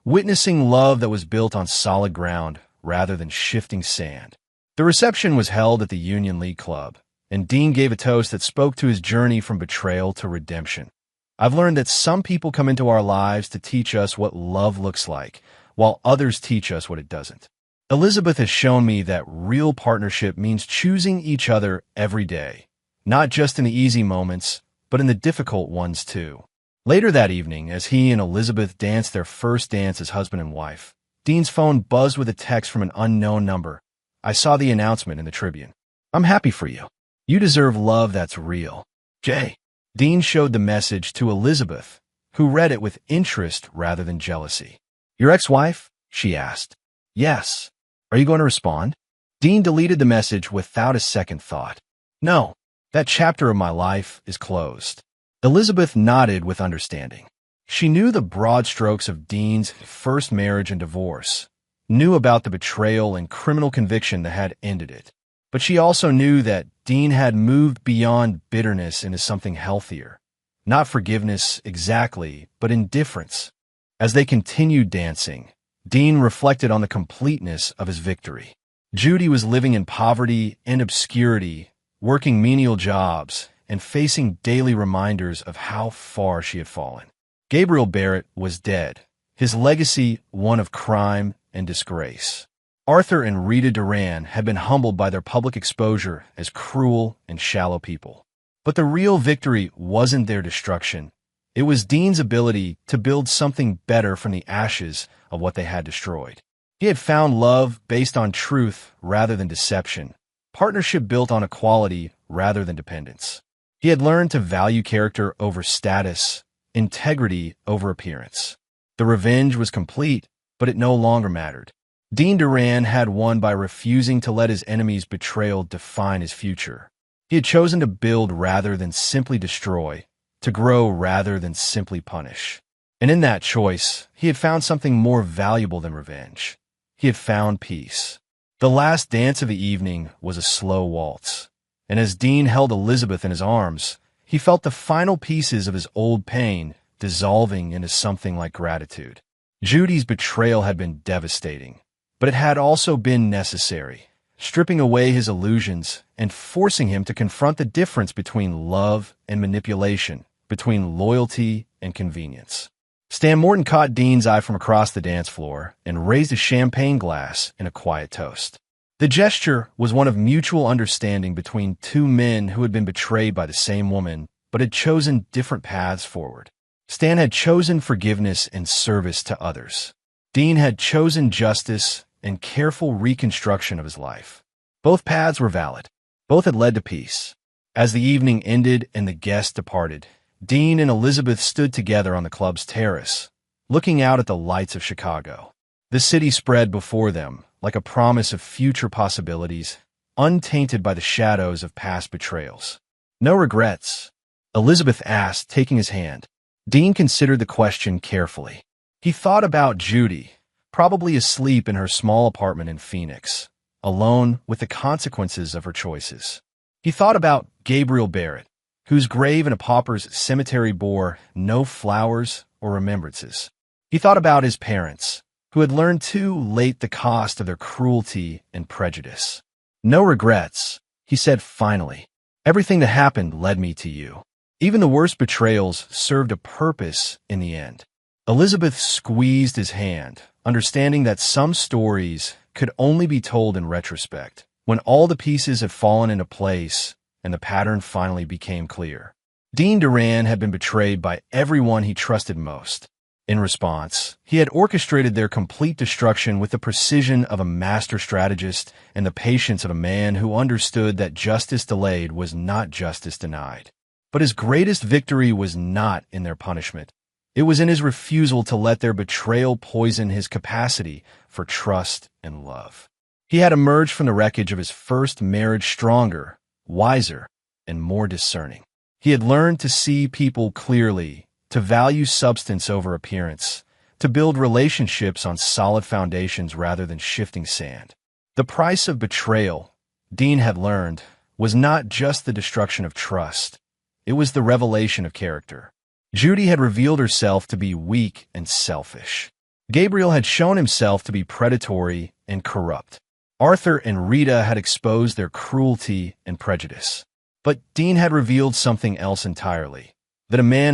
witnessing love that was built on solid ground rather than shifting sand. The reception was held at the Union League Club, and Dean gave a toast that spoke to his journey from betrayal to redemption. "I've learned that some people come into our lives to teach us what love looks like, while others teach us what it doesn't. Elizabeth has shown me that real partnership means choosing each other every day, not just in the easy moments, but in the difficult ones too." Later that evening, as he and Elizabeth danced their first dance as husband and wife, Dean's phone buzzed with a text from an unknown number. "I saw the announcement in the Tribune. I'm happy for you. You deserve love that's real. Jay." Dean showed the message to Elizabeth, who read it with interest rather than jealousy. "Your ex-wife?" she asked. "Yes. Are you going to respond?" Dean deleted the message without a second thought. "No, that chapter of my life is closed." Elizabeth nodded with understanding. She knew the broad strokes of Dean's first marriage and divorce, knew about the betrayal and criminal conviction that had ended it. But she also knew that Dean had moved beyond bitterness into something healthier. Not forgiveness exactly, but indifference. As they continued dancing, Dean reflected on the completeness of his victory. Judy was living in poverty and obscurity, working menial jobs, and facing daily reminders of how far she had fallen. Gabriel Barrett was dead, his legacy one of crime and disgrace. Arthur and Rita Duran had been humbled by their public exposure as cruel and shallow people. But the real victory wasn't their destruction. It was Dean's ability to build something better from the ashes of what they had destroyed. He had found love based on truth rather than deception, partnership built on equality rather than dependence. He had learned to value character over status, integrity over appearance. The revenge was complete, but it no longer mattered. Dean Duran had won by refusing to let his enemy's betrayal define his future. He had chosen to build rather than simply destroy, to grow rather than simply punish. And in that choice, he had found something more valuable than revenge. He had found peace. The last dance of the evening was a slow waltz, and as Dean held Elizabeth in his arms, he felt the final pieces of his old pain dissolving into something like gratitude. Judy's betrayal had been devastating, but it had also been necessary, stripping away his illusions and forcing him to confront the difference between love and manipulation, between loyalty and convenience. Stan Morton caught Dean's eye from across the dance floor and raised a champagne glass in a quiet toast. The gesture was one of mutual understanding between two men who had been betrayed by the same woman, but had chosen different paths forward. Stan had chosen forgiveness and service to others. Dean had chosen justice and careful reconstruction of his life. Both paths were valid. Both had led to peace. As the evening ended and the guests departed, Dean and Elizabeth stood together on the club's terrace, looking out at the lights of Chicago. The city spread before them like a promise of future possibilities, untainted by the shadows of past betrayals. "No regrets?" Elizabeth asked, taking his hand. Dean considered the question carefully. He thought about Judy, probably asleep in her small apartment in Phoenix, alone with the consequences of her choices. He thought about Gabriel Barrett, whose grave in a pauper's cemetery bore no flowers or remembrances. He thought about his parents, who had learned too late the cost of their cruelty and prejudice. "No regrets," he said finally. "Everything that happened led me to you. Even the worst betrayals served a purpose in the end." Elizabeth squeezed his hand, understanding that some stories could only be told in retrospect, when all the pieces had fallen into place and the pattern finally became clear. Dean Duran had been betrayed by everyone he trusted most. In response, he had orchestrated their complete destruction with the precision of a master strategist and the patience of a man who understood that justice delayed was not justice denied. But his greatest victory was not in their punishment. It was in his refusal to let their betrayal poison his capacity for trust and love. He had emerged from the wreckage of his first marriage stronger, wiser, and more discerning. He had learned to see people clearly, to value substance over appearance, to build relationships on solid foundations rather than shifting sand. The price of betrayal, Dean had learned, was not just the destruction of trust. It was the revelation of character. Judy had revealed herself to be weak and selfish. Gabriel had shown himself to be predatory and corrupt. Arthur and Rita had exposed their cruelty and prejudice. But Dean had revealed something else entirely, that a man of